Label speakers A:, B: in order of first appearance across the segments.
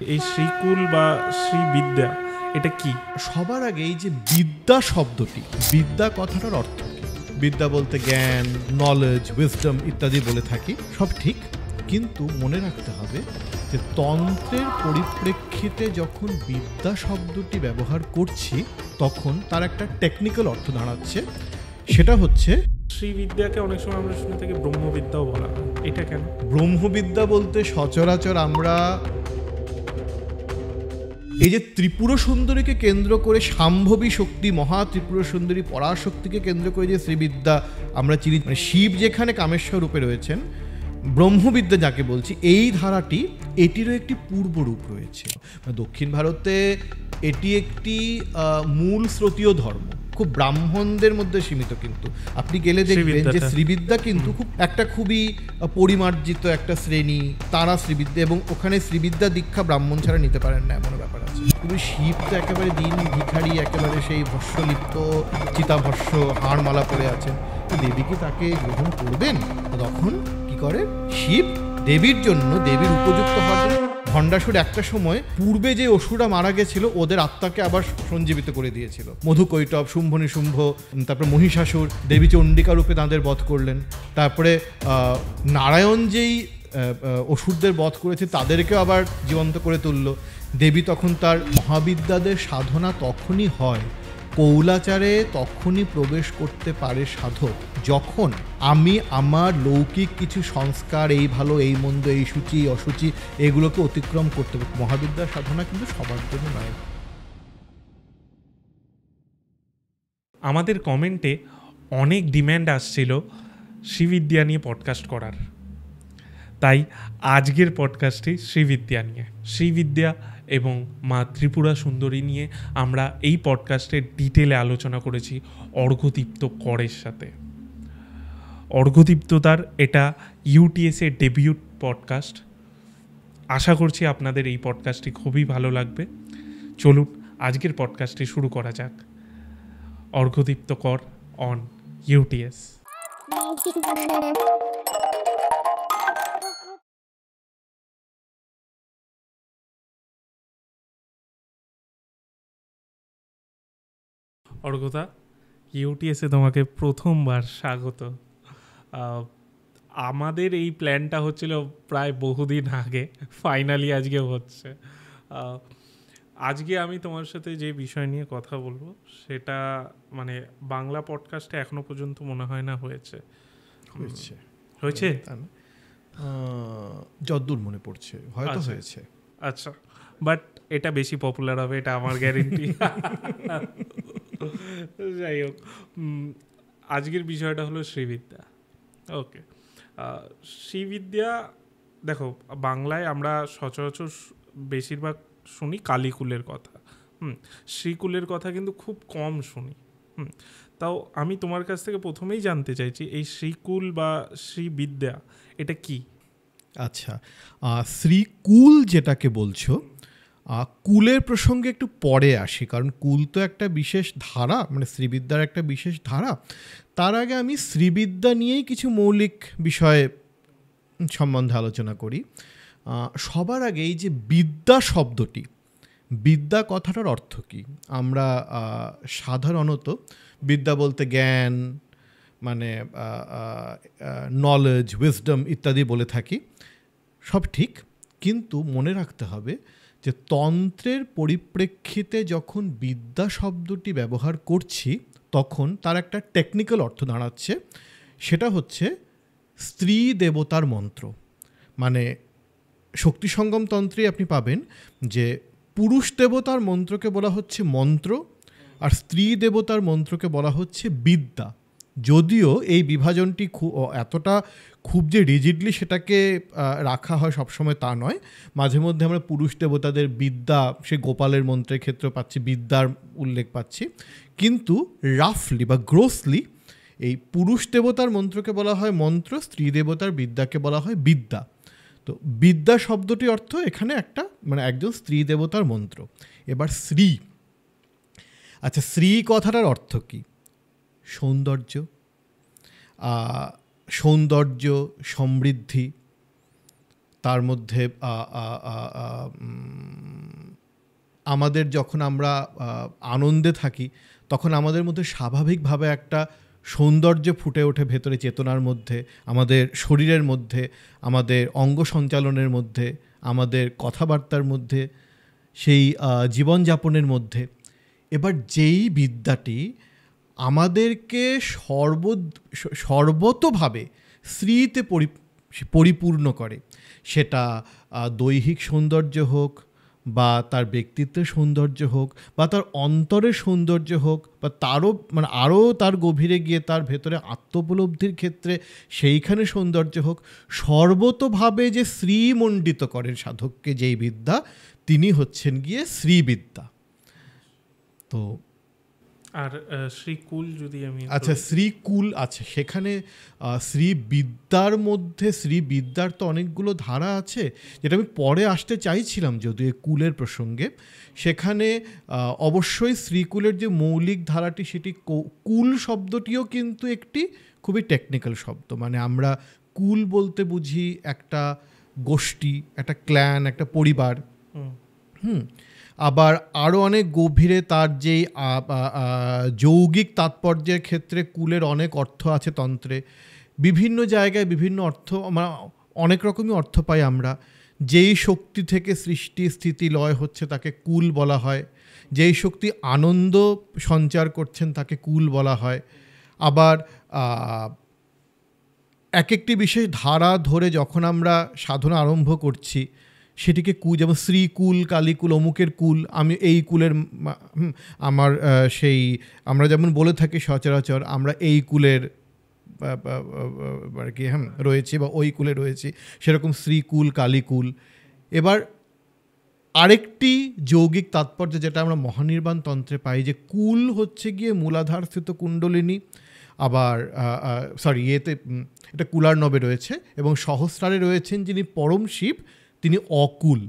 A: এই শ্রীকুল বা শ্রীবিদ্যা এটা কি?
B: সবার আগে এই যে বিদ্যা শব্দটি, বিদ্যা কথাটার অর্থ কি? বিদ্যা বলতে জ্ঞান, নলেজ, উইজডম ইত্যাদি বলে থাকি, সব ঠিক। কিন্তু মনে রাখতে হবে যে তন্ত্রের পরিপ্রেক্ষিতে যখন বিদ্যা শব্দটি ব্যবহার করছি তখন তার একটা টেকনিক্যাল অর্থ দাঁড়াচ্ছে, সেটা হচ্ছে
A: শ্রীবিদ্যাকে অনেক সময় আমরা শুনে থাকি ব্রহ্মবিদ্যাও বলা হয়, এটা কেন?
B: ব্রহ্মবিদ্যা বলতে সচরাচর আমরা এই যে ত্রিপুর সুন্দরীকে কেন্দ্র করে শাম্ভবী শক্তি, মহা ত্রিপুর সুন্দরী পরাশক্তিকে কেন্দ্র করে যে শ্রীবিদ্যা আমরা চিনি, মানে শিব যেখানে কামেশ্বর রূপে রয়েছেন, ব্রহ্মবিদ্যা যাকে বলছি, এই ধারাটি এটিরও একটি পূর্বরূপ রয়েছে। দক্ষিণ ভারতে এটি একটি মূল স্রোতীয় ধর্ম, খুব ব্রাহ্মণদের মধ্যে সীমিত। কিন্তু আপনি গেলে দেখবেন যে শ্রীবিদ্যা কিন্তু খুবই পরিমার্জিত একটা শ্রেণী, তারা শ্রীবিদ্যা, এবং ওখানে শ্রীবিদ্যা দীক্ষা ব্রাহ্মণ ছাড়া নিতে পারেন না, এমন ব্যাপার আছে। কিন্তু শিব তো একেবারে দিন ভিখারি, একেবারে সেই ভস্যলিপ্ত চিতাভস্য হাড়মালা পরে আছেন, তো দেবী কি তাকে গ্রহণ করবেন? তখন কি করে শিব দেবীর জন্য, দেবীর উপযুক্ত হওয়ার জন্য ভণ্ডাসুর একটা সময় পূর্বে যে অসুরা মারা গেছিল ওদের আত্মাকে আবার সঞ্জীবিত করে দিয়েছিল। মধুকৈটব, শুম্ভ নিশুম্ভ, তারপরে মহিষাসুর দেবী চণ্ডিকা রূপে তাঁদের বধ করলেন। তারপরে নারায়ণ যেই অসুরদের বধ করেছে তাদেরকেও আবার জীবন্ত করে তুলল। দেবী তখন তার মহাবিদ্যাদের সাধনা তখনই হয়, কৌলাচারে তখনই প্রবেশ করতে পারে সাধক যখন আমি আমার লৌকিক কিছু সংস্কার, এই ভালো এই মন্দ, এই সূচি অসুচি, এগুলোকে অতিক্রম করতে পারে। মহাবিদ্যার সাধনা কিন্তু সবার জন্য নয়।
A: আমাদের কমেন্টে অনেক ডিম্যান্ড আসছিল শ্রীবিদ্যা নিয়ে পডকাস্ট করার, তাই আজকের পডকাস্টে শ্রীবিদ্যা নিয়ে, শ্রীবিদ্যা এবং মা ত্রিপুরা সুন্দরী নিয়ে আমরা এই পডকাস্টের ডিটেলে আলোচনা করেছি অর্ঘ্যদীপ্ত করের সাথে। অর্ঘ্যদীপ্ত তার এটা ইউটিএসের ডেবিউট পডকাস্ট। আশা করছি আপনাদের এই পডকাস্টটি খুবই ভালো লাগবে। চলুন আজকের পডকাস্টটি শুরু করা যাক। অর্ঘ্যদীপ্ত কর অন ইউটিএস। অর্ঘ্যদা, ইউটিএসে তোমাকে প্রথমবার স্বাগত। আমাদের এই প্ল্যানটা হচ্ছিল প্রায় বহুদিন আগে, ফাইনালি আজকে হচ্ছে। আজকে আমি তোমার সাথে যে বিষয় নিয়ে কথা বলবো সেটা মানে বাংলা পডকাস্টে এখনো পর্যন্ত মনে হয় না হয়েছে। হয়েছে
B: যদ্দূর মনে পড়ছে হয়তো হয়েছে।
A: আচ্ছা, বাট এটা বেশি পপুলার হবে, এটা আমার গ্যারেন্টি। যাই হোক, আজকের বিষয়টা হলো শ্রীবিদ্যা। ওকে, শ্রীবিদ্যা দেখো, বাংলায় আমরা সচরাচর বেশিরভাগ শুনি কালীকুলের কথা, শ্রীকুলের কথা কিন্তু খুব কম শুনি। তাও আমি তোমার কাছ থেকে প্রথমেই জানতে চাইছি এই শ্রীকুল বা শ্রীবিদ্যা এটা কি?
B: আচ্ছা, শ্রীকুল যেটাকে বলছো, কুলের প্রসঙ্গে একটু পরে আসি, কারণ কুল তো একটা বিশেষ ধারা, মানে শ্রীবিদ্যার একটা বিশেষ ধারা। তার আগে আমি শ্রীবিদ্যা নিয়েই কিছু মৌলিক বিষয় সম্বন্ধে আলোচনা করি। সবার আগে এই যে বিদ্যা শব্দটি, বিদ্যা কথাটার অর্থ কী? আমরা সাধারণত বিদ্যা বলতে জ্ঞান, মানে নলেজ, উইজডম ইত্যাদি বলে থাকি, সব ঠিক। কিন্তু মনে রাখতে হবে যে তন্ত্রের পরিপ্রেক্ষিতে যখন বিদ্যা শব্দটি ব্যবহার করছি তখন তার একটা টেকনিক্যাল অর্থ দাঁড়াচ্ছে, সেটা হচ্ছে স্ত্রী দেবতার মন্ত্র। মানে শক্তি সঙ্গম তন্ত্রে আপনি পাবেন যে পুরুষ দেবতার মন্ত্রকে বলা হচ্ছে মন্ত্র, আর স্ত্রী দেবতার মন্ত্রকে বলা হচ্ছে বিদ্যা। যদিও এই বিভাজনটি এতটা খুব যে রিজিডলি সেটাকে রাখা হয় সবসময় তা নয়, মাঝে মধ্যে আমরা পুরুষ দেবতাদের বিদ্যা, সে গোপালের মন্ত্রের ক্ষেত্রে পাচ্ছি, বিদ্যার উল্লেখ পাচ্ছি, কিন্তু রাফলি বা গ্রোসলি এই পুরুষ দেবতার মন্ত্রকে বলা হয় মন্ত্র, স্ত্রী দেবতার বিদ্যাকে বলা হয় বিদ্যা। তো বিদ্যা শব্দটির অর্থ এখানে একটা, মানে একজন স্ত্রী দেবতার মন্ত্র। এবার শ্রী, আচ্ছা শ্রী কথাটার অর্থ কী? সৌন্দর্য, সৌন্দর্য, সমৃদ্ধি, তার মধ্যে আমাদের যখন আমরা আনন্দে থাকি তখন আমাদের মধ্যে স্বাভাবিকভাবে একটা সৌন্দর্য ফুটে ওঠে ভেতরে, চেতনার মধ্যে, আমাদের শরীরের মধ্যে, আমাদের অঙ্গ সঞ্চালনের মধ্যে, আমাদের কথাবার্তার মধ্যে, সেই জীবনযাপনের মধ্যে। এবার যেই বিদ্যাটি আমাদেরকে সর্বতোভাবে শ্রীতে পরিপূর্ণ করে, সেটা দৈহিক সৌন্দর্য হোক বা তার ব্যক্তিত্বের সৌন্দর্য হোক বা তার অন্তরের সৌন্দর্য হোক বা তারও মানে আরও তার গভীরে গিয়ে তার ভেতরে আত্মোপলব্ধির ক্ষেত্রে সেইখানে সৌন্দর্য হোক, সর্বতোভাবে যে শ্রীমণ্ডিত করেন সাধককে যেই বিদ্যা, তিনি হচ্ছেন গিয়ে শ্রীবিদ্যা। তো
A: আর শ্রীকুল যদি আমি
B: আচ্ছা, শ্রীকুল আছে, সেখানে শ্রীবিদ্যার মধ্যে শ্রীবিদ্যার তো অনেকগুলো ধারা আছে, যেটা আমি পরে আসতে চাইছিলাম যদিও কুলের প্রসঙ্গে। সেখানে অবশ্যই শ্রীকুলের যে মৌলিক ধারাটি সেটি কুল শব্দটিও কিন্তু একটি খুবই টেকনিক্যাল শব্দ। মানে আমরা কুল বলতে বুঝি একটা গোষ্ঠী, একটা ক্ল্যান, একটা পরিবার। আবার আরও অনেক গভীরে তার যেই যৌগিক তাৎপর্যের ক্ষেত্রে কুলের অনেক অর্থ আছে তন্ত্রে। বিভিন্ন জায়গায় বিভিন্ন অর্থ, অনেক রকমই অর্থ পাই আমরা। যেই শক্তি থেকে সৃষ্টি স্থিতি লয় হচ্ছে তাকে কুল বলা হয়, যেই শক্তি আনন্দ সঞ্চার করছেন তাকে কুল বলা হয়। আবার এক একটি বিশেষ ধারা ধরে যখন আমরা সাধনা আরম্ভ করছি সেটিকে কুল, যেমন শ্রীকুল, কালীকুল, অমুকের কুল, আমি এই কুলের, আমার সেই আমরা যেমন বলে থাকি সচরাচর আমরা এই কুলের আর কি রয়েছি বা ওই কুলে রয়েছি, সেরকম শ্রীকুল, কালীকুল। এবার আরেকটি যৌগিক তাৎপর্য যেটা আমরা মহানির্বাণ তন্ত্রে পাই, যে কুল হচ্ছে গিয়ে মূলাধার স্থিত কুণ্ডলিনী। আবার এটা কুলার্ণবে রয়েছে, এবং সহস্রারে রয়েছেন যিনি পরম শিব, তিনি অকুল।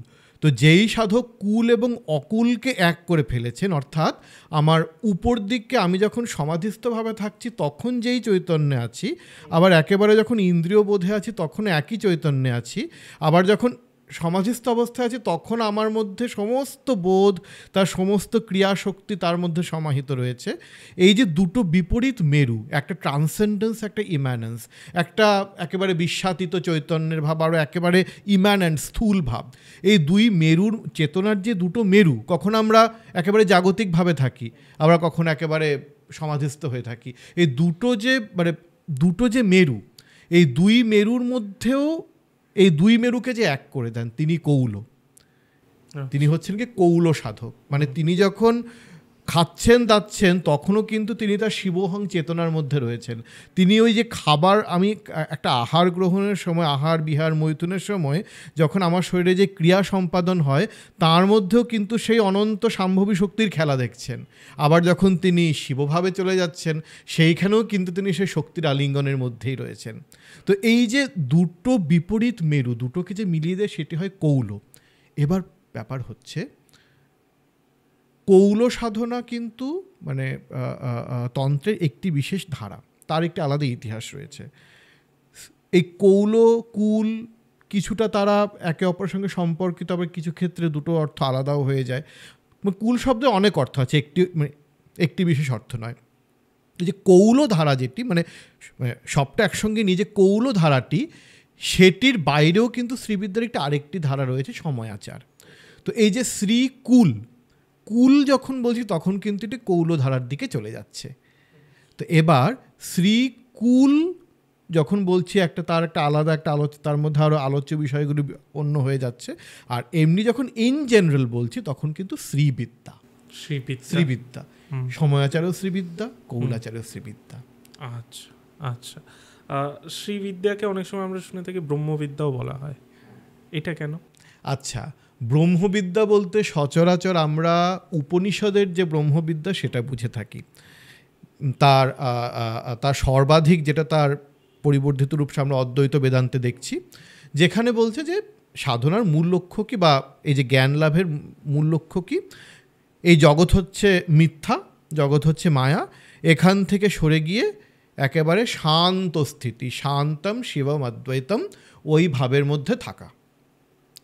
B: তো যেই সাধক কুল এবং অকুলকে এক করে ফেলেছেন, অর্থাৎ আমার উপর দিককে আমি যখন সমাধিস্থভাবে থাকছি তখন যেই চৈতন্যে আছি, আবার একেবারে যখন ইন্দ্রিয় বোধে আছি তখন একই চৈতন্যে আছি, আবার যখন সমাধিস্থ অবস্থায় আছে তখন আমার মধ্যে সমস্ত বোধ, তার সমস্ত ক্রিয়াশক্তি তার মধ্যে সমাহিত রয়েছে। এই যে দুটো বিপরীত মেরু, একটা ট্রান্সেন্ডেন্স, একটা ইম্যানেন্স, একটা একেবারে বিশ্বাতীত চৈতন্যের ভাব, আরও একেবারে ইম্যানেন্ট স্থূল ভাব, এই দুই মেরুর চেতনার যে দুটো মেরু, কখন আমরা একেবারে জাগতিকভাবে থাকি, আবার কখন একেবারে সমাধিস্থ হয়ে থাকি, এই দুটো যে মেরু, এই দুই মেরুর মধ্যেও এই দুই মেরুকে যে এক করে দেন তিনি কৌল। তিনি হচ্ছেন কি কৌল সাধক। মানে তিনি যখন খাচ্ছেন দাচ্ছেন তখনও কিন্তু তিনি তার শিবহং চেতনার মধ্যে রয়েছেন। তিনি ওই যে খাবার, আমি একটা আহার গ্রহণের সময়, আহার বিহার মৈথুনের সময় যখন আমার শরীরে যে ক্রিয়া সম্পাদন হয় তার মধ্যেও কিন্তু সেই অনন্ত সাম্ভবী শক্তির খেলা দেখছেন। আবার যখন তিনি শিবভাবে চলে যাচ্ছেন সেইখানেও কিন্তু তিনি সেই শক্তির আলিঙ্গনের মধ্যেই রয়েছেন। তো এই যে দুটো বিপরীত মেরু, দুটোকে যে মিলিয়ে দেয় সেটি হয় কৌল। এবার ব্যাপার হচ্ছে কৌল সাধনা কিন্তু মানে তন্ত্রের একটি বিশেষ ধারা, তার একটি আলাদা ইতিহাস রয়েছে। এই কৌল কুল কিছুটা তারা একে অপরের সঙ্গে সম্পর্কিত, আবার কিছু ক্ষেত্রে দুটো অর্থ আলাদাও হয়ে যায়। কুল শব্দে অনেক অর্থ আছে, একটি বিশেষ অর্থ নয়। এই যে কৌল ধারা যেটি মানে সবটা একসঙ্গে নিয়ে যে কৌল ধারাটি, সেটির বাইরেও কিন্তু শ্রীবিদ্যার একটি আরেকটি ধারা রয়েছে, সময়াচার। তো এই যে শ্রীকুল, কুল যখন বলছি তখন কিন্তু এটি কৌল ধারার দিকে চলে যাচ্ছে। তো এবার শ্রীকুল যখন বলছি তার একটা আলাদা একটা তার মধ্যে আরও আলোচ্য বিষয়গুলি অন্য হয়ে যাচ্ছে। আর এমনি যখন ইন জেনারেল বলছি তখন কিন্তু শ্রীবিদ্যা, সময়াচারও শ্রীবিদ্যা, কৌলাচারও শ্রীবিদ্যা।
A: আচ্ছা আচ্ছা, শ্রীবিদ্যাকে অনেক সময় আমরা শুনে থাকি ব্রহ্মবিদ্যাও বলা হয়, এটা কেন?
B: আচ্ছা, ব্রহ্মবিদ্যা বলতে সচরাচর আমরা উপনিষদের যে ব্রহ্মবিদ্যা সেটা বুঝে থাকি। তার সর্বাধিক যেটা তার পরিবর্ধিত রূপ আমরা অদ্বৈত বেদান্তে দেখছি, যেখানে বলছে যে সাধনার মূল লক্ষ্য কি, বা এই যে জ্ঞান লাভের মূল লক্ষ্য কি, এই জগৎ হচ্ছে মিথ্যা, জগৎ হচ্ছে মায়া, এখান থেকে সরে গিয়ে একেবারে শান্ত স্থিতি, শান্তম শিবম অদ্বৈতম, ওই ভাবের মধ্যে থাকা।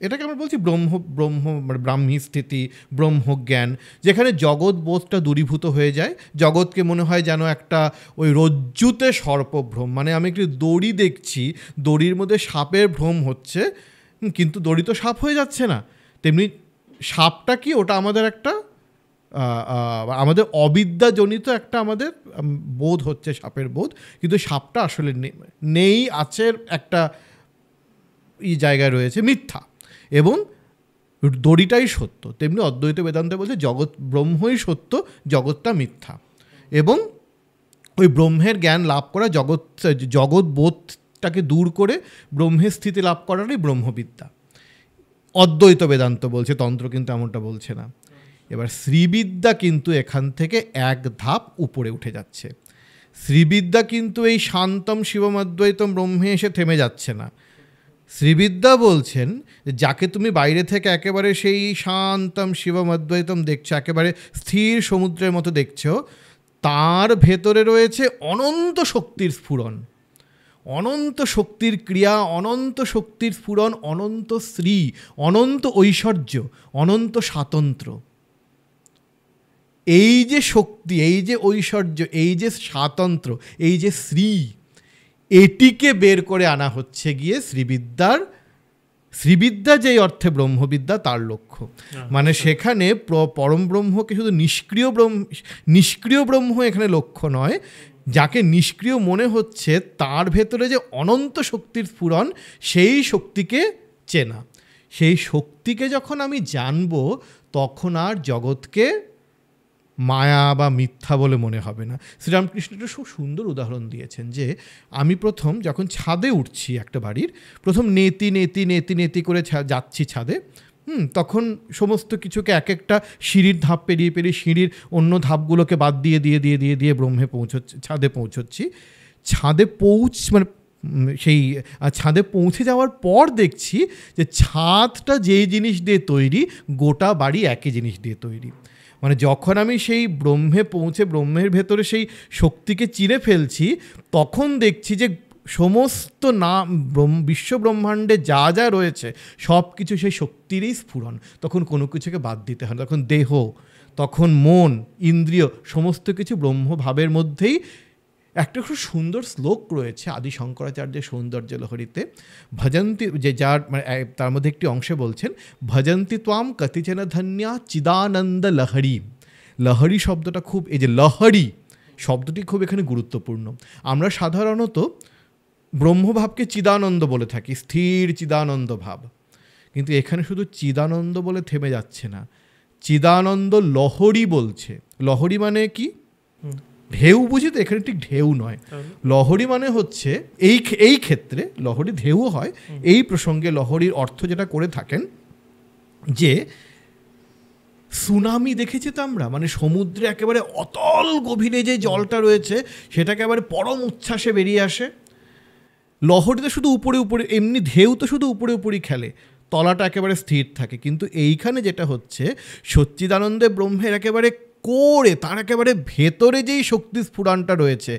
B: এটাকে আমরা বলছি ব্রহ্ম মানে ব্রাহ্মী স্থিতি, ব্রহ্মজ্ঞান, যেখানে জগৎ বোধটা দূরীভূত হয়ে যায়। জগৎকে মনে হয় যেন একটা ওই রজ্জুতে সর্পভ্রম, মানে আমি একটু দড়ি দেখছি, দড়ির মধ্যে সাপের ভ্রম হচ্ছে, কিন্তু দড়ি তো সাপ হয়ে যাচ্ছে না। তেমনি সাপটা কি, ওটা আমাদের একটা আমাদের অবিদ্যাজনিত একটা আমাদের বোধ হচ্ছে, সাপের বোধ, কিন্তু সাপটা আসলে নেই, আছে একটা জায়গায় রয়েছে, মিথ্যা, এবং দড়িটাই সত্য। তেমনি অদ্বৈত বেদান্তে বলছে জগৎ ব্রহ্মই সত্য, জগৎটা মিথ্যা, এবং ওই ব্রহ্মের জ্ঞান লাভ করা, জগৎ বোধটাকে দূর করে ব্রহ্মের স্থিতি লাভ করারই ব্রহ্মবিদ্যা। অদ্বৈত বেদান্ত বলছে, তন্ত্র কিন্তু এমনটা বলছে না। এবার শ্রীবিদ্যা কিন্তু এখান থেকে এক ধাপ উপরে উঠে যাচ্ছে। শ্রীবিদ্যা কিন্তু এই শান্তম শিবম অদ্বৈতম ব্রহ্মে এসে থেমে যাচ্ছে না। শ্রীবিদ্যা বলছেন যাকে তুমি বাইরে থেকে একেবারে সেই শান্তম শিবম অদ্বৈতম দেখছো, একেবারে স্থির সমুদ্রের মতো দেখছো, তার ভেতরে রয়েছে অনন্ত শক্তির স্ফুরণ, অনন্ত শক্তির ক্রিয়া, অনন্ত শক্তির স্ফুরণ, অনন্ত শ্রী, অনন্ত ঐশ্বর্য, অনন্ত স্বাতন্ত্র। এই যে শক্তি, এই যে ঐশ্বর্য, এই যে স্বাতন্ত্র, এই যে শ্রী, এটিকে বের করে আনা হচ্ছে গিয়ে শ্রীবিদ্যা যেই অর্থে ব্রহ্মবিদ্যা তার লক্ষ্য। মানে সেখানে পরম ব্রহ্মকে শুধু নিষ্ক্রিয় ব্রহ্ম এখানে লক্ষ্য নয়, যাকে নিষ্ক্রিয় মনে হচ্ছে তার ভেতরে যে অনন্ত শক্তির স্ফুরণ, সেই শক্তিকে চেনা। সেই শক্তিকে যখন আমি জানব, তখন আর জগৎকে মায়া বা মিথ্যা বলে মনে হবে না। শ্রীরামকৃষ্ণ একটা খুব সুন্দর উদাহরণ দিয়েছেন যে আমি প্রথম যখন ছাদে উঠছি একটা বাড়ির, প্রথম নেতি করে যাচ্ছি ছাদে, তখন সমস্ত কিছুকে এক একটা সিঁড়ির ধাপ পেরিয়ে সিঁড়ির অন্য ধাপগুলোকে বাদ দিয়ে ব্রহ্মে ছাদে পৌঁছচ্ছি। ছাদে পৌঁছে যাওয়ার পর দেখছি যে ছাদটা যেই জিনিস দিয়ে তৈরি, গোটা বাড়ি একই জিনিস দিয়ে তৈরি। মানে যখন আমি সেই ব্রহ্মে পৌঁছে ব্রহ্মের ভেতরে সেই শক্তিকে চিরে ফেলছি, তখন দেখছি যে সমস্ত বিশ্ব ব্রহ্মাণ্ডে যা যা রয়েছে সব কিছু সেই শক্তিরই স্ফুরণ। তখন কোনো কিছুকে বাদ দিতে হয় না, তখন দেহ, তখন মন, ইন্দ্রিয়, সমস্ত কিছু ব্রহ্মভাবের মধ্যেই। একটা খুব সুন্দর শ্লোক রয়েছে আদি শঙ্করাচার্যের সৌন্দর্য লহরীতে, ভজন্তি, যে যার মানে তার মধ্যে একটি অংশে বলছেন, ভজন্তি ত্বাম কতিচন ধন্যা চিদানন্দ লহরী। লহরী শব্দটা খুব, এই যে লহরী শব্দটি খুব এখানে গুরুত্বপূর্ণ। আমরা সাধারণত ব্রহ্মভাবকে চিদানন্দ বলে থাকি, স্থির চিদানন্দ ভাব, কিন্তু এখানে শুধু চিদানন্দ বলে থেমে যাচ্ছে না, চিদানন্দ লহরী বলছে। লহরী মানে কি? ঢেউ বুঝি তো, এখানে ঠিক ঢেউ নয়। লহরী মানে হচ্ছে এই ক্ষেত্রে লহরী ঢেউ হয়। এই প্রসঙ্গে লহরীর অর্থ যেটা করে থাকেন, যে সুনামি দেখেছি তো আমরা, মানে সমুদ্রে একেবারে অতল গভীরে যে জলটা রয়েছে সেটা একেবারে পরম উচ্ছ্বাসে বেরিয়ে আসে। লহরীতে শুধু উপরে উপরে, এমনি ঢেউ তো শুধু উপরে উপরেই খেলে, তলাটা একেবারে স্থির থাকে। কিন্তু এইখানে যেটা হচ্ছে, সচ্চিদানন্দে ব্রহ্মের একেবারে কোরে, তার একেবারে ভেতরে যেই শক্তি স্ফুরণটা রয়েছে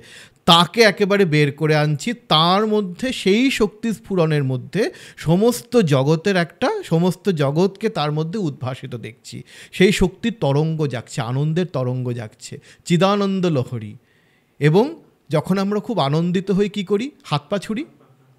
B: তাকে একেবারে বের করে আনছি। তার মধ্যে সেই শক্তি স্ফুরণের মধ্যে সমস্ত জগৎকে তার মধ্যে উদ্ভাসিত দেখছি। সেই শক্তির তরঙ্গ জাগছে, আনন্দের তরঙ্গ জাগছে, চিদানন্দ লহরী। এবং যখন আমরা খুব আনন্দিত হই কী করি? হাত পা ছুড়ি,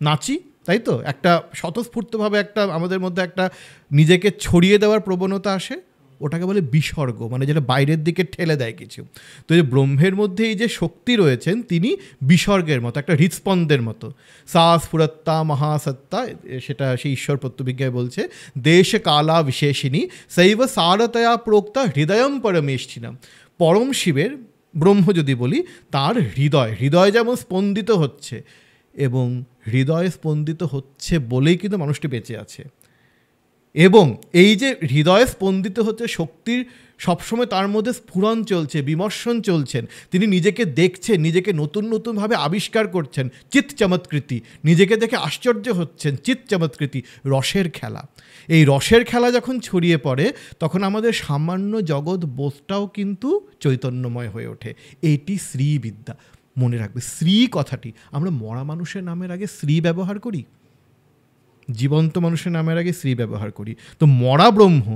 B: নাচি, তাই তো? একটা স্বতঃস্ফূর্তভাবে একটা আমাদের মধ্যে একটা নিজেকে ছড়িয়ে দেওয়ার প্রবণতা আসে, ওটাকে বলে বিসর্গ, মানে যেটা বাইরের দিকে ঠেলে দেয় কিছু। তো এই ব্রহ্মের মধ্যে এই যে শক্তি রয়েছেন, তিনি বিসর্গের মতো, একটা হৃৎস্পন্দের মতো। সা স্ফুরত্তা মহাসত্তা, সেটা সেই ঈশ্বর প্রত্যবিজ্ঞায় বলছে, দেশ কালা বিশেষিনী শৈব সারতয়া প্রোক্তা হৃদয়ম পরমেষ্ঠিনাম। পরম শিবের, ব্রহ্ম যদি বলি, তার হৃদয় যেমন স্পন্দিত হচ্ছে, এবং হৃদয় স্পন্দিত হচ্ছে বলেই কিন্তু মানুষটি বেঁচে আছে। এবং এই যে হৃদয়ে স্পন্দিত হচ্ছে, শক্তির সবসময় তার মধ্যে স্ফুরণ চলছে, বিমর্শন চলছেন, তিনি নিজেকে দেখছেন, নিজেকে নতুন নতুনভাবে আবিষ্কার করছেন, চিৎ চমৎকৃতি, নিজেকে দেখে আশ্চর্য হচ্ছেন, চিৎ চমৎকৃতি, রসের খেলা। এই রসের খেলা যখন ছড়িয়ে পড়ে, তখন আমাদের সামান্য জগৎ বোধটাও কিন্তু চৈতন্যময় হয়ে ওঠে। এটি শ্রীবিদ্যা। মনে রাখবে, শ্রী কথাটি, আমরা মরা মানুষের নামের আগে শ্রী ব্যবহার করি। জীবন্ত মানুষের নামের আগে শ্রী ব্যবহার করি। তো মরা ব্রহ্ম,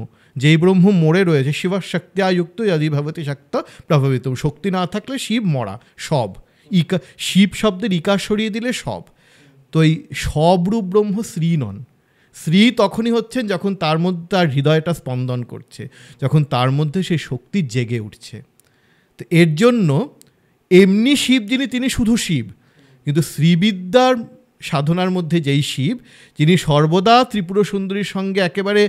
B: যেই ব্রহ্ম মরে রয়েছে, শিবাশক্তি আয়ুক্ত যদি ভবতি শক্ত প্রভাবিত, শক্তি না থাকলে শিব মরা, সব ইকা, শিব শব্দের ইকার সরিয়ে দিলে সব। তো এই সবরূপ ব্রহ্ম শ্রী নন। শ্রী তখনই হচ্ছেন যখন তার মধ্যে তার হৃদয়টা স্পন্দন করছে, যখন তার মধ্যে সেই শক্তি জেগে উঠছে। তো এর জন্য এমনি শিব যিনি, তিনি শুধু শিব, কিন্তু শ্রীবিদ্যার সাধনার মধ্যে যেই শিব, যিনি সর্বদা ত্রিপুর সুন্দরীর সঙ্গে একেবারে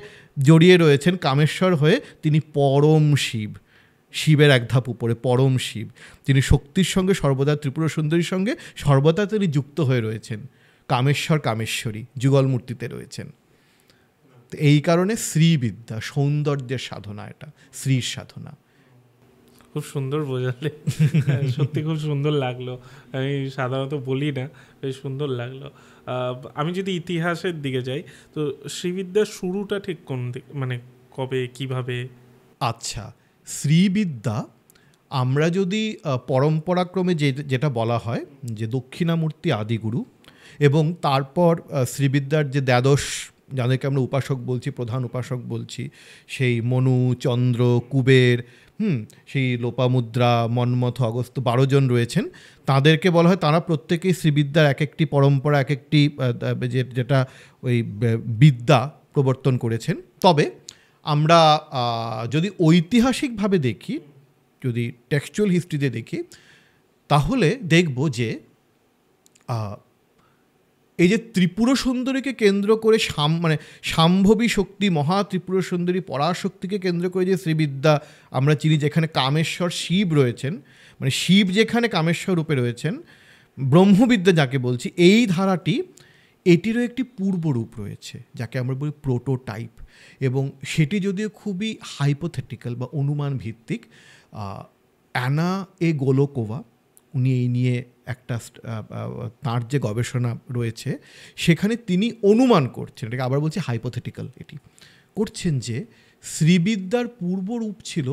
B: জড়িয়ে রয়েছেন কামেশ্বর হয়ে, তিনি পরম শিব, শিবের এক ধাপ উপরে পরম শিব, তিনি শক্তির সঙ্গে সর্বদা ত্রিপুর সুন্দরীর সঙ্গে সর্বদা তিনি যুক্ত হয়ে রয়েছেন, কামেশ্বর কামেশ্বরী যুগল মূর্তিতে রয়েছেন। তো এই কারণে শ্রীবিদ্যা, সৌন্দর্যের সাধনা, এটা শ্রীর সাধনা।
A: খুব সুন্দর বোঝালে, সত্যি খুব সুন্দর লাগলো। আমি সাধারণত বলি না, বেশ সুন্দর লাগলো। আমি যদি ইতিহাসের দিকে যাই, তো শ্রীবিদ্যার শুরুটা ঠিক কোন দিকে, মানে কবে, কিভাবে?
B: আচ্ছা, শ্রীবিদ্যা আমরা যদি পরম্পরাক্রমে যেটা বলা হয় যে দক্ষিণামূর্তি আদিগুরু, এবং তারপর শ্রীবিদ্যার যে দ্বাদশ, যাদেরকে আমরা উপাসক বলছি, প্রধান উপাসক বলছি, সেই মনু, চন্দ্র, কুবের, সেই লোপামুদ্রা, মন্মথ, অগস্ত্য, 12 জন রয়েছেন। তাদেরকে বলা হয়, তারা প্রত্যেকেই শ্রীবিদ্যার এক একটি পরম্পরা, এক একটি যেটা ওই বিদ্যা প্রবর্তন করেছেন। তবে আমরা যদি ঐতিহাসিকভাবে দেখি, যদি টেক্সচুয়াল হিস্ট্রিতে দেখি, তাহলে দেখব যে এই যে ত্রিপুর সুন্দরীকে কেন্দ্র করে মানে শাম্ভবী শক্তি, মহা ত্রিপুর সুন্দরী পরাশক্তিকে কেন্দ্র করে যে শ্রীবিদ্যা আমরা চিনি, যেখানে কামেশ্বর শিব রয়েছেন, মানে শিব যেখানে কামেশ্বর রূপে রয়েছেন, ব্রহ্মবিদ্যা যাকে বলছি, এই ধারাটি, এটিরও একটি পূর্বরূপ রয়েছে যাকে আমরা বলি প্রোটোটাইপ, এবং সেটি যদিও খুবই হাইপোথেটিক্যাল বা অনুমান ভিত্তিক। অ্যানা এ গোলোকোভা, উনি এই নিয়ে একটা তাঁর যে গবেষণা রয়েছে সেখানে তিনি অনুমান করছেন, এটাকে আবার বলছি হাইপোথেটিক্যাল, এটি করছেন যে শ্রীবিদ্যার পূর্বরূপ ছিল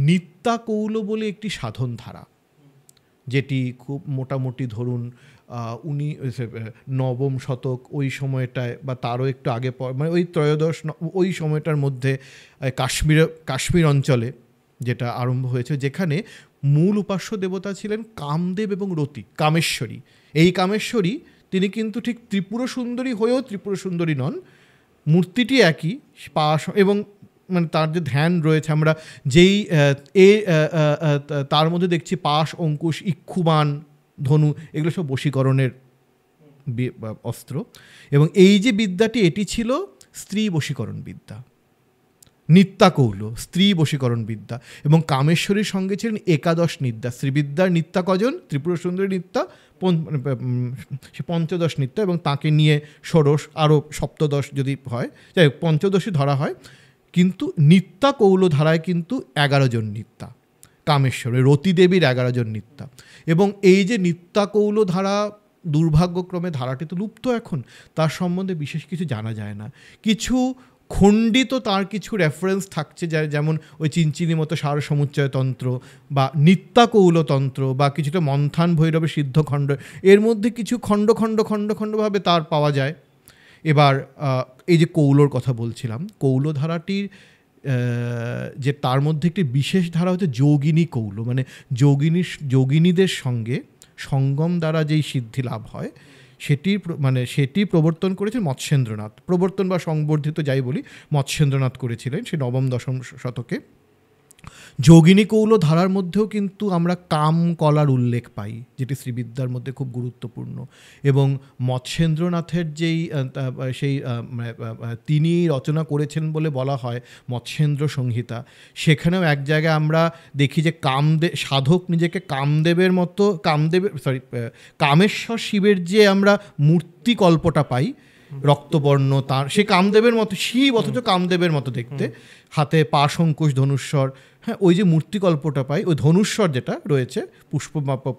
B: নিত্যাকৌল বলে একটি সাধন ধারা, যেটি খুব মোটামুটি ধরুন 9ম শতক ওই সময়টায়, বা তারও একটু আগে, মানে ওই ওই সময়টার মধ্যে কাশ্মীর অঞ্চলে যেটা আরম্ভ হয়েছে, যেখানে মূল উপাস্য দেবতা ছিলেন কামদেব এবং রতি, কামেশ্বরী। এই কামেশ্বরী তিনি কিন্তু ঠিক ত্রিপুর সুন্দরী হয়েও ত্রিপুর সুন্দরী নন, মূর্তিটি একই, পাশ এবং মানে তার যে ধ্যান রয়েছে, আমরা যেই তার মধ্যে দেখছি পাশ, অঙ্কুশ, ইক্ষুবাণ, ধনু, এগুলো সব বশীকরণের অস্ত্র। এবং এই যে বিদ্যাটি, এটি ছিল স্ত্রী বশীকরণ বিদ্যা, নিত্যাকৌল স্ত্রী বশীকরণ বিদ্যা। এবং কামেশ্বরীর সঙ্গে ছিলেন 11 নিত্যা। শ্রীবিদ্যার নিত্যা কজন? ত্রিপুর সুন্দরী নিত্যা, 15 নিত্যা, এবং তাকে নিয়ে ষোড়শ, আরও 17 যদি হয়, যাই হোক 15ই ধরা হয়। কিন্তু নিত্যা কৌল ধারায় কিন্তু 11 জন নিত্যা, কামেশ্বরী রতিদেবীর 11 জন নিত্যা। এবং এই যে নিত্যা কৌল ধারা, দুর্ভাগ্যক্রমে ধারাটি তো লুপ্ত এখন, তার সম্বন্ধে বিশেষ কিছু জানা যায় না। কিছু খণ্ডিত তার কিছু রেফারেন্স থাকছে, যেমন ওই চিনচিনি মতো সার সমুচ্চয়তন্ত্র বা নিত্যাকৌলতন্ত্র, বা কিছুটা মন্থান ভৈরবের সিদ্ধখণ্ড, এর মধ্যে কিছু খণ্ড খণ্ডভাবে তার পাওয়া যায়। এবার এই যে কৌলোর কথা বলছিলাম, কৌল ধারাটির যে তার মধ্যে একটি বিশেষ ধারা হচ্ছে যোগিনী কৌল, মানে যোগিনীদের সঙ্গে সঙ্গম দ্বারা যেই সিদ্ধি লাভ হয়, সেটি প্রবর্তন করেছেন মৎস্যেন্দ্রনাথ, প্রবর্তন বা সংবর্ধিত যাই বলি, মৎস্যেন্দ্রনাথ করেছিলেন সে 9ম-10ম শতকে। যোগিনী কৌল ধারার মধ্যেও কিন্তু আমরা কাম কলার উল্লেখ পাই, যেটি শ্রীবিদ্যার মধ্যে খুব গুরুত্বপূর্ণ। এবং মৎস্যেন্দ্রনাথের সেই তিনি রচনা করেছেন বলে বলা হয় মৎস্যেন্দ্র সংহিতা, সেখানেও এক জায়গায় আমরা দেখি যে সাধক নিজেকে কামেশ্বর শিবের যে আমরা মূর্তিকল্পটা পাই, রক্তবর্ণ, তার সে কামদেবের মতো শিব, অথচ কামদেবের মতো দেখতে, হাতে পাশ, অঙ্কুশ, ধনুস্বর, হ্যাঁ, ওই যে মূর্তিকল্পটা পাই, ওই ধনুস্বর যেটা রয়েছে,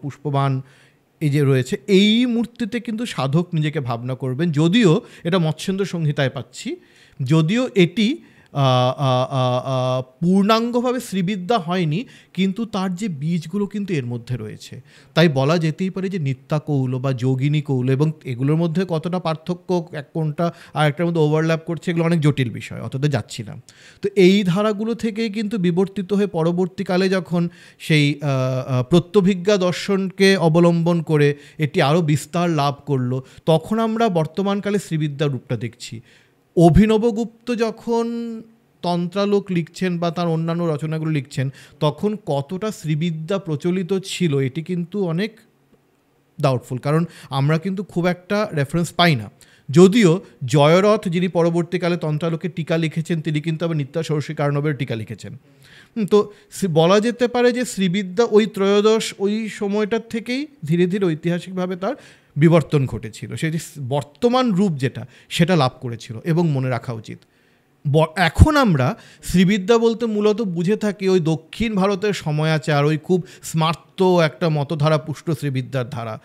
B: পুষ্পবাণ এই যে রয়েছে, এই মূর্তিতে কিন্তু সাধক নিজেকে ভাবনা করবেন। যদিও এটা মৎস্যেন্দ্র সংহিতায় পাচ্ছি, যদিও এটি পূর্ণাঙ্গভাবে শ্রীবিদ্যা হয়নি, কিন্তু তার যে বীজগুলো কিন্তু এর মধ্যে রয়েছে। তাই বলা যেতেই পারে যে নিত্যা কৌল বা যোগিনী কৌল, এবং এগুলোর মধ্যে কতটা পার্থক্য এক কোনটা আর একটার মধ্যে ওভারল্যাপ করছে এগুলো অনেক জটিল বিষয়, অতটা যাচ্ছি না। তো এই ধারাগুলো থেকেই কিন্তু বিবর্তিত হয়ে পরবর্তীকালে যখন সেই প্রত্যভিজ্ঞা দর্শনকে অবলম্বন করে এটি আরও বিস্তার লাভ করলো, তখন আমরা বর্তমানকালে শ্রীবিদ্যার রূপটা দেখছি। অভিনবগুপ্ত যখন তন্ত্রালোক লিখছেন বা তার অন্যান্য রচনাগুলো লিখছেন, তখন কতটা শ্রীবিদ্যা প্রচলিত ছিল এটি কিন্তু অনেক ডাউটফুল, কারণ আমরা কিন্তু খুব একটা রেফারেন্স পাই না। যদিও জয়রথ, যিনি পরবর্তীকালে তন্ত্রালোকের টিকা লিখেছেন, তিনি কিন্তু আবার নিত্যা ষোড়শী কারণবের টিকা লিখেছেন। তো বলা যেতে পারে যে শ্রীবিদ্যা ওই ত্রয়োদশ ওই সময়টার থেকেই ধীরে ধীরে ঐতিহাসিকভাবে তার বিবর্তন ঘটেছিল, সেই যে বর্তমান রূপ যেটা সেটা লাভ করেছিল। এবং মনে রাখা উচিত, এখন আমরা শ্রীবিদ্যা বলতে মূলত বুঝে থাকি ওই দক্ষিণ ভারতের সময়াচার, ওই খুব স্মার্ত একটা মতধারা পুষ্ট শ্রীবিদ্যার ধারা,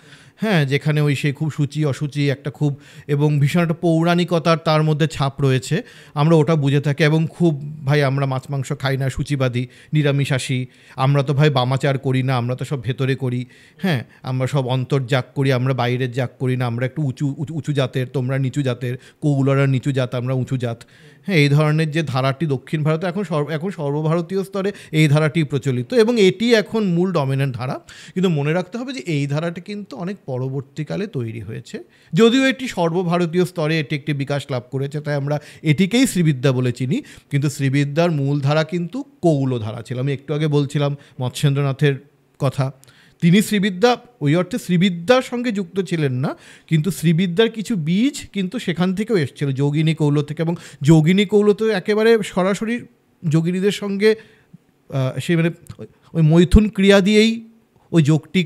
B: হ্যাঁ, যেখানে ওই সেই খুব সূচি অসুচি একটা খুব এবং ভীষণ একটা পৌরাণিকতার তার মধ্যে ছাপ রয়েছে, আমরা ওটা বুঝে থাকি। এবং খুব ভাই আমরা মাছ মাংস খাই না, সূচিবাদী, নিরামিষাশী, আমরা তো ভাই বামাচার করি না, আমরা তো সব ভেতরে করি, হ্যাঁ, আমরা সব অন্তর্জাগ করি, আমরা বাইরের জাগ করি না, আমরা একটু উঁচু জাতের, তোমরা নিচু জাতের, কৌলরা নিচু জাত, আমরা উঁচু জাত, হ্যাঁ, এই ধরনের যে ধারাটি দক্ষিণ ভারতে এখন সর্বভারতীয় স্তরে এই ধারাটি প্রচলিত এবং এটি এখন মূল ডমিনেন্ট ধারা। কিন্তু মনে রাখতে হবে যে এই ধারাটি কিন্তু অনেক পরবর্তীকালে তৈরি হয়েছে, যদিও এটি সর্বভারতীয় স্তরে এটি একটি বিকাশ লাভ করেছে, তাই আমরা এটিকেই শ্রীবিদ্যা বলে চিনি। কিন্তু শ্রীবিদ্যার মূল ধারা কিন্তু কৌল ধারা ছিল। আমি একটু আগে বলছিলাম মৎস্যেন্দ্রনাথের কথা, তিনি শ্রীবিদ্যা ওই অর্থে শ্রীবিদ্যার সঙ্গে যুক্ত ছিলেন না, কিন্তু শ্রীবিদ্যার কিছু বীজ কিন্তু সেখান থেকেও এসেছিল, যোগিনী কৌল থেকে। এবং যোগিনী কৌল তো একেবারে সরাসরি যোগিনীদের সঙ্গে সেই মানে ওই মৈথুন ক্রিয়া দিয়েই ওই যোগটি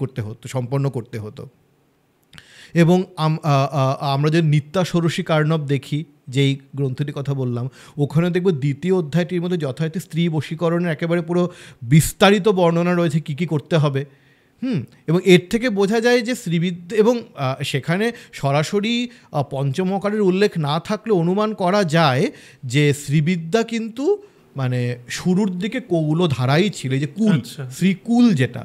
B: করতে হতো, সম্পন্ন করতে হতো। এবং আমরা যে নিত্যা ষোড়শী কার্ণব দেখি, যেই গ্রন্থটির কথা বললাম, ওখানে দেখব দ্বিতীয় অধ্যায়টির মধ্যে যথারীতি স্ত্রী বশীকরণের একেবারে পুরো বিস্তারিত বর্ণনা রয়েছে কী কী করতে হবে। এবং এর থেকে বোঝা যায় যে শ্রীবিদ্যা, এবং সেখানে সরাসরি পঞ্চমকারের উল্লেখ না থাকলে অনুমান করা যায় যে শ্রীবিদ্যা কিন্তু মানে শুরুর দিকে কৌল ধারাই ছিল, যে কুল, শ্রীকুল যেটা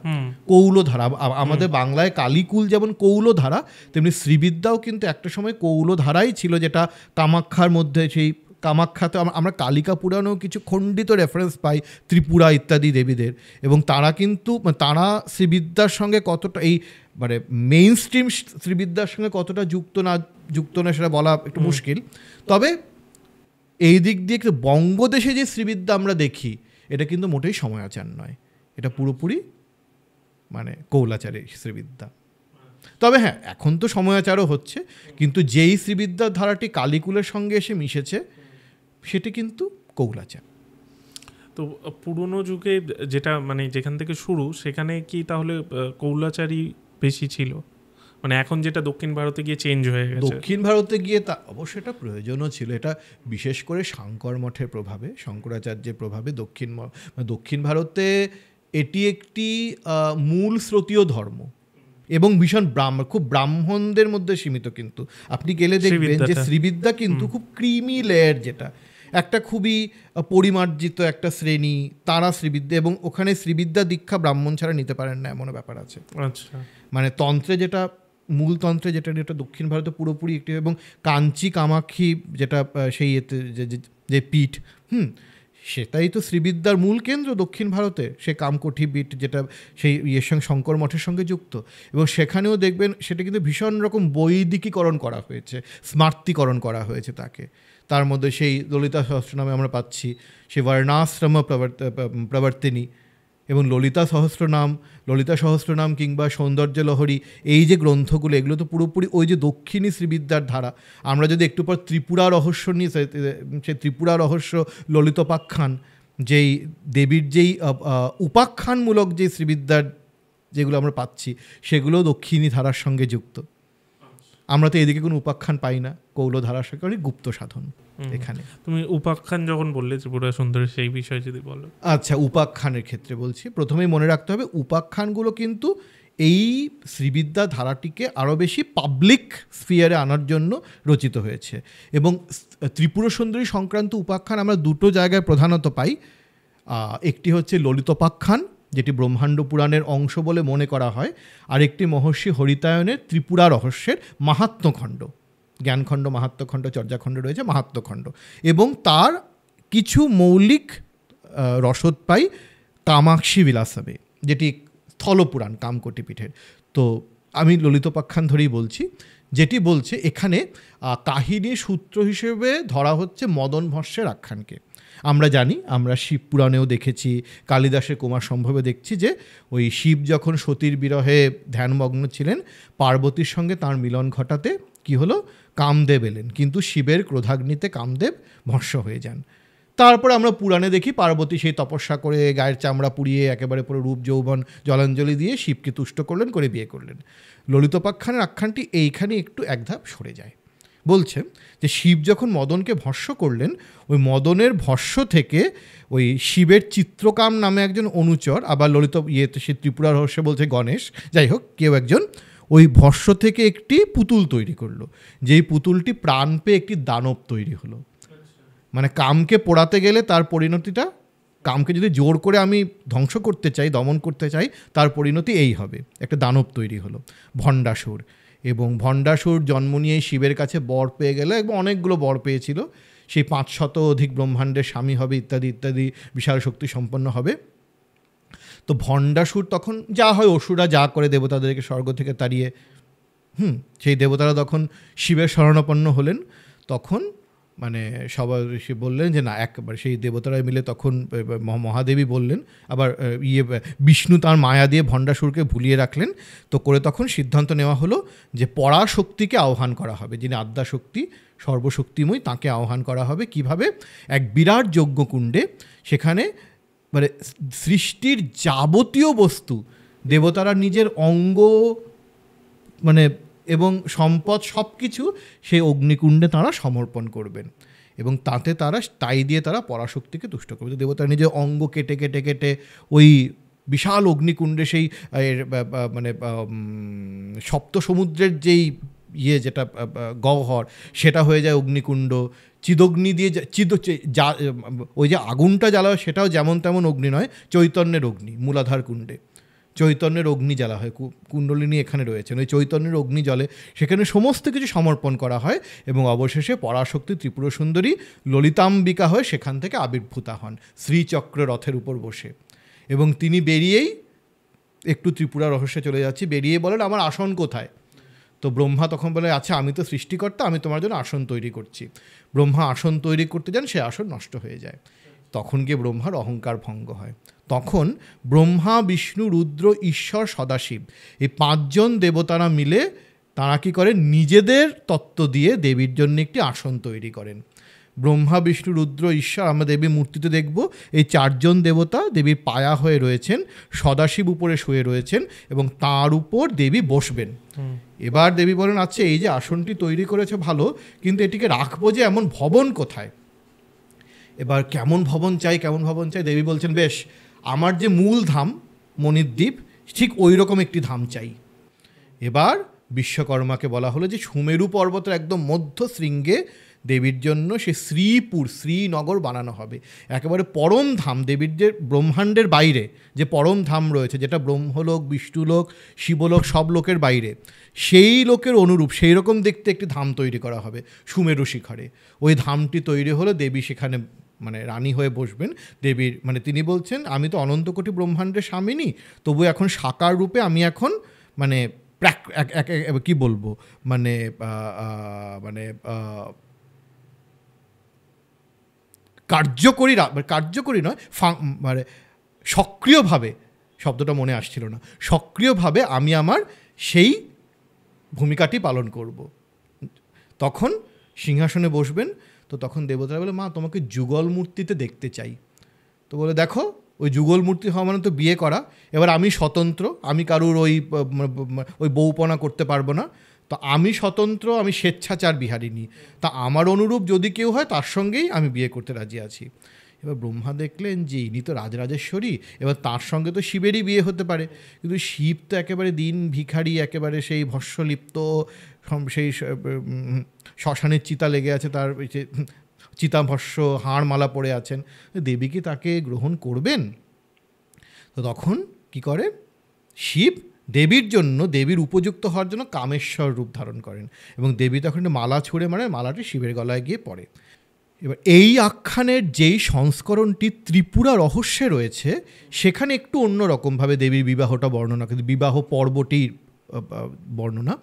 B: কৌল ধারা, আমাদের বাংলায় কালীকুল যেমন কৌল ধারা, তেমনি শ্রীবিদ্যাও কিন্তু একটা সময় কৌল ধারাই ছিল, যেটা কামাখ্যার মধ্যে, সেই কামাখ্যাতে আমরা কালিকা পুরাণেও কিছু খণ্ডিত রেফারেন্স পাই ত্রিপুরা ইত্যাদি দেবীদের, এবং তারা কিন্তু তারা শ্রীবিদ্যার সঙ্গে কতটা এই মানে মেইন স্ট্রিম শ্রীবিদ্যার সঙ্গে কতটা যুক্ত না সেটা বলা একটু মুশকিল। তবে এই দিক দিয়ে বঙ্গদেশে যে শ্রীবিদ্যা আমরা দেখি, এটা কিন্তু মোটেই সময়াচার নয়, এটা পুরোপুরি মানে কৌলাচারের শ্রীবিদ্যা। তবে হ্যাঁ, এখন তো সময়াচারও হচ্ছে, কিন্তু যেই শ্রীবিদ্যার ধারাটি কালীকুলের সঙ্গে এসে মিশেছে সেটি কিন্তু কৌলাচার।
A: তো পুরনো যুগে যেটা মানে যেখান থেকে শুরু, সেখানে কি তাহলে কৌলাচারই বেশি ছিল? মানে এখন যেটা দক্ষিণ ভারতে গিয়ে চেঞ্জ হয়ে গেছে,
B: দক্ষিণ ভারতে গিয়ে তা অবশ্যই এটা প্রয়োজনও ছিল। এটা বিশেষ করে শাঙ্কর মঠের প্রভাবে, শঙ্করাচার্যের প্রভাবে দক্ষিণ ভারতে এটি একটি মূল স্রোতীয় ধর্ম এবং ভীষণ খুব ব্রাহ্মণদের মধ্যে সীমিত। কিন্তু আপনি গেলে দেখবেন যে শ্রীবিদ্যা কিন্তু খুব ক্রিমি লেয়ার, যেটা একটা খুবই পরিমার্জিত একটা শ্রেণী, তারা শ্রীবিদ্যা, এবং ওখানে শ্রীবিদ্যা দীক্ষা ব্রাহ্মণ ছাড়া নিতে পারেন না, এমন ব্যাপার আছে।
A: আচ্ছা,
B: মানে তন্ত্রে যেটা মূল তন্ত্রে যেটা দক্ষিণ ভারতে পুরোপুরি একটি, এবং কাঞ্চি কামাক্ষী যেটা সেই যে পীঠ, সেটাই তো শ্রীবিদ্যার মূল কেন্দ্র দক্ষিণ ভারতে, সে কামকোঠি পীঠ যেটা সেই ইয়ের সঙ্গে শঙ্কর মঠের সঙ্গে যুক্ত। এবং সেখানেও দেখবেন সেটা কিন্তু ভীষণ রকম বৈদিকীকরণ করা হয়েছে, স্মার্তিকরণ করা হয়েছে তাকে। তার মধ্যে সেই ললিতা সহস্রনামে আমরা পাচ্ছি সেই বর্ণাশ্রম প্রবর্তিনী, এবং ললিতা সহস্রনাম কিংবা সৌন্দর্য লহরী, এই যে গ্রন্থগুলো, এগুলো তো পুরোপুরি ওই যে দক্ষিণী শ্রীবিদ্যার ধারা। আমরা যদি একটু পর ত্রিপুরা রহস্য নিয়ে, সেই ত্রিপুরা রহস্য ললিতোপাখ্যান, যেই দেবীর যেই উপাখ্যানমূলক যে শ্রীবিদ্যার যেগুলো আমরা পাচ্ছি, সেগুলো দক্ষিণী ধারার সঙ্গে যুক্ত। আমরা তো এদিকে কোনো উপাখ্যান পাই না, কৌল ধারার সঙ্গে অনেক গুপ্ত সাধন। এখানে
A: তুমি উপাখ্যান যখন বললে ত্রিপুরা সুন্দরী, সেই বিষয়ে যদি বলো।
B: আচ্ছা, উপাখ্যানের ক্ষেত্রে বলছি, প্রথমেই মনে রাখতে হবে উপাখ্যানগুলো কিন্তু এই শ্রীবিদ্যা ধারাটিকে আরও বেশি পাবলিক স্ফিয়ারে আনার জন্য রচিত হয়েছে। এবং ত্রিপুর সুন্দরী সংক্রান্ত উপাখ্যান আমরা দুটো জায়গায় প্রধানত পাই। একটি হচ্ছে ললিতোপাখ্যান, যেটি ব্রহ্মাণ্ড পুরাণের অংশ বলে মনে করা হয়, আর একটি মহর্ষি হরিতায়নের ত্রিপুরা রহস্যের মাহাত্ম্যখণ্ড, জ্ঞানখণ্ড, মাহাত্ম্যখণ্ড, চর্যাখণ্ড রয়েছে, মাহাত্ম্যখণ্ড। এবং তার কিছু মৌলিক রসদ পাই কামাক্ষী বিলাসবে, যেটি স্থলপুরাণ কামকোটি পীঠের। তো আমি ললিতোপাখ্যান ধরেই বলছি, যেটি বলছে এখানে কাহিনীর সূত্র হিসেবে ধরা হচ্ছে মদন ভস্যের আখ্যানকে। আমরা জানি, আমরা শিব পুরাণেও দেখেছি, কালিদাসের কুমার সম্ভবে দেখছি যে ওই শিব যখন সতীর বিরহে ধ্যানমগ্ন ছিলেন, পার্বতীর সঙ্গে তার মিলন ঘটাতে কি হলো, কামদেব এলেন, কিন্তু শিবের ক্রোধাগ্নিতে কামদেব ভস্য হয়ে যান। তারপরে আমরা পুরাণে দেখি পার্বতী সেই তপস্যা করে গায়ের চামড়া পুড়িয়ে একেবারে পুরো রূপ যৌবন জলাঞ্জলি দিয়ে শিবকে তুষ্ট করলেন, করে বিয়ে করলেন। ললিতোপাখ্যানের আখ্যানটি এইখানে একটু এক ধাপ সরে যায়। বলছে যে শিব যখন মদনকে ভস্য করলেন, ওই মদনের ভস্য থেকে ওই শিবের চিত্রকাম নামে একজন অনুচর, আবার সে ত্রিপুরা রহস্যে বলছে গণেশ, যাই হোক কেউ একজন, ওই ভস্য থেকে একটি পুতুল তৈরি করলো, যেই পুতুলটি প্রাণ পেয়ে একটি দানব তৈরি হলো। মানে কামকে পোড়াতে গেলে তার পরিণতিটা, কামকে যদি জোর করে আমি ধ্বংস করতে চাই, দমন করতে চাই, তার পরিণতি এই হবে, একটা দানব তৈরি হলো, ভণ্ডাসুর। এবং ভণ্ডাসুর জন্ম নিয়ে শিবের কাছে বর পেয়ে গেল, এবং অনেকগুলো বর পেয়েছিল, সেই 500 অধিক ব্রহ্মাণ্ডের স্বামী হবে, ইত্যাদি ইত্যাদি, বিশাল শক্তি সম্পন্ন হবে। তো ভণ্ডাসুর তখন যা হয়, অসুরা যা করে দেবতাদেরকে স্বর্গ থেকে তাড়িয়ে, সেই দেবতারা তখন শিবের শরণাপন্ন হলেন। তখন মানে সবাই ঋষি বললেন যে না, একবারে সেই দেবতারা মিলে তখন মহাদেবী বললেন, আবার বিষ্ণু তার মায়া দিয়ে ভণ্ডাসুরকে ভুলিয়ে রাখলেন। তো করে তখন সিদ্ধান্ত নেওয়া হলো যে পরাশক্তিকে আহ্বান করা হবে, যিনি আদ্যাশক্তি সর্বশক্তিময়, তাকে আহ্বান করা হবে। কিভাবে? এক বিরাট যজ্ঞকুণ্ডে, সেখানে মানে সৃষ্টির যাবতীয় বস্তু দেবতারা নিজের অঙ্গ মানে এবং সম্পদ সব কিছু সেই অগ্নিকুণ্ডে তারা সমর্পণ করবেন, এবং তাই দিয়ে তারা পরাশক্তিকে তুষ্ট করবে। দেবতারা নিজের অঙ্গ কেটে কেটে কেটে ওই বিশাল অগ্নিকুণ্ডে, সেই মানে সপ্ত সমুদ্রের যেই যেটা গহ্বর, সেটা হয়ে যায় অগ্নিকুণ্ড। চিদগ্নি দিয়ে ওই যে আগুনটা জ্বালা, সেটাও যেমন তেমন অগ্নি নয়, চৈতন্যের অগ্নি, মূলাধার কুণ্ডে চৈতন্যের অগ্নি জ্বালা হয়। কুণ্ডলিনী এখানে রয়েছেন, ওই চৈতন্যের অগ্নি জলে সেখানে সমস্ত কিছু সমর্পণ করা হয়, এবং অবশেষে পরাশক্তি ত্রিপুর সুন্দরী ললিতাম্বিকা হয়ে সেখান থেকে আবির্ভূতা হন শ্রীচক্র রথের উপর বসে। এবং তিনি বেরিয়েই, একটু ত্রিপুরা রহস্যে চলে যাচ্ছি, বেরিয়ে বলেন আমার আসন কোথায়? তো ব্রহ্মা তখন বলে আচ্ছা, আমি তো সৃষ্টিকর্তা, আমি তোমার জন্য আসন তৈরি করছি। ব্রহ্মা আসন তৈরি করতে যান, সে আসন নষ্ট হয়ে যায়। তখন গিয়ে ব্রহ্মার অহংকার ভঙ্গ হয়। তখন ব্রহ্মা, বিষ্ণু, রুদ্র, ঈশ্বর, সদাশিব, এই 5 জন দেবতারা মিলে তারা কী করেন, নিজেদের তত্ত্ব দিয়ে দেবীর জন্য একটি আসন তৈরি করেন। ব্রহ্মা, বিষ্ণু, রুদ্র, ঈশ্বর, আমরা দেবীর মূর্তিতে দেখব এই 4 জন দেবতা দেবীর পায়া হয়ে রয়েছেন, সদাশিব উপরে শুয়ে রয়েছেন, এবং তার উপর দেবী বসবেন। এবার দেবী বলেন আচ্ছা, এই যে আসনটি তৈরি করেছে ভালো, কিন্তু এটিকে রাখবো যে এমন ভবন কোথায়? এবার কেমন ভবন চাই, কেমন ভবন চাই? দেবী বলছেন বেশ, আমার যে মূল ধাম মণিদ্বীপ, ঠিক ওই রকম একটি ধাম চাই। এবার বিশ্বকর্মাকে বলা হলো যে সুমেরু পর্বতের একদম মধ্য শৃঙ্গে দেবীর জন্য সে শ্রীনগর বানানো হবে, একেবারে পরম ধাম। দেবীর যে ব্রহ্মাণ্ডের বাইরে যে পরম ধাম রয়েছে, যেটা ব্রহ্মলোক, বিষ্ণুলোক, শিবলোক, সব লোকের বাইরে, সেই লোকের অনুরূপ সেই রকম দেখতে একটি ধাম তৈরি করা হবে সুমেরু শিখরে। ওই ধামটি তৈরি হলো, দেবী সেখানে মানে রানী হয়ে বসবেন। দেবীর মানে তিনি বলছেন আমি তো অনন্ত কোটি ব্রহ্মাণ্ডের স্বামিনী, তবু এখন সাকার রূপে আমি এখন মানে কি বলবো, মানে মানে কার্যকরী নয়, মানে সক্রিয়ভাবে, শব্দটা মনে আসছিল না, সক্রিয়ভাবে আমি আমার সেই ভূমিকাটি পালন করব। তখন সিংহাসনে বসবেন। তো তখন দেবতারা বলে মা, তোমাকে যুগল মূর্তিতে দেখতে চাই। তো বলে দেখো, ওই যুগল মূর্তি হওয়া মানে তো বিয়ে করা। এবার আমি স্বতন্ত্র, আমি কারুর ওই বউপনা করতে পারবো না। তো আমি স্বতন্ত্র, আমি স্বেচ্ছাচার বিহারিনী। তা আমার অনুরূপ যদি কেউ হয় তার সঙ্গেই আমি বিয়ে করতে রাজি আছি। এবার ব্রহ্মা দেখলেন যে ইনি তো রাজরাজেশ্বরী, এবার তার সঙ্গে তো শিবেরই বিয়ে হতে পারে, কিন্তু শিব তো একেবারে দিন ভিখারি, একেবারে সেই ভস্মলিপ্ত, সেই শ্মশানের চিতা লেগে আছে, তার চিতাভস্য হাড়মালা পড়ে আছেন, দেবী কি তাকে গ্রহণ করবেন? তো তখন কি করে শিব দেবীর জন্য, দেবীর উপযুক্ত হওয়ার জন্য কামেশ্বর রূপ ধারণ করেন, এবং দেবী তখন মালা ছুঁড়ে মারে, মালাটি শিবের গলায় গিয়ে পড়ে। এবার এই আখ্যানের যেই সংস্করণটি ত্রিপুরা রহস্যে রয়েছে, সেখানে একটু অন্যরকমভাবে দেবীর বিবাহটা বর্ণনা, কিন্তু বিবাহ পর্বটির বর্ণনা,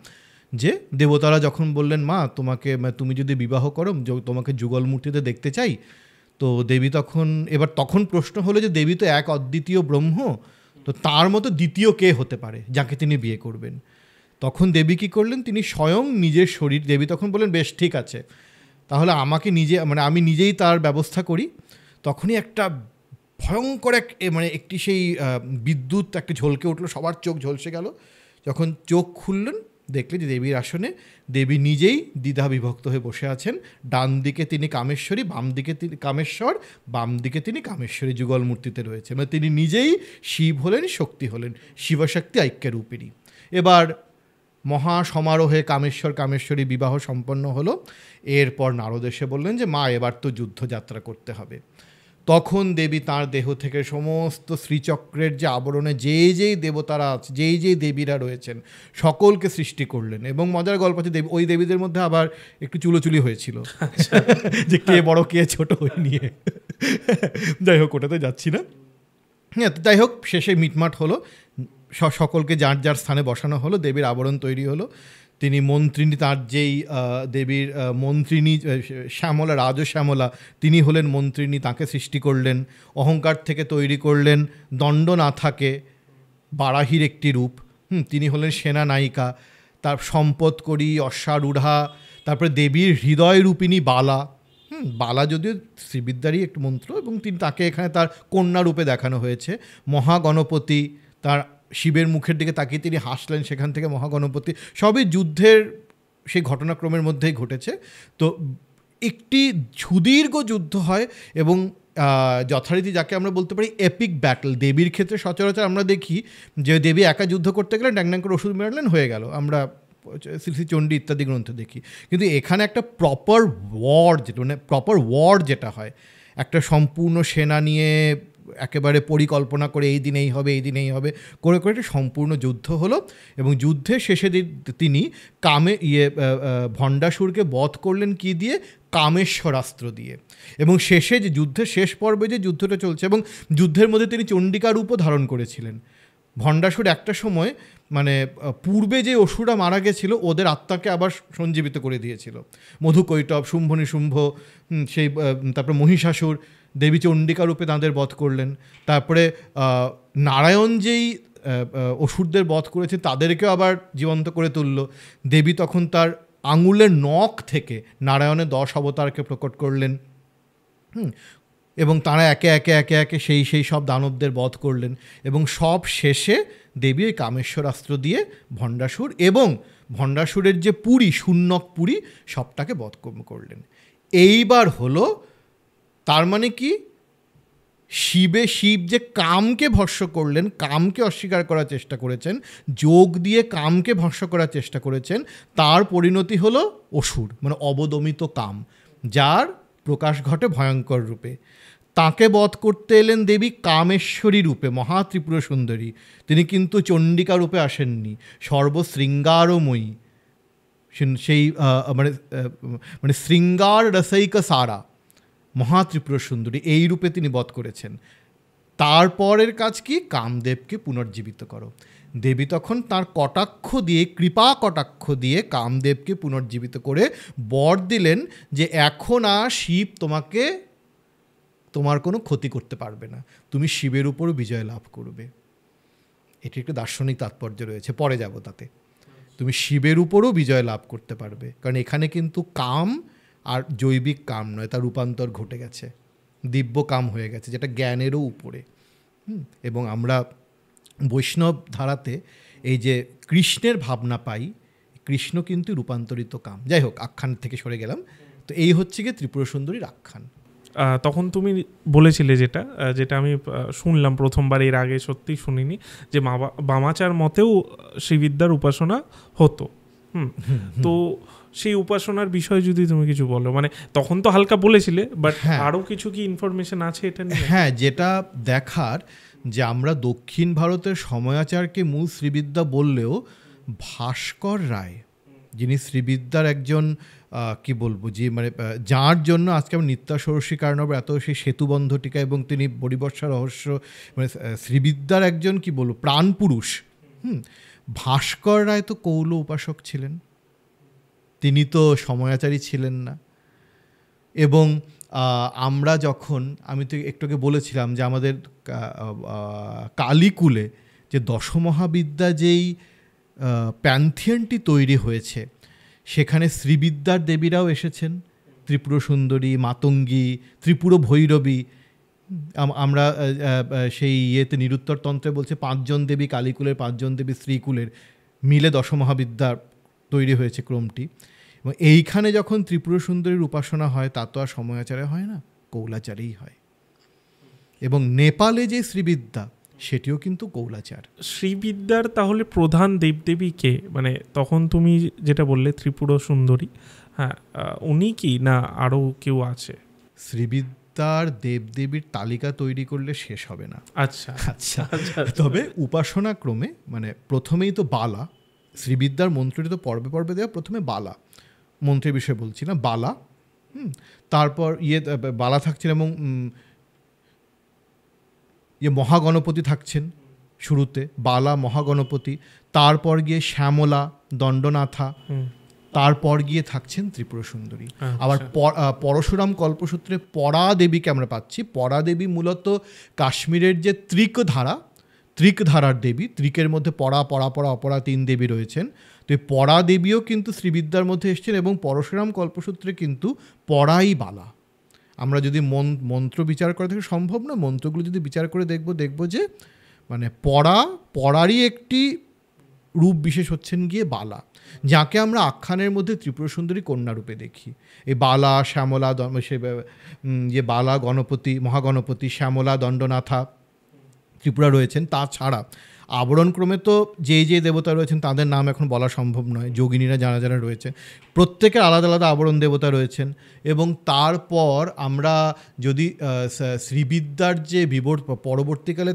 B: যে দেবতারা যখন বললেন মা তোমাকে, তুমি যদি বিবাহ করো, তোমাকে যুগল মূর্তিতে দেখতে চাই, তো দেবী তখন প্রশ্ন হলো যে দেবী তো এক অদ্বিতীয় ব্রহ্ম, তো তার মতো দ্বিতীয় কে হতে পারে যাকে তিনি বিয়ে করবেন? তখন দেবী কী করলেন, তিনি স্বয়ং নিজের শরীর, দেবী তখন বললেন বেশ ঠিক আছে, তাহলে আমাকে আমি নিজেই তার ব্যবস্থা করি। তখনই একটা ভয়ঙ্কর একটি সেই বিদ্যুৎ একটা ঝলকে উঠলো, সবার চোখ ঝলসে গেল। যখন চোখ খুললেন দেখলেন যে দেবীর আসনে দেবী নিজেই দ্বিধা বিভক্ত হয়ে বসে আছেন। ডান দিকে তিনি কামেশ্বরী, বাম দিকে তিনি কামেশ্বর, বাম দিকে তিনি কামেশ্বরী যুগল মূর্তিতে রয়েছে, মানে তিনি নিজেই শিব হলেন, শক্তি হলেন, শিবশক্তি ঐক্যরূপিণী। এবার মহা সমারোহে কামেশ্বরী বিবাহ সম্পন্ন হলো। এরপর নারদ এসে বললেন যে মা এবার তো যুদ্ধযাত্রা করতে হবে। তখন দেবী তাঁর দেহ থেকে সমস্ত শ্রীচক্রের যে আবরণে যেই দেবতারা আছে, যেই দেবীরা রয়েছেন, সকলকে সৃষ্টি করলেন। এবং মজার গল্প আছে, ওই দেবীদের মধ্যে আবার একটু চুলোচুলি হয়েছিল, যে কে বড় কে ছোট হয়ে নিয়ে। যাই হোক, ওটাতে যাচ্ছি না। হ্যাঁ, যাই হোক, শেষে মিটমাট হলো, সকলকে যার যার স্থানে বসানো হলো, দেবীর আবরণ তৈরি হলো। তিনি মন্ত্রিনী, তার যেই দেবীর মন্ত্রিনী শ্যামলা, রাজশ্যামলা, তিনি হলেন মন্ত্রিনী, তাকে সৃষ্টি করলেন। অহংকার থেকে তৈরি করলেন দণ্ড না থাকে বারাহীর একটি রূপ, তিনি হলেন সেনা নায়িকা। তার সম্পদ করি অশ্বারূঢ়া। তারপরে দেবীর হৃদয় রূপিণী বালা, বালা যদিও শ্রীবিদ্যারই একটি মন্ত্র, এবং তাকে এখানে তার কন্যা রূপে দেখানো হয়েছে। মহাগণপতি, তার শিবের মুখের দিকে তাকিয়ে তিনি হাসলেন, সেখান থেকে মহাগণপতি। সবই যুদ্ধের সেই ঘটনাক্রমের মধ্যেই ঘটেছে। তো একটি সুদীর্ঘ যুদ্ধ হয়, এবং যথারীতি যাকে আমরা বলতে পারি এপিক ব্যাটল। দেবীর ক্ষেত্রে সচরাচর আমরা দেখি যে দেবী একা যুদ্ধ করতে গেলে ড্যাং ড্যাং করে ওষুধ মেরালেন, হয়ে গেল, আমরা শ্রী শ্রী চণ্ডী ইত্যাদি গ্রন্থে দেখি। কিন্তু এখানে একটা প্রপার ওয়ার যেটা হয়, একটা সম্পূর্ণ সেনা নিয়ে একেবারে পরিকল্পনা করে এই দিন এই হবে, এই দিন এই হবে করে করে একটা সম্পূর্ণ যুদ্ধ হলো। এবং যুদ্ধের শেষে তিনি ভণ্ডাসুরকে বধ করলেন কি দিয়ে? কামেশ্বরাস্ত্র দিয়ে। এবং শেষে যে যুদ্ধের শেষ পর্বে যে যুদ্ধটা চলছে, এবং যুদ্ধের মধ্যে তিনি চণ্ডিকা রূপও ধারণ করেছিলেন। ভণ্ডাসুর একটা সময় পূর্বে যে অসুরা মারা গেছিল, ওদের আত্মাকে আবার সঞ্জীবিত করে দিয়েছিল। মধুকৈটব, শুম্ভ নিশুম্ভ, সেই তারপরে মহিষাসুর, দেবী চণ্ডিকা রূপে তাঁদের বধ করলেন। তারপরে নারায়ণ যেই অসুরদের বধ করেছে, তাদেরকেও আবার জীবন্ত করে তুলল। দেবী তখন তার আঙুলের নখ থেকে নারায়ণের 10 অবতারকে প্রকট করলেন, এবং তারা একে একে সেই সব দানবদের বধ করলেন। এবং সব শেষে দেবী ওই কামেশ্বরাস্ত্র দিয়ে ভণ্ডাসুর এবং ভণ্ডাসুরের যে পুরী, শূন্যক পুরী, সবটাকে বধ করলেন। এইবার হলো, তার মানে কি, শিব যে কামকে ভস্য করলেন, কামকে অস্বীকার করার চেষ্টা করেছেন, যোগ দিয়ে কামকে ভস্য করার চেষ্টা করেছেন, তার পরিণতি হলো অসুর, মানে অবদমিত কাম, যার প্রকাশ ঘটে ভয়ঙ্কর রূপে। তাকে বধ করতে এলেন দেবী কামেশ্বরী রূপে, মহাত্রিপুরা সুন্দরী। তিনি কিন্তু চণ্ডিকা রূপে আসেননি, সর্বশৃঙ্গারময়ী, সেই মানে শৃঙ্গার রসৈক সারা মহাত্রিপুরা সুন্দরী, এই রূপে তিনি বধ করেছেন। তারপরের কাজ কি? কামদেবকে পুনর্জীবিত করো। দেবী তখন তার কটাক্ষ দিয়ে, কৃপা কটাক্ষ দিয়ে কামদেবকে পুনর্জীবিত করে বর দিলেন যে এখন আর শিব তোমার কোনো ক্ষতি করতে পারবে না, তুমি শিবের উপরও বিজয় লাভ করবে। এটি একটু দার্শনিক তাৎপর্য রয়েছে, পরে যাব তাতে। তুমি শিবের উপরও বিজয় লাভ করতে পারবে, কারণ এখানে কিন্তু কাম আর জৈবিক কাম নয়, তার রূপান্তর ঘটে গেছে, দিব্য কাম হয়ে গেছে, যেটা জ্ঞানেরও উপরে। এবং আমরা বৈষ্ণব ধারাতে এই যে কৃষ্ণের ভাবনা পাই, কৃষ্ণ কিন্তু রূপান্তরিত কাম। যাই হোক, আখ্যান থেকে সরে গেলাম। তো এই হচ্ছে গিয়ে ত্রিপুরা সুন্দরীর আখ্যান।
A: তখন তুমি বলেছিলে যেটা আমি শুনলাম প্রথমবার, এর আগে সত্যিই শুনিনি, যে বামাচার মতেও শ্রীবিদ্যার উপাসনা হতো। তো সেই উপাসনার বিষয়ে যদি তুমি কিছু বলো, মানে তখন তো হালকা বলেছিলে, বাট আরও কিছু কি ইনফরমেশন আছে এটা নিয়ে?
B: হ্যাঁ, যেটা দেখার যে আমরা দক্ষিণ ভারতের সময়াচারকে মূল শ্রীবিদ্যা বললেও ভাস্কর রায়, যিনি শ্রীবিদ্যার একজন কি বলবো, যে মানে যার জন্য আজকে আমি নিত্যা ষোড়শী কারণব এত সেই সেতুবন্ধ টিকা এবং তিনি বরিবর্ষা রহস্য, মানে শ্রীবিদ্যার একজন কি বলবো প্রাণ পুরুষ। ভাস্কর রায় তো কৌল উপাসক ছিলেন, তিনি তো সময়াচারী ছিলেন না। এবং আমরা যখন, আমি তো একটুকে বলেছিলাম যে আমাদের কালীকুলে যে দশমহাবিদ্যা যেই প্যান্থিয়নটি তৈরি হয়েছে, সেখানে শ্রীবিদ্যার দেবীরাও এসেছেন, ত্রিপুর সুন্দরী, মাতঙ্গী, ত্রিপুর ভৈরবী। আমরা সেই ইয়েতে নিরুত্তর তন্ত্রে বলছে 5 জন দেবী কালীকুলের, 5 জন দেবী শ্রীকুলের মিলে দশমহাবিদ্যা তৈরি হয়েছে ক্রমটি। এবং এইখানে যখন ত্রিপুর সুন্দরীর উপাসনা হয়, তা তো আর সময়াচারে হয় না, কৌলাচারেই হয়। এবং নেপালে যে শ্রীবিদ্যা, সেটিও কিন্তু কৌলাচার।
A: শ্রীবিদ্যার তাহলে প্রধান দেবদেবী কে? মানে তখন তুমি যেটা বললে ত্রিপুর সুন্দরী, হ্যাঁ, উনি কি না আরও কেউ আছে?
B: শ্রীবিদ্যার দেবদেবীর তালিকা তৈরি করলে শেষ হবে না।
A: আচ্ছা আচ্ছা।
B: তবে উপাসনা ক্রমে, মানে প্রথমেই তো বালা, শ্রীবিদ্যার মন্ত্রটি তো পর্বে পর্বে দেওয়া, প্রথমে বালা, মন্ত্রের বিষয়ে বলছি না, বালা, তারপর বালা থাকছেন, এবং মহাগণপতি থাকছেন শুরুতে, বালা মহাগণপতি, তারপর গিয়ে শ্যামলা, দণ্ডনাথা, তারপর গিয়ে থাকছেন ত্রিপুর সুন্দরী। আবার পরশুরাম কল্পসূত্রে পরা দেবীকে আমরা পাচ্ছি। পরা দেবী মূলত কাশ্মীরের যে ত্রিকধারার দেবী, ত্রিকের মধ্যে পরা, পরা, পরা, অপরা 3 দেবী রয়েছেন। তো এই পরা দেবীও কিন্তু শ্রীবিদ্যার মধ্যে এসছেন, এবং পরশুরাম কল্পসূত্রে কিন্তু পরাই বালা। আমরা যদি মন্ত্র বিচার করা থেকে সম্ভব না, মন্ত্রগুলো যদি বিচার করে দেখব যে মানে পরারই একটি রূপ বিশেষ হচ্ছেন গিয়ে বালা, যাকে আমরা আখ্যানের মধ্যে ত্রিপুর সুন্দরী কন্যা রূপে দেখি। এই বালা, শ্যামলা, বালা গণপতি, মহাগণপতি, শ্যামলা, দণ্ডনাথা, ত্রিপুরা রয়েছেন। তাছাড়া আবরণক্রমে তো যে দেবতা রয়েছেন তাদের নাম এখন বলা সম্ভব নয়, যোগিনীরা যারা রয়েছে, প্রত্যেকের আলাদা আলাদা আবরণ দেবতা রয়েছেন। এবং তারপর আমরা যদি শ্রীবিদ্যার যে পরবর্তীকালে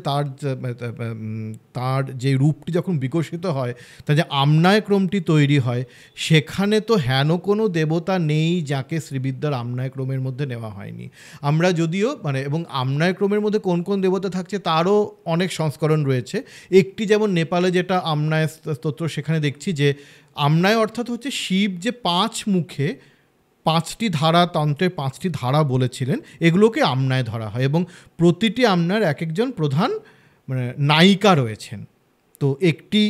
B: তার যে রূপটি যখন বিকশিত হয়, তা যে আমনায় ক্রমটি তৈরি হয়, সেখানে তো হেন কোনো দেবতা নেই যাকে শ্রীবিদ্যার আমনায় ক্রমের মধ্যে নেওয়া হয়নি। আমরা যদিও মানে, এবং আমনায় ক্রমের মধ্যে কোন কোন দেবতা থাকছে তারও অনেক সংস্করণ রয়েছে। একটি যেমন নেপালে যেটা আমনায় স্তোত্র, সেখানে দেখছি যে আমনায় অর্থাৎ হচ্ছে শিব যে 5 মুখে 5টি ধারা, তন্ত্রের 5টি ধারা বলেছিলেন, এগুলোকে আমনায় ধরা হয়। এবং প্রতিটি আমনার এক একজন প্রধান মানে নায়িকা রয়েছেন। তো একটি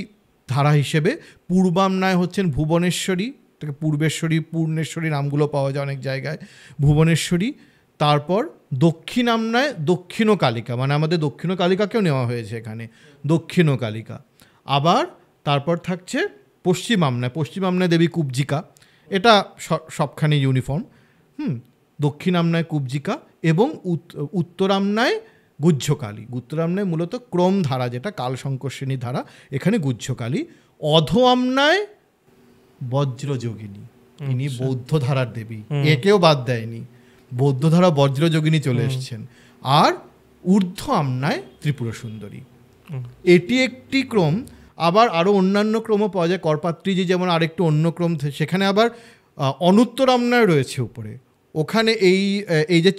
B: ধারা হিসেবে পূর্বামনায় হচ্ছেন ভুবনেশ্বরী, থেকে পূর্বেশ্বরী, পূর্ণেশ্বরী নামগুলো পাওয়া যায় অনেক জায়গায়, ভুবনেশ্বরী। তারপর দক্ষিণ আমনায় দক্ষিণ কালিকা, মানে আমাদের দক্ষিণ কালিকাকেও নেওয়া হয়েছে এখানে, দক্ষিণ কালিকা। আবার তারপর থাকছে পশ্চিম আমনায় দেবী কুব্জিকা, এটা সবখানে ইউনিফর্ম। দক্ষিণ আমনায় কুব্জিকা, এবং উত্তরামনায় গুহ্যকালী। উত্তরামনায় মূলত ক্রম ধারা, যেটা কাল শঙ্কর্ষিণী ধারা, এখানে গুহ্যকালী। অধ আমনায় বজ্রযোগিনী, ইনি বৌদ্ধ ধারার দেবী, একেও বাদ দেয়নি, বৌদ্ধ ধারা বজ্রযোগিনী চলে এসছেন। আর ঊর্ধ্ব আমনায় ত্রিপুর সুন্দরী, এটি একটি ক্রম। আবার আরও অন্যান্য ক্রমও পাওয়া যায়, করপাত্রীজি যেমন আরেকটু অন্য ক্রম, সেখানে আবার অনুত্তর আমনায় রয়েছে উপরে। ওখানে এই যে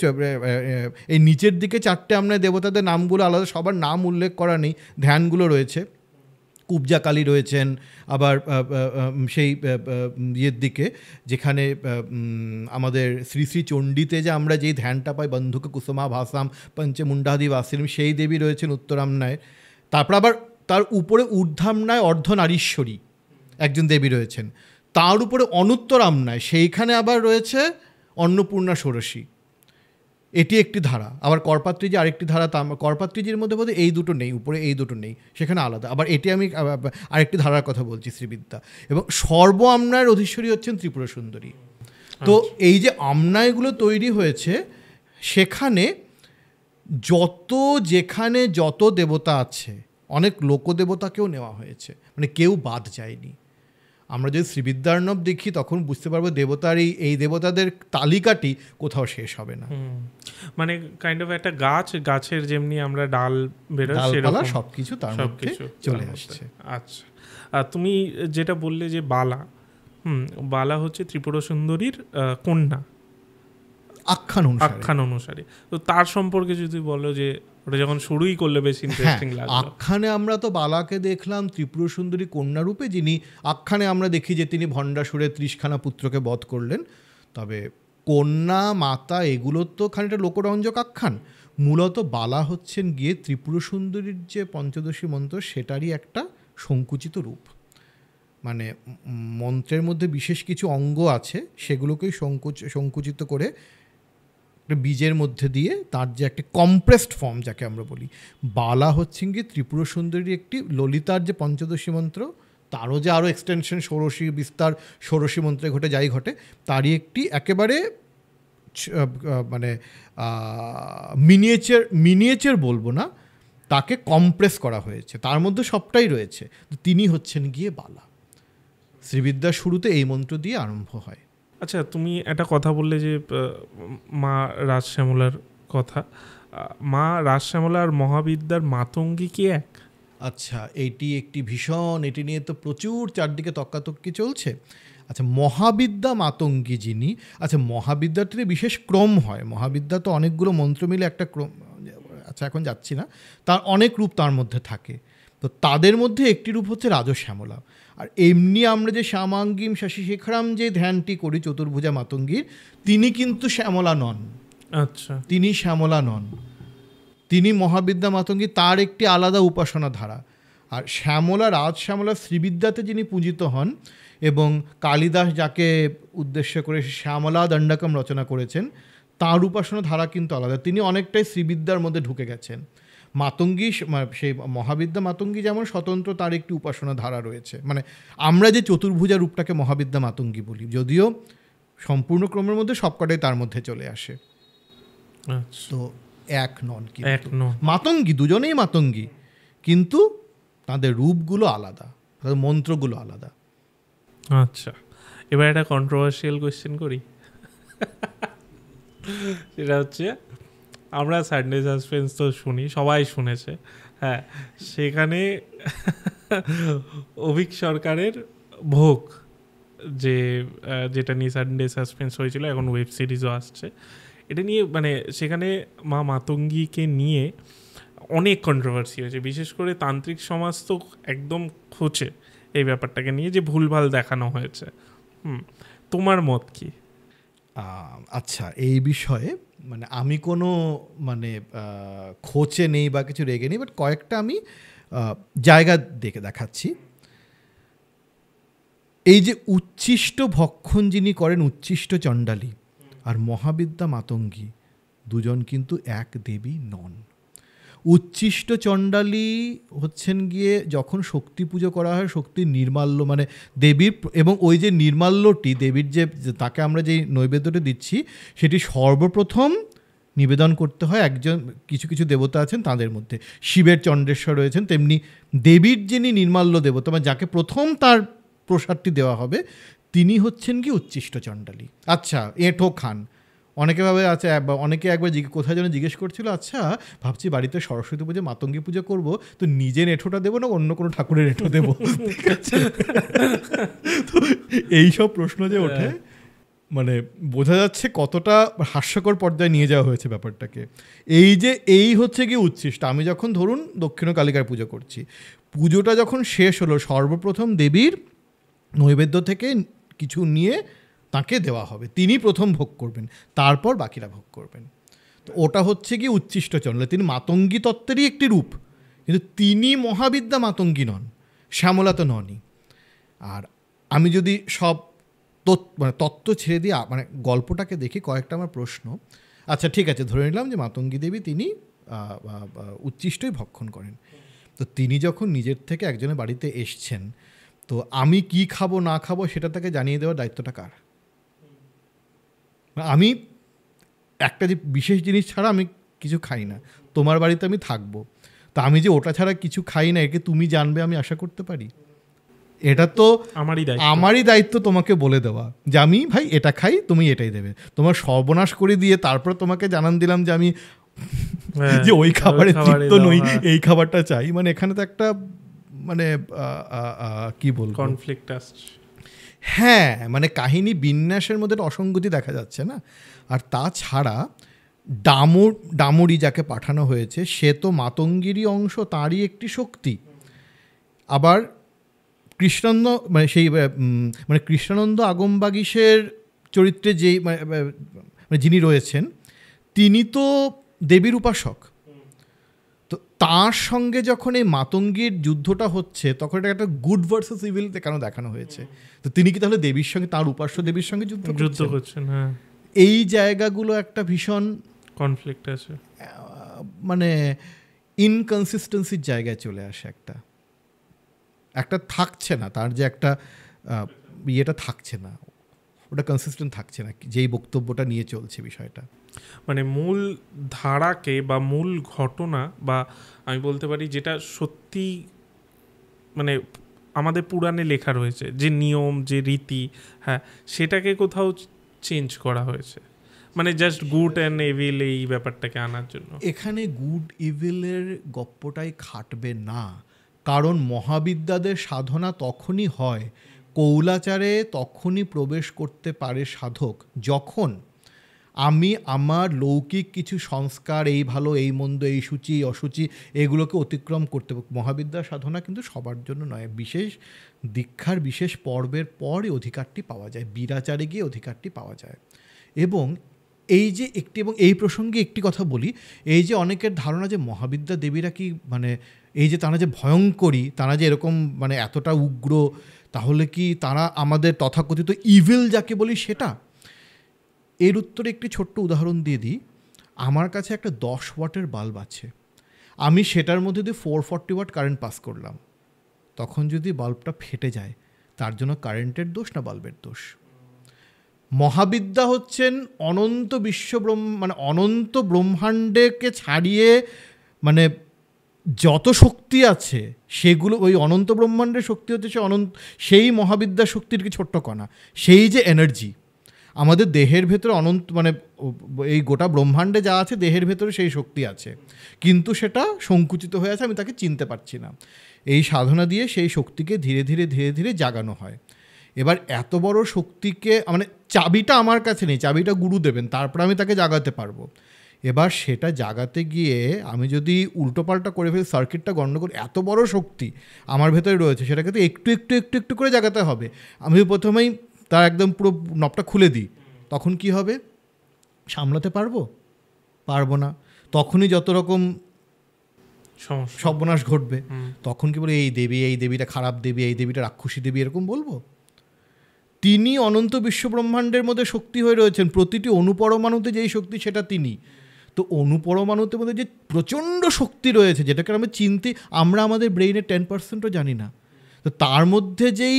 B: এই নিচের দিকে 4টে আমনায় দেবতাদের নামগুলো আলাদা, সবার নাম উল্লেখ করা নেই, ধ্যানগুলো রয়েছে। কুব্জা কালী রয়েছেন, আবার সেই ইয়ের দিকে যেখানে আমাদের শ্রী শ্রী চণ্ডীতে যে আমরা যেই ধ্যানটা পাই, বন্ধুক কুসুমা ভাসাম পঞ্চমুণ্ডাদি বাসিম, সেই দেবী রয়েছেন উত্তরামনায়। তারপর আবার তার উপরে ঊর্ধ্বামনায় অর্ধনারীশ্বরী একজন দেবী রয়েছেন, তার উপরে অনুত্তরামনায় সেইখানে আবার রয়েছে অন্নপূর্ণা ষোড়শী, এটি একটি ধারা। আবার করপাত্রীজি আরেকটি ধারা, করপাত্রীজির মধ্যে বোধহয় এই দুটো নেই, উপরে এই দুটো নেই, সেখানে আলাদা। আবার এটি আমি আরেকটি ধারার কথা বলছি, শ্রীবিদ্যা। এবং সর্ব আমনায়ের অধীশ্বরী হচ্ছেন ত্রিপুর সুন্দরী। তো এই যে আমনায়গুলো তৈরি হয়েছে, সেখানে যেখানে যত দেবতা আছে, অনেক লোকদেবতাকেও নেওয়া হয়েছে, মানে কেউ বাদ যায়নি। আমরা যদি শ্রীবিদ্যার্ণব দেখি তখন বুঝতে পারবো দেবতার এই দেবতাদের তালিকাটি কোথাও শেষ হবে না।
A: মানে কাইন্ড অফ একটা গাছের যেমনি আমরা ডাল বেরোয়
B: ডালপালা সবকিছু তার মধ্যে চলে আসছে।
A: আচ্ছা, তুমি যেটা বললে যে বালা হচ্ছে ত্রিপুর সুন্দরীর কন্যা আখ্যান অনুসারে, তো তার সম্পর্কে যদি বলো যে ওটা যখন শুরুই করলে বেশ ইন্টারেস্টিং লাগলো।
B: আখ্যানে আমরা তো বালাকে দেখলাম ত্রিপুর সুন্দরী কন্যা রূপে, যিনি আখ্যানে আমরা দেখি যে তিনি ভণ্ডাসুরে 30খানা পুত্রকে বধ করলেন। তবে কন্যা মাতা এগুলো তো খানিকটা লোকরঞ্জক আখ্যান। মূলত বালা হচ্ছেন গিয়ে ত্রিপুর সুন্দরীর যে পঞ্চদশী মন্ত্র সেটারই একটা সংকুচিত রূপ। মানে মন্ত্রের মধ্যে বিশেষ কিছু অঙ্গ আছে, সেগুলোকেই সংকুচিত করে বীজের মধ্যে দিয়ে তার যে একটা কম্প্রেসড ফর্ম যাকে আমরা বলি, বালা হচ্ছেন কি ত্রিপুর সুন্দরী একটি ললিতার যে পঞ্চদশী মন্ত্র, তারও যে আরও এক্সটেনশন ষোড়শী বিস্তার ষোড়শী মন্ত্রে ঘটে যাই ঘটে, তারই একটি একেবারে মানে মিনিয়েচার বলবো না, তাকে কম্প্রেস করা হয়েছে, তার মধ্যে সবটাই রয়েছে। তিনি হচ্ছেন গিয়ে বালা। শ্রীবিদ্যার শুরুতে এই মন্ত্র দিয়ে আরম্ভ হয়।
A: আচ্ছা, তুমি একটা কথা বললে যে মা রাজশ্যামলার কথা, মা রাজশ্যামলা আর মহাবিদ্যার মাতঙ্গী কি এক?
B: আচ্ছা, এটি এটি নিয়ে তো প্রচুর চারদিকে তক্কাতক্কি চলছে। আচ্ছা, মহাবিদ্যা মাতঙ্গী যিনি, আচ্ছা মহাবিদ্যাটিতে বিশেষ ক্রম হয়। মহাবিদ্যা তো অনেকগুলো মন্ত্র মিলে একটা ক্রম, আচ্ছা এখন যাচ্ছি না, তার অনেক রূপ তার মধ্যে থাকে। তো তাদের মধ্যে একটি রূপ হচ্ছে রাজশ্যামলা। আর এমনি আমরা যে শ্যামাঙ্গীম শশী শেখরাম যে ধ্যানটি করি চতুর্ভুজা মাতঙ্গীর, তিনি কিন্তু শ্যামলা নন।
A: আচ্ছা,
B: তিনি শ্যামলা নন, তিনি মহাবিদ্যা মাতঙ্গী, তার একটি আলাদা উপাসনা ধারা। আর শ্যামলা, রাজশ্যামলা শ্রীবিদ্যাতে যিনি পূজিত হন, এবং কালিদাস যাকে উদ্দেশ্য করে শ্যামলা দণ্ডকম রচনা করেছেন, তার উপাসনা ধারা কিন্তু আলাদা। তিনি অনেকটাই শ্রীবিদ্যার মধ্যে ঢুকে গেছেন। মাতঙ্গী, সেই মহাবিদ্যা মাতঙ্গী যেমন স্বতন্ত্র, তার একটি উপাসনা ধারা রয়েছে। মানে আমরা যে চতুর্ভুজা রূপটাকে মহাবিদ্যা মাতঙ্গী বলি, যদিও সম্পূর্ণ ক্রমের মধ্যে সবকটাই তার মধ্যে চলে আসে। তো এক নন, মাতঙ্গী দুজনেই মাতঙ্গী, কিন্তু তাদের রূপগুলো আলাদা, তাদের মন্ত্রগুলো আলাদা।
A: আচ্ছা, এবার একটা কন্ট্রোভার্সিয়াল কোয়েশ্চেন করি। সেটা হচ্ছে, আমরা সানডে সাসপেন্স তো শুনি, সবাই শুনেছে, হ্যাঁ, সেখানে অভিক সরকারের ভোগ যেটা নিয়ে সানডে সাসপেন্স হয়েছিল, এখন ওয়েব সিরিজও আসছে, এটা নিয়ে মানে সেখানে মা মাতঙ্গীকে নিয়ে অনেক কন্ট্রোভার্সি হয়েছে। বিশেষ করে তান্ত্রিক সমাজ তো একদম খোঁচে এই ব্যাপারটাকে নিয়ে, যে ভুলভাল দেখানো হয়েছে। তোমার মত কি?
B: আচ্ছা, এই বিষয়ে মানে আমি কোনো মানে খোঁচে নেই বা কিছু রেগে নেই, বাট কয়েকটা আমি জায়গা দেখাচ্ছি। এই যে উচ্ছিষ্ট ভক্ষণ যিনি করেন, উচ্ছিষ্ট চণ্ডালী আর মহাবিদ্যা মাতঙ্গী, দুজন কিন্তু এক দেবী নন। উচ্ছিষ্ট চণ্ডালী হচ্ছেন গিয়ে যখন শক্তি পুজো করা হয়, শক্তির নির্মাল্য মানে দেবীর, এবং ওই যে নির্মাল্যটি দেবীর যে তাকে আমরা যে নৈবেদ্যটা দিচ্ছি, সেটি সর্বপ্রথম নিবেদন করতে হয় একজন, কিছু কিছু দেবতা আছেন তাদের মধ্যে, শিবের চণ্ডেশ্বর রয়েছেন, তেমনি দেবীর যিনি নির্মাল্য দেবতা মানে যাকে প্রথম তার প্রসাদটি দেওয়া হবে, তিনি হচ্ছেন কি উচ্ছিষ্ট চণ্ডালী। আচ্ছা, এঁঠো খান অনেকে ভাবে, আচ্ছা অনেকে একবার কোথায় যেন জিজ্ঞেস করছিল, আচ্ছা ভাবছি বাড়িতে সরস্বতী পুজো মাতঙ্গী পুজো করব, তো নিজের এঁঠোটা দেবো না অন্য কোনো ঠাকুরের এঁঠো দেবো? ঠিক আছে, তো এইসব প্রশ্ন যে ওঠে, মানে বোঝা যাচ্ছে কতটা হাস্যকর পর্যায়ে নিয়ে যাওয়া হয়েছে ব্যাপারটাকে। এই হচ্ছে কি উচ্ছিষ্ট। আমি যখন ধরুন দক্ষিণ কালিকার পুজো করছি, পুজোটা যখন শেষ হলো, সর্বপ্রথম দেবীর নৈবেদ্য থেকে কিছু নিয়ে তাকে দেওয়া হবে, তিনি প্রথম ভোগ করবেন, তারপর বাকিরা ভোগ করবেন। তো ওটা হচ্ছে কি উচ্ছিষ্ট চণ্ডালী, তিনি মাতঙ্গী তত্ত্বেরই একটি রূপ, কিন্তু তিনি মহাবিদ্যা মাতঙ্গী নন, শ্যামলা তো ননই। আর আমি যদি সব তত্ত্ব ছেড়ে দিয়ে মানে গল্পটাকে দেখি, কয়েকটা আমার প্রশ্ন। আচ্ছা ঠিক আছে, ধরে নিলাম যে মাতঙ্গী দেবী তিনি উচ্ছিষ্টই ভক্ষণ করেন, তো তিনি যখন নিজের থেকে একজনের বাড়িতে এসছেন, তো আমি কি খাবো না খাবো সেটা তাকে জানিয়ে দেওয়ার দায়িত্বটা কার? আমি একটা যে বিশেষ জিনিস ছাড়া আমি কিছু খাই না, তোমার বাড়িতে আমি থাকবো, তা আমি যে ওটা ছাড়া কিছু খাই না একে তুমি জানবে আমি আশা করতে পারি? এটা তো আমারই দায়িত্ব তোমাকে বলে দেওয়া যে আমি ভাই এটা খাই, তুমি এটাই দেবে। তোমার সর্বনাশ করে দিয়ে তারপর তোমাকে জানান দিলাম যে আমি যে ওই খাবারের তৃপ্ত নই, এই খাবারটা চাই। মানে এখানে তো একটা মানে কি বলবো,
A: কনফ্লিক্ট আসছে।
B: হ্যাঁ, মানে কাহিনী বিন্যাসের মধ্যে অসঙ্গতি দেখা যাচ্ছে না। আর তাছাড়া ডামরি যাকে পাঠানো হয়েছে সে তো মাতঙ্গিরই অংশ, তারই একটি শক্তি। আবার কৃষ্ণানন্দ মানে সেই মানে কৃষ্ণানন্দ আগমবাগীশের চরিত্রে যেই মানে যিনি রয়েছেন তিনি তো দেবীর উপাসক। তো তার সঙ্গে যখন এই মাতঙ্গীর যুদ্ধটা হচ্ছে তখন এটা একটা গুড ভার্সেস ইভিল কেন দেখানো হয়েছে? তো তিনি কি তাহলে দেবীর সঙ্গে, তার উপাস্য দেবীর সঙ্গে যুদ্ধ করছেন? হ্যাঁ, এই জায়গাগুলো একটা ভীষণ কনফ্লিক্ট আছে, মানে ইনকনসিস্টেন্সির জায়গায় চলে আসে। একটা থাকছে না, তার যে একটা ইয়েটা থাকছে না, ওটা কনসিস্টেন্ট থাকছে না যেই বক্তব্যটা নিয়ে চলছে বিষয়টা।
A: মানে মূল ধারাকে বা মূল ঘটনা বা আমি বলতে পারি যেটা সত্যি মানে আমাদের পুরাণে লেখা রয়েছে যে নিয়ম, যে রীতি, হ্যাঁ, সেটাকে কোথাও চেঞ্জ করা হয়েছে। মানে জাস্ট গুড অ্যান্ড এভিল এই ব্যাপারটাকে আনার জন্য
B: এখানে গুড ইভিলের গপ্পটাই খাটবে না। কারণ মহাবিদ্যাদের সাধনা তখনই হয়, কৌলাচারে তখনই প্রবেশ করতে পারে সাধক যখন আমি আমার লৌকিক কিছু সংস্কার, এই ভালো এই মন্দ, এই সূচি অসুচি, এগুলোকে অতিক্রম করতে। মহাবিদ্যা সাধনা কিন্তু সবার জন্য নয়, বিশেষ দীক্ষার বিশেষ পর্বের পরই অধিকারটি পাওয়া যায়, বীরাচারে গিয়ে অধিকারটি পাওয়া যায়। এবং এই যে একটি, এবং এই প্রসঙ্গে একটি কথা বলি, এই যে অনেকের ধারণা যে মহাবিদ্যা দেবীরা কি মানে এই যে তারা যে ভয়ঙ্করী, তারা যে এরকম মানে এতটা উগ্র, তাহলে কি তারা আমাদের তথাকথিত ইভিল যাকে বলি সেটা? এর উত্তরে একটি ছোট্ট উদাহরণ দিয়ে দিই। আমার কাছে একটা 10 ওয়াটের বাল্ব আছে, আমি সেটার মধ্যে দিয়ে 440 ওয়াট কারেন্ট পাস করলাম, তখন যদি বাল্বটা ফেটে যায় তার জন্য কারেন্টের দোষ না বাল্বের দোষ? মহাবিদ্যা হচ্ছেন অনন্ত মানে অনন্ত ব্রহ্মাণ্ডকে ছাড়িয়ে মানে যত শক্তি আছে সেগুলো, ওই অনন্ত ব্রহ্মাণ্ডের শক্তি হচ্ছে সেই মহাবিদ্যার শক্তির কি ছোট্ট কণা, সেই যে এনার্জি আমাদের দেহের ভেতরে অনন্ত, মানে এই গোটা ব্রহ্মাণ্ডে যা আছে দেহের ভেতরে সেই শক্তি আছে, কিন্তু সেটা সংকুচিত হয়ে আছে, আমি তাকে চিনতে পারছি না। এই সাধনা দিয়ে সেই শক্তিকে ধীরে ধীরে ধীরে ধীরে জাগানো হয়। এবার এত বড় শক্তিকে মানে চাবিটা আমার কাছে নেই, চাবিটা গুরু দেবেন, তারপর আমি তাকে জাগাতে পারবো। এবার সেটা জাগাতে গিয়ে আমি যদি উল্টোপাল্টা করে ফেলি, সার্কিটটা গণ্ডগোল, এত বড় শক্তি আমার ভেতরে রয়েছে, সেটাকে তো একটু একটু একটু একটু করে জাগাতে হবে। আমি প্রথমেই তার একদম পুরো নবটা খুলে দিই, তখন কি হবে? সামলাতে পারবো না। তখনই যত রকম সর্বনাশ ঘটবে। তখন কি বলে এই দেবীটা খারাপ দেবী, এই দেবীটা রাক্ষসী দেবী, এরকম বলবো? তিনি অনন্ত বিশ্ব ব্রহ্মাণ্ডের মধ্যে শক্তি হয়ে রয়েছেন, প্রতিটি অনুপরমাণুতে যেই শক্তি সেটা তিনি। তো অনুপরমাণুতে মধ্যে যে প্রচণ্ড শক্তি রয়েছে যেটাকে আমরা আমাদের ব্রেইনের 10%ও জানি না। তো তার মধ্যে যেই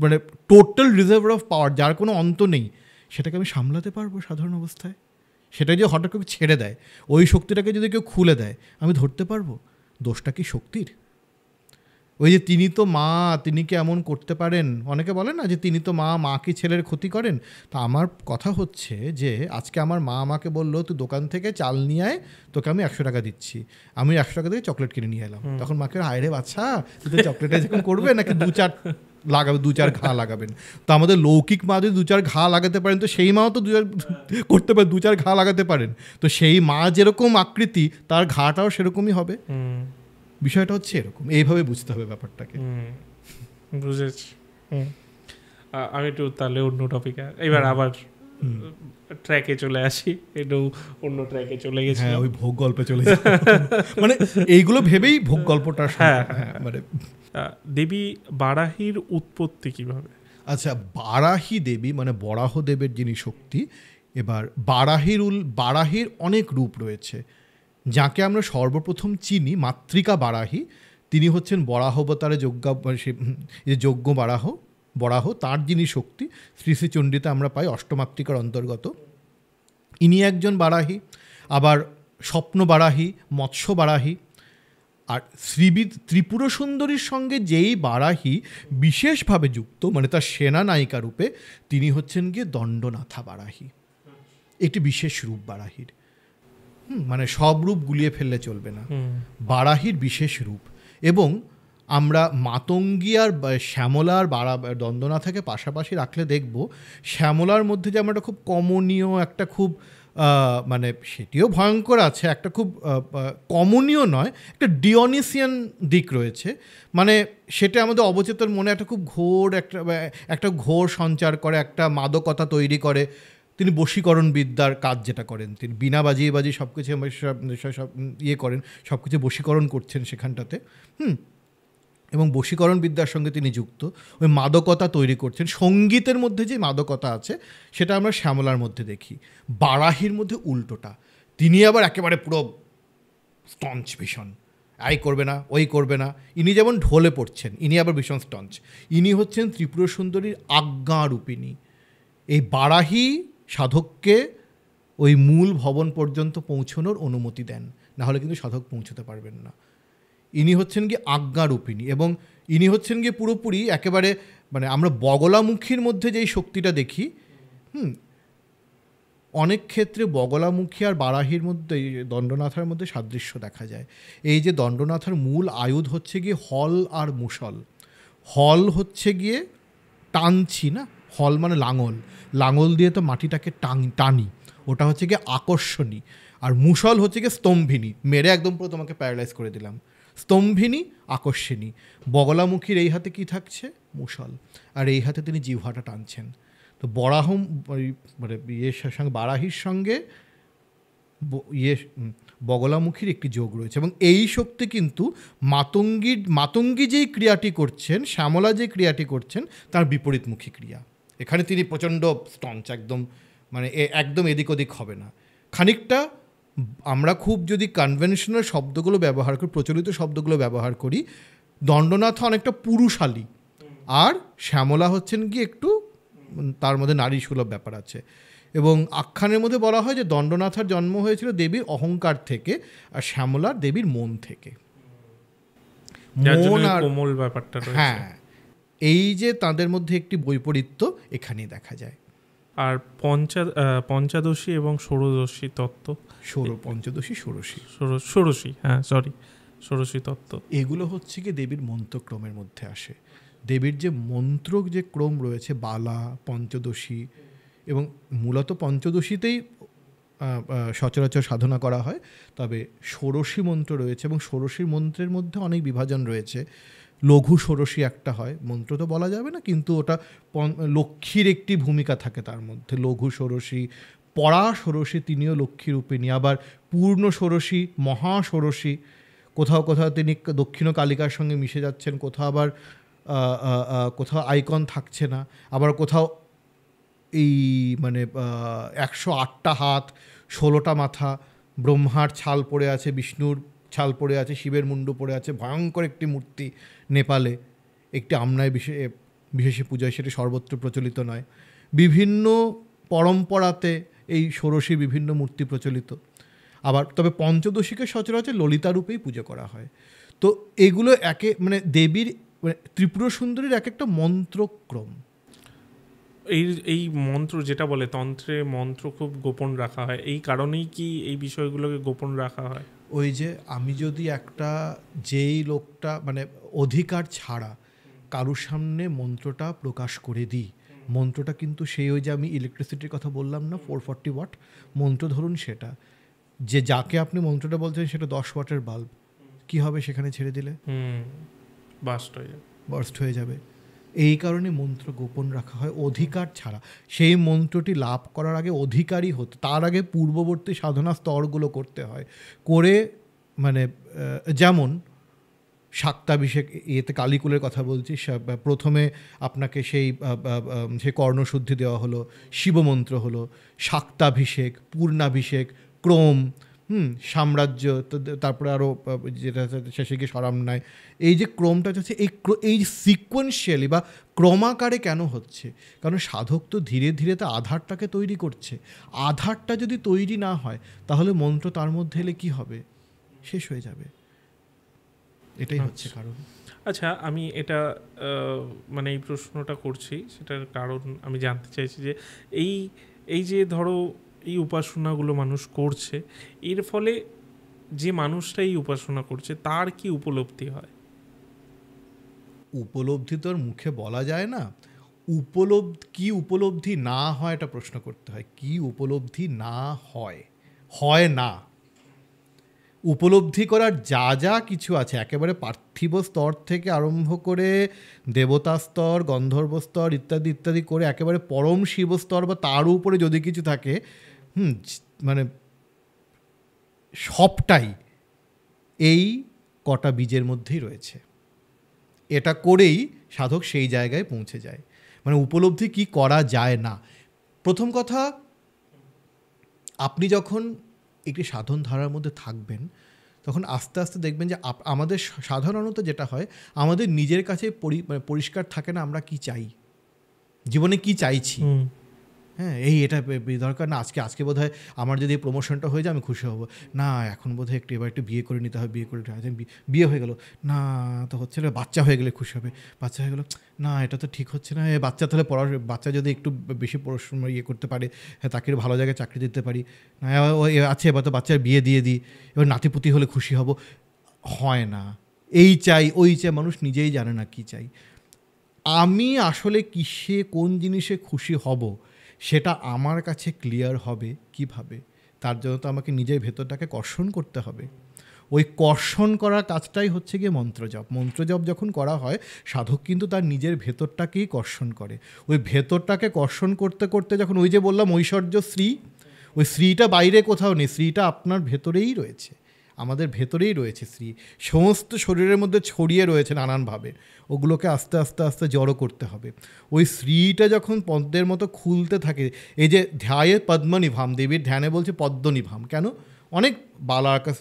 B: মানে টোটাল রিজার্ভ অফ পাওয়ার, যার কোনো অন্ত নেই, সেটাকে আমি সামলাতে পারবো সাধারণ অবস্থায়? সেটা যে হঠাৎ করে ছেড়ে দেয়, ওই শক্তিটাকে যদি কেউ খুলে দেয়, আমি ধরতে পারবো? দোষটা কি শক্তির? ওই যে তিনি তো মা, তিনি কি এমন করতে পারেন? অনেকে বলে না যে তিনি তো মা কি ছেলের ক্ষতি করেন? তা আমার কথা হচ্ছে যে আজকে আমার মা আমাকে বললো তুই দোকান থেকে চাল নিয়ে আয়, তোকে আমি 100 টাকা দিচ্ছি। আমি 100 টাকা দিয়ে চকলেট কিনে নিয়ে এলাম। তখন মাকে, আয় রে বাচ্চা, তুই তো চকলেটে যখন করবে নাকি 2-4 ঘা লাগাবেন? তো আমাদের লৌকিক মা যদি 2-4 ঘা লাগাতে পারেন, তো সেই মাও তো করতে পারে, 2-4 ঘা লাগাতে পারেন। তো সেই মা যেরকম আকৃতি, তার ঘাটাও সেরকমই হবে। বিষয়টা হচ্ছে এরকম, এইভাবে বুঝতে হবে ব্যাপারটাকে।
A: বুঝেছি। আমি একটু তাহলে অন্য টপিকে এবার আবার ট্র্যাকে চলে আসি, একটু অন্য ট্র্যাকে চলে গেছি।
B: হ্যাঁ, ওই ভোগ গল্পে চলে যাই। মানে এইগুলো ভেবেই ভোগ গল্পটা।
A: হ্যাঁ, মানে দেবী বারাহির উৎপত্তি কিভাবে?
B: আচ্ছা, বারাহি দেবী মানে বরাহ দেবের যিনি শক্তি। এবার বারাহির অনেক রূপ রয়েছে। যাকে আমরা সর্বপ্রথম চিনি মাতৃকা বারাহি, তিনি হচ্ছেন বরাহবতারে যজ্ঞ বরাহ, তার যিনি শক্তি শ্রী শ্রী চণ্ডীতে আমরা পাই অষ্টমাতৃকার অন্তর্গত। ইনি একজন বারাহী, আবার স্বপ্ন বারাহী, মৎস্য বারাহী। আর ত্রিপুর সুন্দরীর সঙ্গে যেই বারাহী বিশেষভাবে যুক্ত, মানে তার সেনা নায়িকা রূপে, তিনি হচ্ছেন গিয়ে দণ্ডনাথা বারাহী, একটি বিশেষ রূপ বারাহীর। মানে সব রূপ গুলিয়ে ফেললে চলবে না, বারাহীর বিশেষ রূপ। এবং আমরা মাতঙ্গী আর শ্যামলার দণ্ডনাথাকে পাশাপাশি রাখলে দেখব শ্যামলার মধ্যে যে আমরা একটা খুব কমনীয়, একটা খুব মানে সেটিও ভয়ঙ্কর আছে, একটা খুব কমনীয় নয়, একটা ডিওনিসিয়ান দিক রয়েছে। মানে সেটা আমাদের অবচেতন মনে একটা খুব ঘোর, একটা ঘোর সঞ্চার করে, একটা মাদকতা তৈরি করে। তিনি বশীকরণ বিদ্যার কাজ যেটা করেন, তিনি বিনা বাজিয়ে সব কিছু সব ইয়ে করেন, সব কিছু বশীকরণ করছেন সেখানটাতে। এবং বশীকরণ বিদ্যার সঙ্গে তিনি যুক্ত, ওই মাদকতা তৈরি করছেন। সঙ্গীতের মধ্যে যে মাদকতা আছে সেটা আমরা শ্যামলার মধ্যে দেখি। বারাহীর মধ্যে উল্টোটা, তিনি আবার একেবারে পুরো স্টঞ্চ, ভীষণ আই করবে না, ওই করবে না। ইনি যেমন ঢলে পড়ছেন, ইনি আবার ভীষণ স্টঞ্চ। ইনি হচ্ছেন ত্রিপুর সুন্দরীর আজ্ঞারূপিণী। এই বারাহী সাধককে ওই মূল ভবন পর্যন্ত পৌঁছানোর অনুমতি দেন, নাহলে কিন্তু সাধক পৌঁছতে পারবেন না। ইনি হচ্ছেন গিয়ে আজ্ঞারূপিণী, এবং ইনি হচ্ছেন গিয়ে পুরোপুরি একেবারে, মানে আমরা বগলামুখীর মধ্যে যেই শক্তিটা দেখি, অনেক ক্ষেত্রে বগলামুখী আর বারাহীর মধ্যে, দণ্ডনাথার মধ্যে সাদৃশ্য দেখা যায়। এই যে দণ্ডনাথার মূল আয়ুধ হচ্ছে গিয়ে হল আর মুসল। হল হচ্ছে গিয়ে টানছি না, হল মানে লাঙল, লাঙল দিয়ে তো মাটিটাকে টানি, ওটা হচ্ছে গিয়ে আকর্ষণী। আর মুসল হচ্ছে গিয়ে স্তম্ভিনী, মেরে একদম পুরো তোমাকে প্যারালাইজ করে দিলাম। স্তম্ভিনী, আকর্ষণী। বগলামুখীর এই হাতে কি থাকছে? মুসল, আর এই হাতে তিনি জিহ্বাটা টানছেন। তো মানে সঙ্গে বারাহীর সঙ্গে বগলামুখীর একটি যোগ রয়েছে, এবং এই শক্তি কিন্তু মাতঙ্গী যেই ক্রিয়াটি করছেন, শ্যামলা যে ক্রিয়াটি করছেন, তার বিপরীতমুখী ক্রিয়া। এখানে তিনি প্রচণ্ড স্টঞ্চ, একদম মানে একদম এদিক ওদিক হবে না। খানিকটা আমরা খুব যদি কনভেনশনাল শব্দগুলো ব্যবহার করি, প্রচলিত শব্দগুলো ব্যবহার করি, দণ্ডনাথ অনেকটা পুরুষালী, আর শ্যামলা হচ্ছেন কি একটু, তার মধ্যে নারী সুলভ ব্যাপার আছে। এবং আখ্যানের মধ্যে বলা হয় যে দণ্ডনাথার জন্ম হয়েছিল দেবীর অহংকার থেকে, আর শ্যামলার দেবীর মন থেকে। মন আর
A: কোমল ব্যাপারটা,
B: হ্যাঁ, এই যে তাদের মধ্যে একটি বৈপরীত্য এখানেই দেখা যায়।
A: আর পঞ্চদশী এবং ষোড়শী তত্ত্ব,
B: পঞ্চদশী
A: ষোড়শী, হ্যাঁ সরি, ষোড়শী তত্ত্ব,
B: এগুলো হচ্ছে কি দেবীর মন্ত্রক্রমের মধ্যে আসে। দেবীর যে মন্ত্র যে ক্রম রয়েছে, বালা, পঞ্চদশী, এবং মূলত পঞ্চদশীতেই সচরাচর সাধনা করা হয়, তবে ষোড়শী মন্ত্র রয়েছে, এবং ষোড়শীর মন্ত্রের মধ্যে অনেক বিভাজন রয়েছে। লঘু ষোড়শী একটা হয়, মন্ত্র তো বলা যাবে না, কিন্তু ওটা লক্ষ্মীর একটি ভূমিকা থাকে তার মধ্যে। লঘু ষোড়শী, পরা ষোড়শী, তিনিও লক্ষ্মী রূপিণী। আবার পূর্ণ ষোড়শী, মহা ষোড়শী, কোথাও কোথাও তিনি দক্ষিণ কালিকার সঙ্গে মিশে যাচ্ছেন, কোথাও আবার কোথাও আইকন থাকছে না, আবার কোথাও এই মানে 108টা হাত, 16টা মাথা, ব্রহ্মার ছাল পড়ে আছে, বিষ্ণুর ছাল পড়ে আছে, শিবের মুন্ডু পড়ে আছে, ভয়ঙ্কর একটি মূর্তি নেপালে, একটি আমনায় বিশেষে পূজায়, সেটি সর্বত্র প্রচলিত নয়। বিভিন্ন পরম্পরাতে এই ষোড়শীর বিভিন্ন মূর্তি প্রচলিত। আবার তবে পঞ্চদশীকে সচরাচর ললিতা রূপেই পুজো করা হয়। তো এগুলো মানে দেবীর, মানে ত্রিপুর সুন্দরীর এক একটা মন্ত্রক্রম।
A: এই মন্ত্র যেটা বলে, তন্ত্রে মন্ত্র খুব গোপন রাখা হয়, এই কারণেই কি এই বিষয়গুলোকে গোপন রাখা হয়?
B: ওই যে আমি যদি একটা, যেই লোকটা মানে অধিকার ছাড়া কারুর সামনে মন্ত্রটা প্রকাশ করে দিই, মন্ত্রটা কিন্তু সেই, ওই যে আমি ইলেকট্রিসিটির কথা বললাম না, 440 ওয়াট মন্ত্র, ধরুন সেটা, যে যাকে আপনি মন্ত্রটা বলছেন সেটা 10 ওয়াটের বাল্ব, কি হবে সেখানে ছেড়ে দিলে? বার্স্ট হয়ে যাবে। এই কারণে মন্ত্র গোপন রাখা হয় অধিকার ছাড়া। সেই মন্ত্রটি লাভ করার আগে অধিকারী হতে, তার আগে পূর্ববর্তী সাধনা স্তরগুলো করতে হয়, করে মানে যেমন শাক্তাভিষেক, এতে কালীকুলের কথা বলছি, প্রথমে আপনাকে সেই কর্ণশুদ্ধি দেওয়া হলো, শিবমন্ত্র হলো, শাক্তাভিষেক, পূর্ণাভিষেক, ক্রম, সাম্রাজ্য, তারপরে আরও যেটা শেষে গিয়ে স্বরামনায়, এই যে ক্রমটা হচ্ছে এই সিকোয়েন্সিয়ালি বা ক্রমাকারে কেন হচ্ছে? কারণ সাধক তো ধীরে ধীরে তা আধারটাকে তৈরি করছে। আধারটা যদি তৈরি না হয় তাহলে মন্ত্র তার মধ্যে এলে কি হবে? শেষ হয়ে যাবে। এটাই হচ্ছে কারণ।
A: আচ্ছা, আমি এটা মানে এই প্রশ্নটা করছি, সেটার কারণ আমি জানতে চাইছি যে এই যে ধরো এই উপাসনাগুলো মানুষ করছে, এর ফলে যে মানুষটা এই উপাসনা করছে তার কি উপলব্ধি হয়?
B: উপলব্ধি তো আর মুখে বলা যায় না। কি উপলব্ধি না হয় এটা প্রশ্ন করতে হয়। কি উপলব্ধি না হয়? হয় না। উপলব্ধি করার যা যা কিছু আছে, একেবারে পার্থিব স্তর থেকে আরম্ভ করে দেবতা স্তর, গন্ধর্ব স্তর ইত্যাদি ইত্যাদি করে একেবারে পরম শিব স্তর বা তার উপরে যদি কিছু থাকে, মানে সবটাই এই কটা বীজের মধ্যেই রয়েছে। এটা করেই সাধক সেই জায়গায় পৌঁছে যায়। মানে উপলব্ধি কি করা যায় না। প্রথম কথা, আপনি যখন একটি সাধন ধারার মধ্যে থাকবেন তখন আস্তে আস্তে দেখবেন যে আমাদের সাধারণত যেটা হয়, আমাদের নিজের কাছে পরিষ্কার থাকে না আমরা কি চাই, জীবনে কি চাইছি। হ্যাঁ, এটা দরকার না, আজকে বোধ হয় আমার যদি প্রমোশনটা হয়ে যায় আমি খুশি হব না, এখন বোধ হয় এবার একটু বিয়ে করে নিতে হবে, বিয়ে হয়ে গেল না, তো হচ্ছে না, বাচ্চা হয়ে গেলে খুশি হবে, বাচ্চা হয়ে গেল না, এটা তো ঠিক হচ্ছে না, বাচ্চা তাহলে বাচ্চা যদি একটু বেশি পড়াশোনা করতে পারে, হ্যাঁ তাকে ভালো জায়গায় চাকরি দিতে পারি, না আছে এবার তো বাচ্চার বিয়ে দিয়ে দিই, এবার নাতিপুতি হলে খুশি হব। হয় না, এই চাই ওই চাই, মানুষ নিজেই জানে না কি চাই। আমি আসলে কিসে কোন জিনিসে খুশি হব সেটা আমার কাছে ক্লিয়ার হবে কিভাবে? তার জন্য তো আমাকে নিজের ভেতরটাকে কর্ষণ করতে হবে। ওই কর্ষণ করার কাজটাই হচ্ছে গিয়ে মন্ত্রজপ। মন্ত্রজপ যখন করা হয় সাধক কিন্তু তার নিজের ভেতরটাকেই কর্ষণ করে। ওই ভেতরটাকে কর্ষণ করতে করতে যখন ওই যে বললাম ঐশ্বর্য শ্রী, ওই শ্রীটা বাইরে কোথাও নেই, শ্রীটা আপনার ভেতরেই রয়েছে, আমাদের ভেতরেই রয়েছে শ্রী, সমস্ত শরীরের মধ্যে ছড়িয়ে রয়েছে নানানভাবে। ওগুলোকে আস্তে আস্তে আস্তে জড়ো করতে হবে। ওই শ্রীটা যখন পদ্মের মতো খুলতে থাকে, এই যে ধ্যায়ে পদ্মনিভাম, দেবীর ধ্যানে বলছে পদ্মনিভাম, কেন? অনেক বালাকাশ,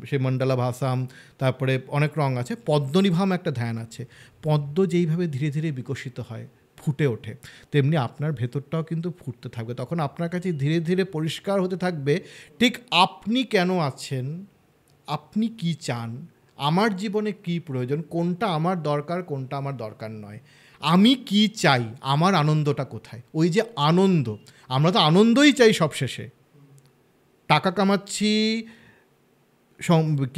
B: সে মণ্ডলা ভাসাম, তারপরে অনেক রং আছে, পদ্মনিভাম একটা ধ্যান আছে। পদ্ম যেইভাবে ধীরে ধীরে বিকশিত হয়, ফুটে ওঠে, তেমনি আপনার ভেতরটাও কিন্তু ফুটতে থাকবে। তখন আপনার কাছে ধীরে ধীরে পরিষ্কার হতে থাকবে ঠিক আপনি কেন আছেন, আপনি কি চান, আমার জীবনে কি প্রয়োজন, কোনটা আমার দরকার, কোনটা আমার দরকার নয়, আমি কি চাই, আমার আনন্দটা কোথায়। ওই যে আনন্দ, আমরা তো আনন্দই চাই সবশেষে। টাকা কামাচ্ছি,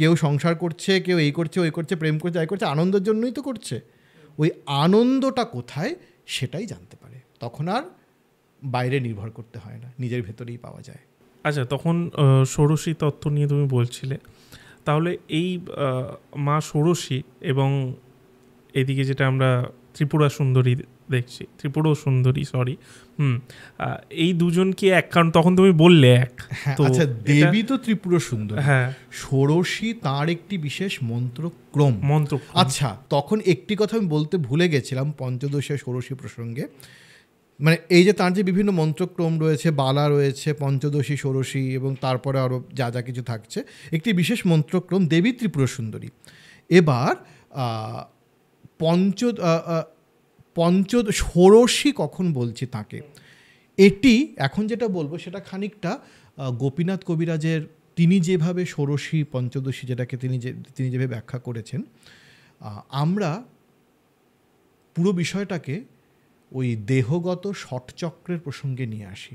B: কেউ সংসার করছে, কেউ এই করছে ওই করছে, প্রেম করছে, এই করছে, আনন্দের জন্যই তো করছে। ওই আনন্দটা কোথায় সেটাই জানতে পারে, তখন আর বাইরে নির্ভর করতে হয় না, নিজের ভেতরেই পাওয়া যায়।
A: আচ্ছা, তখন ষোড়শী তত্ত্ব নিয়ে তুমি বলছিলে, তাহলে এই মা ষোড়শী এবং এদিকে যেটা আমরা ত্রিপুরা সুন্দরী দেখছি, ত্রিপুরা সুন্দরী সরি, এই দুজন কি এক? কারণ তখন তুমি বললে এক।
B: আচ্ছা, দেবী তো ত্রিপুরা সুন্দরী,
A: হ্যাঁ,
B: ষোড়শী তার একটি বিশেষ মন্ত্রক্রম। আচ্ছা, তখন একটি কথা আমি বলতে ভুলে গেছিলাম পঞ্চদশী ষোড়শী প্রসঙ্গে, মানে এই যে তার যে বিভিন্ন মন্ত্রক্রম রয়েছে, বালা রয়েছে, পঞ্চদশী, ষোড়শী এবং তারপরে আরও যা যা কিছু থাকছে, একটি বিশেষ মন্ত্রক্রম দেবী ত্রিপুরা সুন্দরী। এবার ষোড়শী কখন বলছি তাকে, এটি এখন যেটা বলবো সেটা খানিকটা গোপীনাথ কবিরাজের, তিনি যেভাবে ষোড়শী পঞ্চদশী যেটাকে তিনি যেভাবে ব্যাখ্যা করেছেন, আমরা পুরো বিষয়টাকে ওই দেহগত ষটচক্রের প্রসঙ্গে নিয়ে আসি।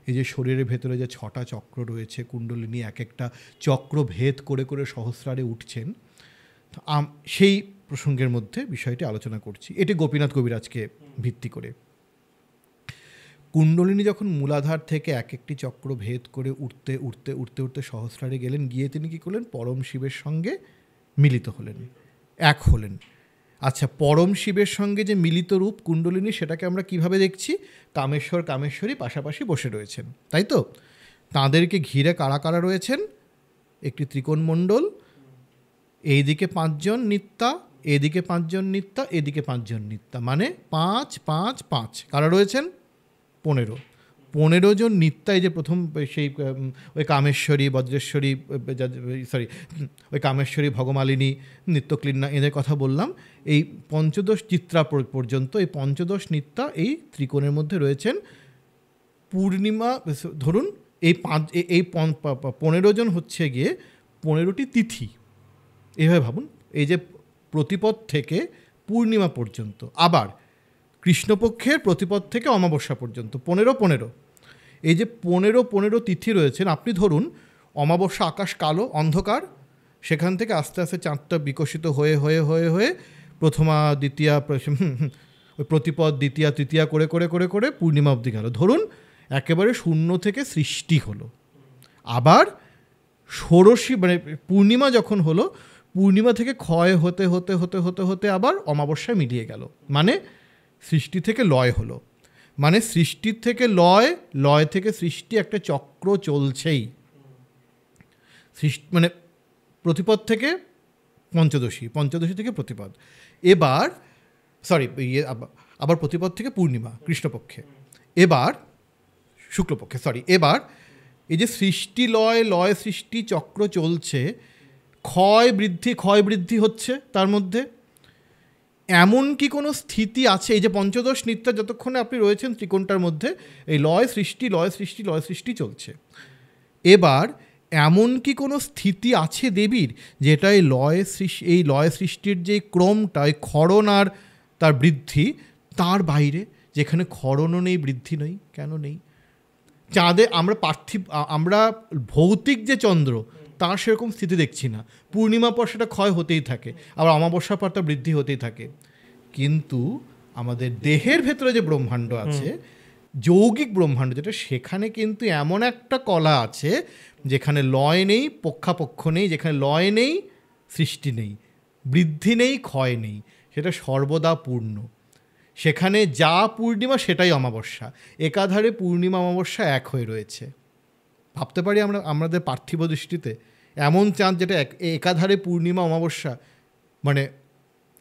B: এই যে শরীরের ভেতরে যে 6টা চক্র রয়েছে, কুণ্ডলিনী এক একটা চক্র ভেদ করে করে সহস্রারে উঠছেন, সেই প্রসঙ্গের মধ্যে বিষয়টি আলোচনা করছি। এটি গোপীনাথ কবিরাজকে ভিত্তি করে। কুণ্ডলিনী যখন মূলাধার থেকে এক একটি চক্র ভেদ করে উঠতে উঠতে উঠতে উঠতে সহস্রারে গেলেন, গিয়ে তিনি কী করলেন, পরম শিবের সঙ্গে মিলিত হলেন, এক হলেন। আচ্ছা, পরম শিবের সঙ্গে যে মিলিত রূপ কুণ্ডলিনী, সেটাকে আমরা কিভাবে দেখছি, কামেশ্বর কামেশ্বরী পাশাপাশি বসে রয়েছেন, তাই তো? তাঁদেরকে ঘিরে কারা কারা রয়েছেন, একটি ত্রিকোণমণ্ডল, এইদিকে 5 জন নিত্যা, এদিকে 5 জন নিত্যা, এদিকে 5 জন নিত্যা, মানে 5 5 5, কারা রয়েছেন, 15। 15 জন নিত্যা, এই যে প্রথম সেই ওই কামেশ্বরী, বজ্রেশ্বরী, ওই কামেশ্বরী, ভগমালিনী, নিত্যক্লিন্না, এদের কথা বললাম। এই পঞ্চদশ চিত্রা পর্যন্ত এই পঞ্চদশ নিত্যা এই ত্রিকোণের মধ্যে রয়েছেন। পূর্ণিমা ধরুন এই 15 জন হচ্ছে গিয়ে 15টি তিথি, এভাবে ভাবুন। এই যে প্রতিপদ থেকে পূর্ণিমা পর্যন্ত, আবার কৃষ্ণপক্ষের প্রতিপদ থেকে অমাবস্যা পর্যন্ত 15, এই যে 15 তিথি রয়েছেন। আপনি ধরুন অমাবস্যা, আকাশ কালো অন্ধকার, সেখান থেকে আস্তে আস্তে চাঁদটা বিকশিত হয়ে হয়ে হয়ে হয়ে প্রথমা, দ্বিতীয়া, প্রতিপদ, দ্বিতীয়া, তৃতীয়া করে করে করে করে পূর্ণিমা অবধি গেল। ধরুন একেবারে শূন্য থেকে সৃষ্টি হলো। আবার ষোড়শী মানে পূর্ণিমা যখন হলো, পূর্ণিমা থেকে ক্ষয় হতে হতে হতে হতে হতে আবার অমাবস্যায় মিলিয়ে গেল, মানে সৃষ্টি থেকে লয় হলো। মানে সৃষ্টির থেকে লয়, লয় থেকে সৃষ্টি, একটা চক্র চলছেই। সৃষ্টি মানে প্রতিপদ থেকে পঞ্চদশী, পঞ্চদশী থেকে প্রতিপদ, এবার আবার প্রতিপদ থেকে পূর্ণিমা কৃষ্ণপক্ষে, এবার শুক্লপক্ষে, এবার এই যে সৃষ্টি লয়, লয় সৃষ্টি চক্র চলছে, ক্ষয় বৃদ্ধি হচ্ছে। তার মধ্যে এমন কি কোনো স্থিতি আছে, এই যে পঞ্চদশ নিত্যা যতক্ষণে আপনি রয়েছেন ত্রিকোণটার মধ্যে, এই লয় সৃষ্টি লয় সৃষ্টি লয় সৃষ্টি চলছে। এবার এমন কি কোনো স্থিতি আছে দেবীর, যেটা এই লয় সৃষ্টির যে ক্রমটা, এই ক্ষরণ আর তার বৃদ্ধি, তার বাইরে, যেখানে ক্ষরণও নেই, বৃদ্ধি নেই, কেন নেই? চাঁদে আমরা ভৌতিক যে চন্দ্র, তার সেরকম স্থিতি দেখছি না। পূর্ণিমা পর সেটা ক্ষয় হতেই থাকে, আবার অমাবস্যার পর তার বৃদ্ধি হতেই থাকে। কিন্তু আমাদের দেহের ভেতরে যে ব্রহ্মাণ্ড আছে, যৌগিক ব্রহ্মাণ্ড যেটা, সেখানে কিন্তু এমন একটা কলা আছে যেখানে লয় নেই, পক্ষাপক্ষ নেই, যেখানে লয় নেই, সৃষ্টি নেই, বৃদ্ধি নেই, ক্ষয় নেই, সেটা সর্বদা পূর্ণ। সেখানে যা পূর্ণিমা সেটাই অমাবস্যা, একাধারে পূর্ণিমা অমাবস্যা এক হয়ে রয়েছে। ভাবতে পারি আমরা আমাদের পার্থিব দৃষ্টিতে এমন চাঁদ যেটা একাধারে পূর্ণিমা অমাবস্যা, মানে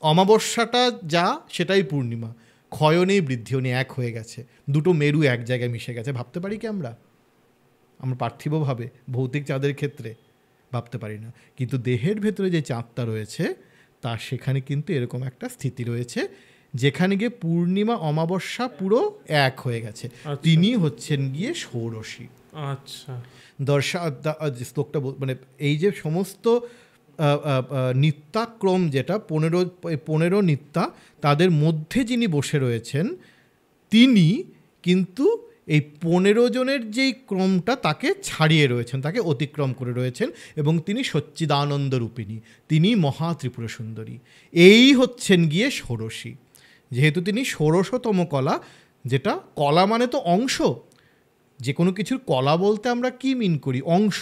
B: অমাবস্যাটা যা সেটাই পূর্ণিমা, ক্ষয় নেই, বৃদ্ধিও নেই, এক হয়ে গেছে, দুটো মেরু এক জায়গায় মিশে গেছে। ভাবতে পারি কি আমরা পার্থিবভাবে ভৌতিক চাঁদের ক্ষেত্রে? ভাবতে পারি না। কিন্তু দেহের ভেতরে যে চাঁদটা রয়েছে, তার সেখানে কিন্তু এরকম একটা স্থিতি রয়েছে, যেখানে গিয়ে পূর্ণিমা অমাবস্যা পুরো এক হয়ে গেছে। তিনি হচ্ছেন গিয়ে ষোড়শী।
A: আচ্ছা,
B: শ্লোকটা মানে এই যে সমস্ত নিত্যাক্রম, যেটা 15 নিত্যা, তাদের মধ্যে যিনি বসে রয়েছেন, তিনি কিন্তু এই 15 জনের যেই ক্রমটা তাকে ছাড়িয়ে রয়েছেন, তাকে অতিক্রম করে রয়েছেন, এবং তিনি সচ্চিদানন্দ রূপিণী, তিনি মহা ত্রিপুর সুন্দরী। এই হচ্ছেন গিয়ে ষোড়শী। যেহেতু তিনি ষোড়শতম কলা, যেটা কলা মানে তো অংশ, যে কোনো কিছুর কলা বলতে আমরা কি মিন করি? অংশ।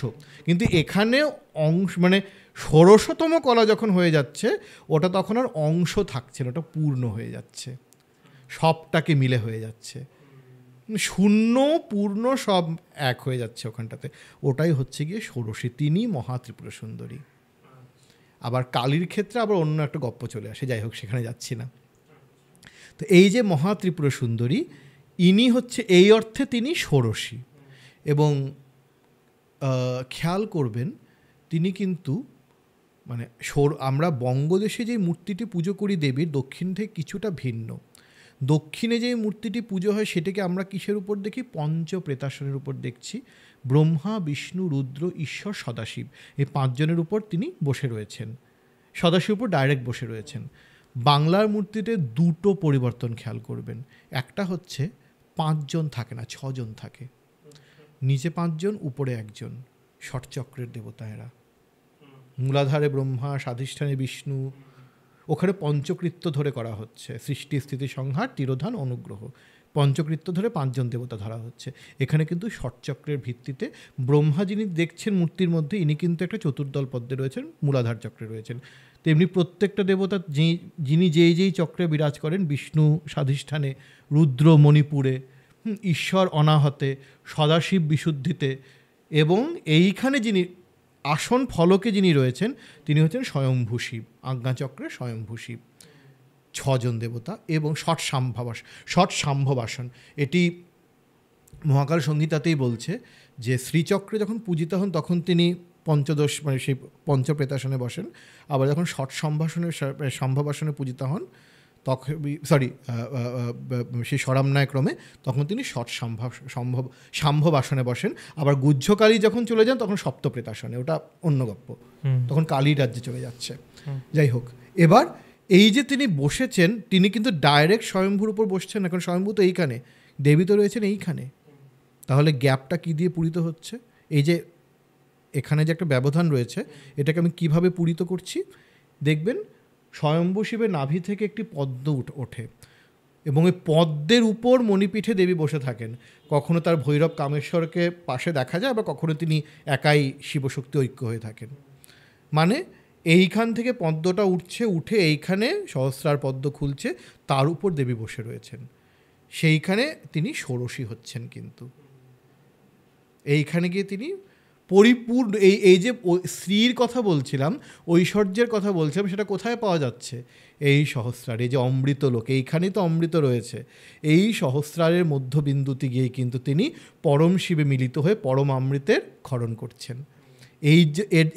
B: কিন্তু এখানে অংশ মানে ষোড়শতম কলা যখন হয়ে যাচ্ছে, ওটা তখন আর অংশ থাকছে না, ওটা পূর্ণ হয়ে যাচ্ছে, সবটাকে মিলে হয়ে যাচ্ছে, শূন্য পূর্ণ সব এক হয়ে যাচ্ছে ওখানটাতে। ওটাই হচ্ছে গিয়ে ষোড়শী, তিনি মহা ত্রিপুর সুন্দরী। আবার কালীর ক্ষেত্রে আবার অন্য একটা গপ্প চলে আসে, যাই হোক সেখানে যাচ্ছি না। তো এই যে মহা ত্রিপুর সুন্দরী, ইনি হচ্ছে এই অর্থে তিনি ষোড়শী। এবং খেয়াল করবেন, তিনি কিন্তু মানে আমরা বঙ্গদেশে যে মূর্তিটি পুজো করি দেবীর, দক্ষিণ থেকে কিছুটা ভিন্ন। দক্ষিণে যে মূর্তিটি পুজো হয়, সেটাকে আমরা কিসের উপর দেখি? পঞ্চপ্রেতাসনের উপর দেখছি। ব্রহ্মা, বিষ্ণু, রুদ্র, ঈশ্বর, সদাশিব, এই 5 জনের উপর তিনি বসে রয়েছেন। সদাশিব উপর ডাইরেক্ট বসে রয়েছেন। বাংলার মূর্তিতে দুটো পরিবর্তন খেয়াল করবেন। একটা হচ্ছে 5 জন থাকে না, 6 জন থাকে। নিচে 5 জন, উপরে 1 জন, ষটচক্রের দেবতা এরা। মূলাধারে ব্রহ্মা, স্বাধিষ্ঠানে বিষ্ণু, ওখানে পঞ্চকৃত্য ধরে করা হচ্ছে, সৃষ্টি, স্থিতি, সংহার, তিরোধান, অনুগ্রহ, পঞ্চকৃত্য ধরে 5 জন দেবতা ধরা হচ্ছে। এখানে কিন্তু ষটচক্রের ভিত্তিতে ব্রহ্মা যিনি দেখছেন মূর্তির মধ্যে, ইনি কিন্তু একটা চতুর্দল পদ্মে রয়েছেন, মূলাধার চক্রে রয়েছেন। তেমনি প্রত্যেকটা দেবতা যিনি যেই চক্রে বিরাজ করেন, বিষ্ণু স্বাধিষ্ঠানে, রুদ্র মণিপুরে, ঈশ্বর অনাহতে, সদাশিব বিশুদ্ধিতে, এবং এইখানে যিনি আসন ফলকে যিনি রয়েছেন, তিনি হচ্ছেন স্বয়ম্ভূ শিব, আজ্ঞাচক্রে স্বয়ম্ভূ শিব। 6 জন দেবতা এবং ষট সাম্ভবাসন। এটি মহাকাল সংহিতাতেই বলছে যে শ্রীচক্রে যখন পূজিত হন তখন তিনি পঞ্চদশ মানে সেই পঞ্চপ্রেতাসনে বসেন, আবার যখন ষট সম্ভাবাসনে পূজিত হন তখন সেই স্বরামনায় ক্রমে তখন তিনি ষট সম্ভব আসনে বসেন। আবার গুহ্যকালী যখন চলে যান তখন সপ্তপ্রেতাসনে, ওটা অন্য গপ্প, তখন কালীর রাজ্যে চলে যাচ্ছে। যাই হোক, এবার এই যে তিনি বসেছেন তিনি কিন্তু ডাইরেক্ট স্বয়ম্ভুর উপর বসছেন। এখন স্বয়ম্ভু তো এইখানে, দেবী তো রয়েছেন এইখানে, তাহলে গ্যাপটা কি দিয়ে পূরিত হচ্ছে? এই যে এখানে যে একটা ব্যবধান রয়েছে এটাকে আমি কিভাবে পূরিত করছি দেখবেন। স্বয়ম্ভু শিবের নাভি থেকে একটি পদ্ম ওঠে এবং ওই পদ্মের উপর মণিপীঠে দেবী বসে থাকেন। কখনো তার ভৈরব কামেশ্বরকে পাশে দেখা যায়, আবার কখনো তিনি একাই শিবশক্তি ঐক্য হয়ে থাকেন। মানে এইখান থেকে পদ্মটা উঠে এইখানে সহস্রার পদ্ম খুলছে, তার উপর দেবী বসে রয়েছেন, সেইখানে তিনি ষোড়শী হচ্ছেন। কিন্তু এইখানে গিয়ে তিনি পরিপূর্ণ এই যে স্ত্রীর কথা বলছিলাম, ঐশ্বর্যের কথা বলছিলাম, সেটা কোথায় পাওয়া যাচ্ছে? এই সহস্রার, এই যে অমৃত লোক, এইখানেই তো অমৃত রয়েছে। এই সহস্রারের মধ্যবিন্দুতে গিয়ে কিন্তু তিনি পরম শিবে মিলিত হয়ে পরম অমৃতের ক্ষরণ করছেন।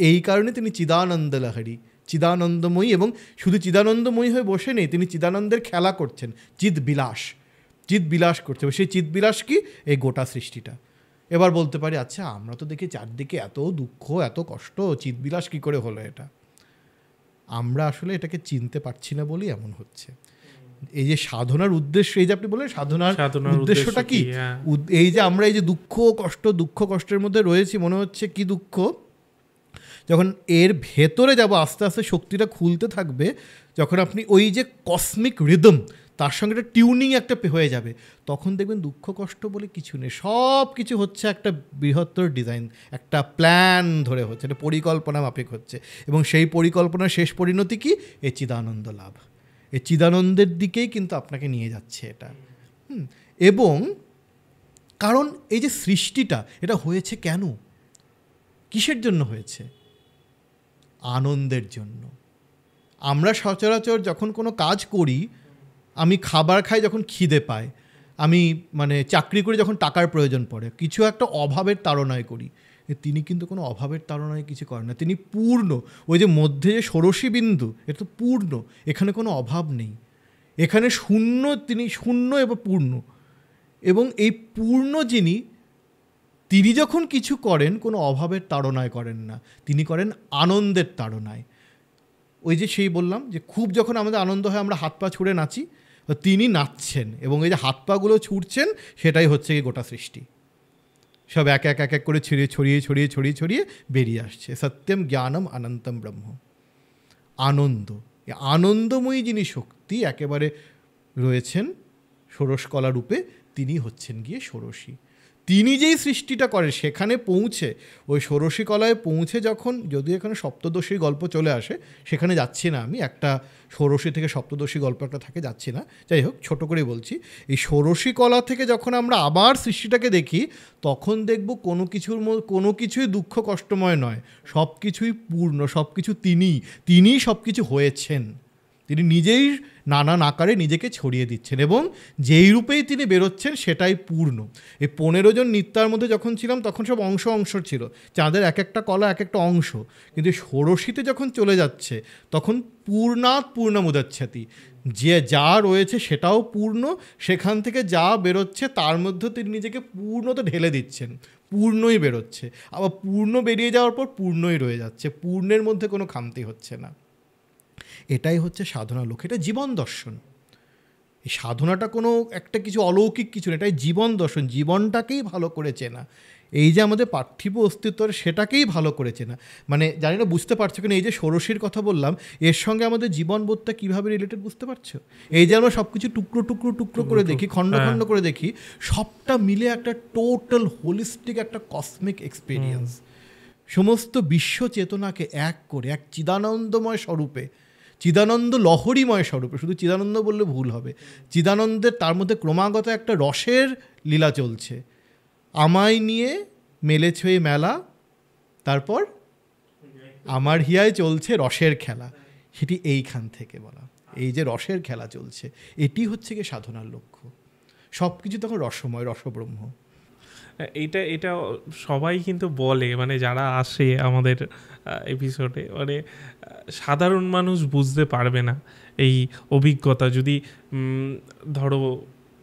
B: এই কারণে তিনি চিদানন্দ লাহারি, চিদানন্দময়ী, এবং শুধু চিদানন্দময়ী হয়ে বসে নেই, তিনি চিদানন্দের খেলা করছেন, চিৎবিলাস করছে। সেই চিৎবিলাস কি? এই গোটা সৃষ্টিটা। এবার বলতে পারি, আচ্ছা আমরা তো দেখি চারদিকে এত দুঃখ, এত কষ্ট, চিৎবিলাস কি করে হলো? এটা আমরা আসলে এটাকে চিনতে পারছি না বলেই এমন হচ্ছে। এই যে সাধনার উদ্দেশ্য, এই যে আপনি বললেন সাধনার উদ্দেশ্যটা কি, এই যে আমরা এই যে দুঃখ কষ্টের মধ্যে রয়েছি, মনে হচ্ছে কি দুঃখ, যখন এর ভেতরে যাব আস্তে আস্তে শক্তিটা খুলতে থাকবে, যখন আপনি ওই যে কসমিক রিদম তার সঙ্গে একটা টিউনিং একটা হয়ে যাবে, তখন দেখবেন দুঃখ কষ্ট বলে কিছু নেই, সব কিছু হচ্ছে একটা বৃহত্তর ডিজাইন, একটা প্ল্যান ধরে হচ্ছে, একটা পরিকল্পনা মাফিক হচ্ছে। এবং সেই পরিকল্পনার শেষ পরিণতি কি? এই চিদানন্দ লাভ, এই চিদানন্দের দিকেই কিন্তু আপনাকে নিয়ে যাচ্ছে এটা। এবং কারণ এই যে সৃষ্টিটা, এটা হয়েছে কেন, কিসের জন্য হয়েছে? আনন্দের জন্য। আমরা সচরাচর যখন কোনো কাজ করি, আমি খাবার খাই যখন খিদে পায়, আমি চাকরি করি যখন টাকার প্রয়োজন পড়ে, কিছু একটা অভাবের তাড়নায় করি। তিনি কিন্তু কোনো অভাবের তাড়নায় কিছু করেন না, তিনি পূর্ণ। ওই যে মধ্যে যে ষোড়শী বিন্দু, এটা তো পূর্ণ, এখানে কোনো অভাব নেই, এখানে শূন্য, তিনি শূন্য এবং পূর্ণ। এবং এই পূর্ণ তিনি যখন কিছু করেন কোনো অভাবের তাড়নায় করেন না, তিনি করেন আনন্দের তাড়নায়। ওই যে সেই বললাম যে খুব যখন আমাদের আনন্দ হয় আমরা হাত পা ছুঁড়ে নাচি, তিনি নাচছেন এবং এই যে হাত পাগুলো ছুটছেন সেটাই হচ্ছে কি গোটা সৃষ্টি, সব এক এক করে ছড়িয়ে বেরিয়ে আসছে। সত্যম জ্ঞানম অনন্তম ব্রহ্ম, আনন্দ, আনন্দময়ী যিনি শক্তি একেবারে রয়েছেন ষোড়শকলা রূপে, তিনি হচ্ছেন গিয়ে ষোড়শী। তিনি যেই সৃষ্টিটা করেন সেখানে পৌঁছে, ওই ষোড়শী কলায় পৌঁছে যখন, যদিও এখানে সপ্তদশীর গল্প চলে আসে, সেখানে যাচ্ছি না আমি, একটা ষোড়শী থেকে সপ্তদশী গল্প একটা থাকে, যাচ্ছি না, যাই হোক ছোটো করেই বলছি। এই ষোড়শী কলা থেকে যখন আমরা আবার সৃষ্টিটাকে দেখি, তখন দেখব কোনো কিছুই দুঃখ কষ্টময় নয়, সব কিছুই পূর্ণ, সব কিছু তিনিই সব কিছু হয়েছেন, তিনি নিজেই নানান আকারে নিজেকে ছড়িয়ে দিচ্ছেন, এবং যেই রূপেই তিনি বেরোচ্ছেন সেটাই পূর্ণ। এই 15 জন নিত্যার মধ্যে যখন ছিলাম তখন সব অংশ ছিল, চাঁদের এক একটা কলা এক একটা অংশ, কিন্তু ষোড়শীতে যখন চলে যাচ্ছে তখন পূর্ণাৎ পূর্ণমুদচ্ছতি, যে যা রয়েছে সেটাও পূর্ণ, সেখান থেকে যা বেরোচ্ছে তার মধ্যে তিনি নিজেকে পূর্ণতে ঢেলে দিচ্ছেন, পূর্ণই বেরোচ্ছে, আবার পূর্ণ বেরিয়ে যাওয়ার পর পূর্ণই রয়ে যাচ্ছে, পূর্ণের মধ্যে কোনো খামতি হচ্ছে না। এটাই হচ্ছে সাধনা লক্ষ্য, এটা জীবন দর্শন। এই সাধনাটা কোনো একটা কিছু অলৌকিক কিছু না, এটাই জীবন দর্শন, জীবনটাকেই ভালো করে চেনা। এই যে আমাদের পার্থিব অস্তিত্ব সেটাকেই ভালো করে চেনা। জানি না বুঝতে পারছো কিনা, এই যে ষোড়শীর কথা বললাম, এর সঙ্গে আমাদের জীবনবোধটা কীভাবে রিলেটেড বুঝতে পারছো? এই যে আমরা সব কিছু টুকরো করে দেখি, খণ্ড করে দেখি, সবটা মিলে একটা টোটাল হোলিস্টিক একটা কসমিক এক্সপিরিয়েন্স, সমস্ত বিশ্ব চেতনাকে এক করে এক চিদানন্দময় স্বরূপে, চিদানন্দ লহরীময় স্বরূপে, শুধু চিদানন্দ বললে ভুল হবে, চিদানন্দের তার মধ্যে ক্রমাগত একটা রসের লীলা চলছে। আমায় নিয়ে মেলেছ এই মেলা, তারপর আমার হিয়ায় চলছে রসের খেলা, সেটি এইখান থেকে বলা, এই যে রসের খেলা চলছে, এটি হচ্ছে কি সাধনার লক্ষ্য। সব কিছু তখন রসময়, রসব্রহ্ম।
A: এটা সবাই কিন্তু বলে, মানে যারা আসে আমাদের এপিসোডে, মানে সাধারণ মানুষ বুঝতে পারবে না এই অভিজ্ঞতা। যদি ধরো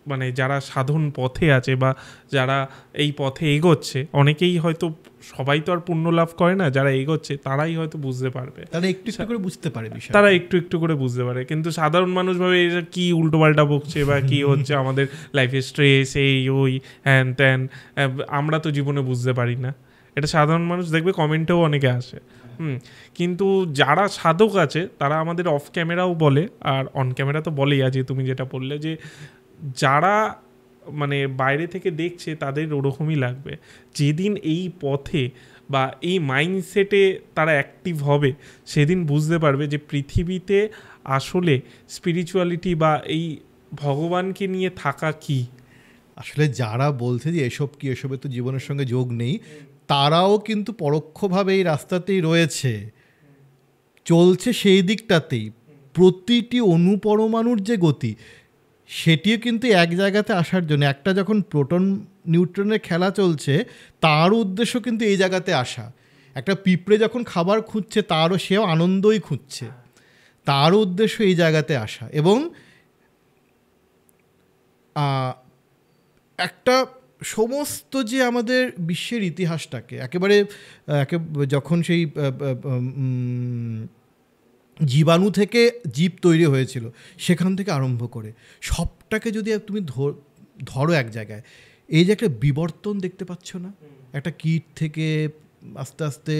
A: মানে যারা সাধন পথে আছে বা যারা এই পথে এগোচ্ছে, অনেকেই হয়তো, সবাই তো আর পুণ্য লাভ করে না, যারা এগোচ্ছে তারাই হয়তো বুঝতে পারবে,
B: তারা একটু একটু করে বুঝতে পারে বিষয়,
A: তারা একটু একটু করে বুঝতে পারে। কিন্তু সাধারণ মানুষ ভাবে এটা কি উল্টোপাল্টা বকছে বা কি হচ্ছে, আমাদের লাইফে স্ট্রেস, এই ওই হ্যান ত্যান, আমরা তো জীবনে বুঝতে পারি না। এটা সাধারণ মানুষ দেখবে কমেন্টেও অনেকে আসে। কিন্তু যারা সাধক আছে তারা আমাদের অফ ক্যামেরাও বলে, আর অন ক্যামেরা তো বলেই, আছে তুমি যেটা বললে, যে যারা মানে বাইরে থেকে দেখছে তাদের ওরকমই লাগবে। যেদিন এই পথে বা এই মাইন্ডসেটে তারা অ্যাক্টিভ হবে, সেদিন বুঝতে পারবে যে পৃথিবীতে আসলে স্পিরিচুয়ালিটি বা এই ভগবানকে নিয়ে থাকা কি।
B: আসলে যারা বলছে যে এসব কি, এসবে তো জীবনের সঙ্গে যোগ নেই, তারাও কিন্তু পরোক্ষভাবে এই রাস্তাতেই রয়েছে, চলছে সেই দিকটাতেই। প্রতিটি অনুপরমাণুর যে গতি, সেটিও কিন্তু এক জায়গাতে আসার জন্য, একটা যখন প্রোটন নিউট্রনের খেলা চলছে, তার উদ্দেশ্য কিন্তু এই জায়গাতে আসা। একটা পিঁপড়ে যখন খাবার খুঁজছে, তারও সেও আনন্দই খুঁজছে, তার উদ্দেশ্য এই জায়গাতে আসা। এবং একটা সমস্ত যে আমাদের বিশ্বের ইতিহাসটাকে একেবারে যখন সেই জীবাণু থেকে জীব তৈরি হয়েছিল, সেখান থেকে আরম্ভ করে সবটাকে যদি তুমি ধরো এক জায়গায়, এই যে একটা বিবর্তন দেখতে পাচ্ছ না, একটা কীট থেকে আস্তে আস্তে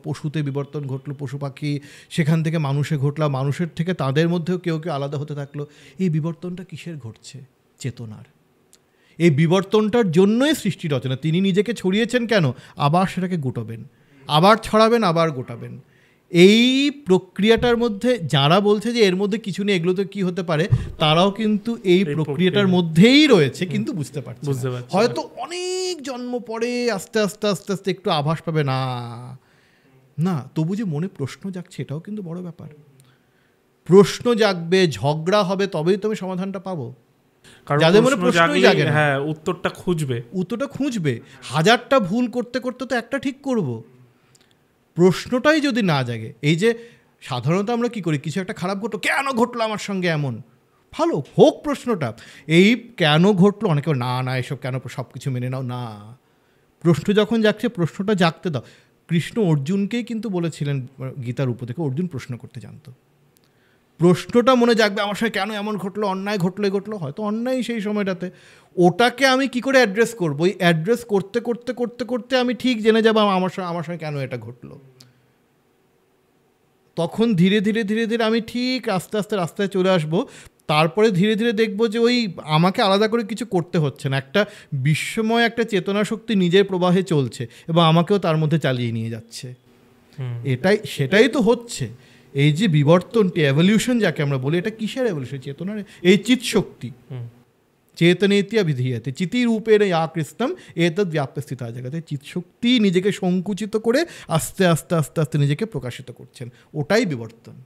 B: পশুতে বিবর্তন ঘটলো, পশু পাখি, সেখান থেকে মানুষে ঘটলো, মানুষের থেকে তাদের মধ্যেও কেউ কেউ আলাদা হতে থাকলো। এই বিবর্তনটা কিসের ঘটছে? চেতনার। এই বিবর্তনটার জন্যই সৃষ্টি রচনা। তিনি নিজেকে ছড়িয়েছেন কেন? আবার সেটাকে গোটাবেন, আবার ছড়াবেন, আবার গোটাবেন। এই প্রক্রিয়াটার মধ্যে যারা বলছে যে এর মধ্যে কিছু নেই, এগুলো তো কী হতে পারে, তারাও কিন্তু এই প্রক্রিয়াটার মধ্যেই রয়েছে, কিন্তু বুঝতে পারছে হয়তো অনেক জন্ম পরে আস্তে আস্তে আস্তে আস্তে একটু আভাস পাবে না, না তবু যে মনে প্রশ্ন জাগছে, এটাও কিন্তু বড় ব্যাপার। প্রশ্ন জাগবে, ঝগড়া হবে, তবেই তুমি সমাধানটা পাবো। যাদের মনে প্রশ্নই জাগে না,
A: হ্যাঁ উত্তরটা
B: খুঁজবে। হাজারটা ভুল করতে করতে তো একটা ঠিক করব। প্রশ্নটাই যদি না জাগে, এই যে সাধারণত আমরা কি করি, কিছু একটা খারাপ ঘটলো, কেন ঘটলো আমার সঙ্গে এমন, ভালো হোক প্রশ্নটা, এই কেন ঘটলো, অনেকে না না এসব কেন, সব কিছু মেনে নাও, না প্রশ্ন যখন জাগছে প্রশ্নটা জাগতে দাও। কৃষ্ণ অর্জুনকেই কিন্তু বলেছিলেন গীতার উপর থেকে, অর্জুন প্রশ্ন করতে জানতো। প্রশ্নটা মনে জাগবে, আমার সঙ্গে কেন এমন ঘটলো, অন্যায় ঘটলো, হয়তো অন্যায় সেই সময়টাতে, ওটাকে আমি কি করে অ্যাড্রেস করবো, ওই অ্যাড্রেস করতে করতে করতে করতে আমি ঠিক জেনে যাবো আমার সঙ্গে কেন এটা ঘটলো। তখন ধীরে ধীরে ধীরে ধীরে আমি ঠিক আস্তে আস্তে রাস্তায় চলে আসবো। তারপরে ধীরে ধীরে দেখবো যে ওই আমাকে আলাদা করে কিছু করতে হচ্ছে না, একটা বিশ্বময় একটা চেতনা শক্তি নিজের প্রবাহে চলছে এবং আমাকেও তার মধ্যে চালিয়ে নিয়ে যাচ্ছে। সেটাই তো হচ্ছে। এই যে বিবর্তনটি, এভলিউশন যাকে আমরা বলি, এটা কিসের এভলিউশন? চেতনার। এই চিৎ শক্তি চেতনেতিয়া বিধীয়তে চিতিরূপের আকৃষ্টম এতদ ব্যাপ্য স্থিতা জায়গাতে, চিৎ শক্তি নিজেকে সংকুচিত করে আস্তে আস্তে আস্তে আস্তে নিজেকে প্রকাশিত করছেন, ওটাই বিবর্তন।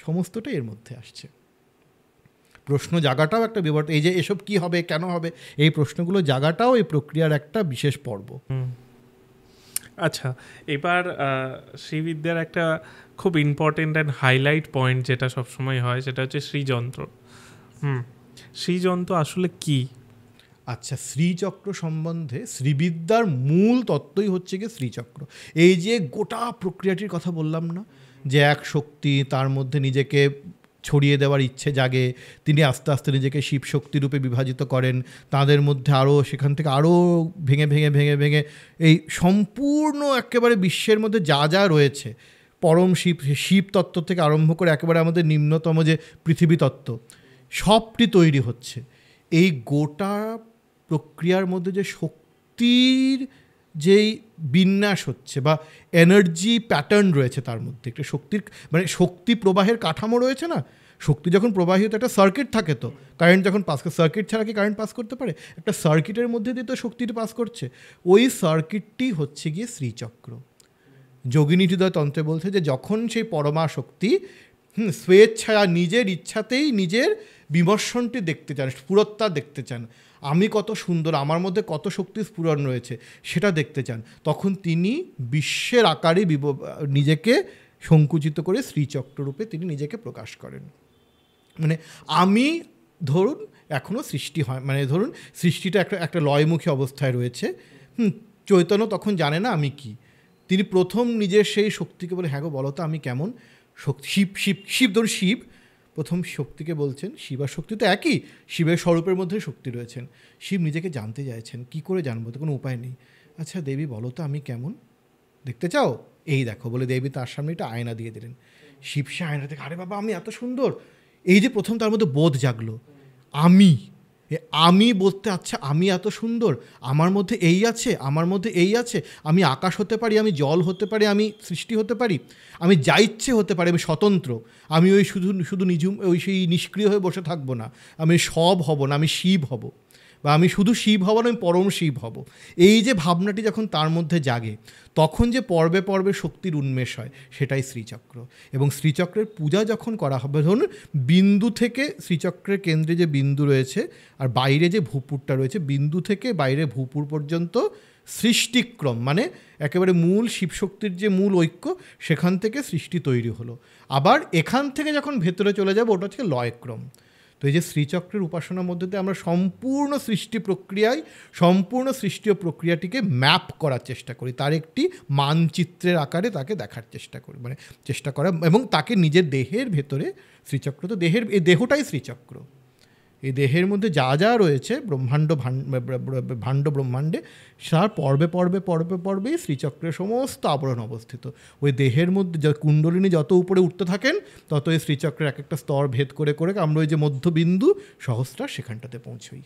B: সমস্তটাই এর মধ্যে আসছে। প্রশ্ন জাগাটাও একটা বিবর্তন। এই যে এসব কি হবে, কেন হবে, এই প্রশ্নগুলো জাগাটাও এই প্রক্রিয়ার একটা বিশেষ পর্ব।
A: আচ্ছা, এবার শ্রীবিদ্যার একটা খুব ইম্পর্টেন্ট অ্যান্ড হাইলাইট পয়েন্ট যেটা সবসময় হয়, সেটা হচ্ছে শ্রীযন্ত্র। শ্রীযন্ত্র আসলে কি?
B: আচ্ছা, শ্রীচক্র সম্বন্ধে শ্রীবিদ্যার মূল তত্ত্বই হচ্ছে গিয়ে শ্রীচক্র। এই যে গোটা প্রক্রিয়াটির কথা বললাম না, যে এক শক্তি তার মধ্যে নিজেকে ছড়িয়ে দেওয়ার ইচ্ছে জাগে, তিনি আস্তে আস্তে নিজেকে শিব শক্তিরূপে বিভাজিত করেন, তাদের মধ্যে আরও সেখান থেকে আরও ভেঙে ভেঙে ভেঙে ভেঙে এই সম্পূর্ণ একেবারে বিশ্বের মধ্যে যা যা রয়েছে, পরম শিব তত্ত্ব থেকে আরম্ভ করে একেবারে আমাদের নিম্নতম যে পৃথিবী তত্ত্ব, সবটি তৈরি হচ্ছে। এই গোটা প্রক্রিয়ার মধ্যে যে শক্তির যেই বিন্যাস হচ্ছে বা এনার্জি প্যাটার্ন রয়েছে, তার মধ্যে একটা শক্তির মানে শক্তি প্রবাহের কাঠামো রয়েছে না। শক্তি যখন প্রবাহিত, একটা সার্কিট থাকে, তো কারেন্ট যখন পাস করে, সার্কিট ছাড়া কি কারেন্ট পাস করতে পারে? একটা সার্কিটের মধ্যে দিয়ে তো শক্তিটা পাস করছে। ওই সার্কিটটি হচ্ছে গিয়ে শ্রীচক্র। যোগিনী হৃদয় তন্ত্রে বলছে যে যখন সেই পরমা শক্তি স্বেচ্ছায় নিজের ইচ্ছাতেই নিজের বিমর্শনটি দেখতে চান, পুরত্তা দেখতে চান, আমি কত সুন্দর, আমার মধ্যে কত শক্তি স্ফুরণ রয়েছে সেটা দেখতে চান, তখন তিনি বিশ্বের আকারে নিজেকে সংকুচিত করে শ্রীচক্ররূপে তিনি নিজেকে প্রকাশ করেন। মানে আমি ধরুন এখনও সৃষ্টি হয়, মানে ধরুন সৃষ্টিটা একটা লয়মুখী অবস্থায় রয়েছে, চৈতন্য তখন জানে না আমি কি। তিনি প্রথম নিজের সেই শক্তিকে বলে, হ্যাঁ গো বলো তো আমি কেমন। শিব ধরুন শিব প্রথম শক্তিকে বলছেন, শিব আর শক্তি তো একই, শিবের স্বরূপের মধ্যে শক্তি রয়েছেন। শিব নিজেকে জানতে চাইছেন, কি করে জানবো, তো কোনো উপায় নেই। আচ্ছা দেবী বলো তো আমি কেমন, দেখতে চাও, এই দেখো বলে দেবী তার সামনে একটা আয়না দিয়ে দিলেন। শিব সে আয়না থেকে, আরে বাবা আমি এত সুন্দর, এই যে প্রথম তার মধ্যে বোধ জাগলো, আমি বলতে, আচ্ছা আমি এত সুন্দর, আমার মধ্যে এই আছে, আমার মধ্যে এই আছে, আমি আকাশ হতে পারি, আমি জল হতে পারি, আমি সৃষ্টি হতে পারি, আমি যা ইচ্ছে হতে পারি, আমি স্বতন্ত্র, আমি ওই শুধু নিজুম ওই সেই নিষ্ক্রিয় হয়ে বসে থাকবো না, আমি সব হব না, আমি শিব হব, বা আমি শুধু শিব হব না, আমি পরম শিব হব। এই যে ভাবনাটি যখন তার মধ্যে জাগে, তখন যে পর্বে পর্বে শক্তির উন্মেষ হয়, সেটাই শ্রীচক্র। এবং শ্রীচক্রের পূজা যখন করা হবে, ধরুন বিন্দু থেকে শ্রীচক্রের কেন্দ্রে যে বিন্দু রয়েছে আর বাইরে যে ভূপুরটা রয়েছে, বিন্দু থেকে বাইরে ভূপুর পর্যন্ত সৃষ্টিক্রম, মানে একেবারে মূল শিবশক্তির যে মূল ঐক্য, সেখান থেকে সৃষ্টি তৈরি হলো। আবার এখান থেকে যখন ভেতরে চলে যাবে, ওটা হচ্ছে লয়ক্রম। তো এই যে শ্রীচক্রের উপাসনার মধ্যে দিয়ে আমরা সম্পূর্ণ সৃষ্টি প্রক্রিয়ায়, সম্পূর্ণ সৃষ্টি প্রক্রিয়াটিকে ম্যাপ করার চেষ্টা করি, তার একটি মানচিত্রের আকারে তাকে দেখার চেষ্টা করি, মানে চেষ্টা করা, এবং তাকে নিজের দেহের ভেতরে, শ্রীচক্র তো দেহের, এই দেহটাই শ্রীচক্র, এই দেহের মধ্যে যা যা রয়েছে ভাণ্ড ব্রহ্মাণ্ডে, তার পর্বে পর্বে পর্বে পর্বেই শ্রীচক্রের সমস্ত আবরণ অবস্থিত। ওই দেহের মধ্যে কুণ্ডলিনী যত উপরে উঠতে থাকেন, তত এই শ্রীচক্রের এক একটা স্তর ভেদ করে করে আমরা ওই যে মধ্যবিন্দু সহস্রার সেখানটাতে পৌঁছই।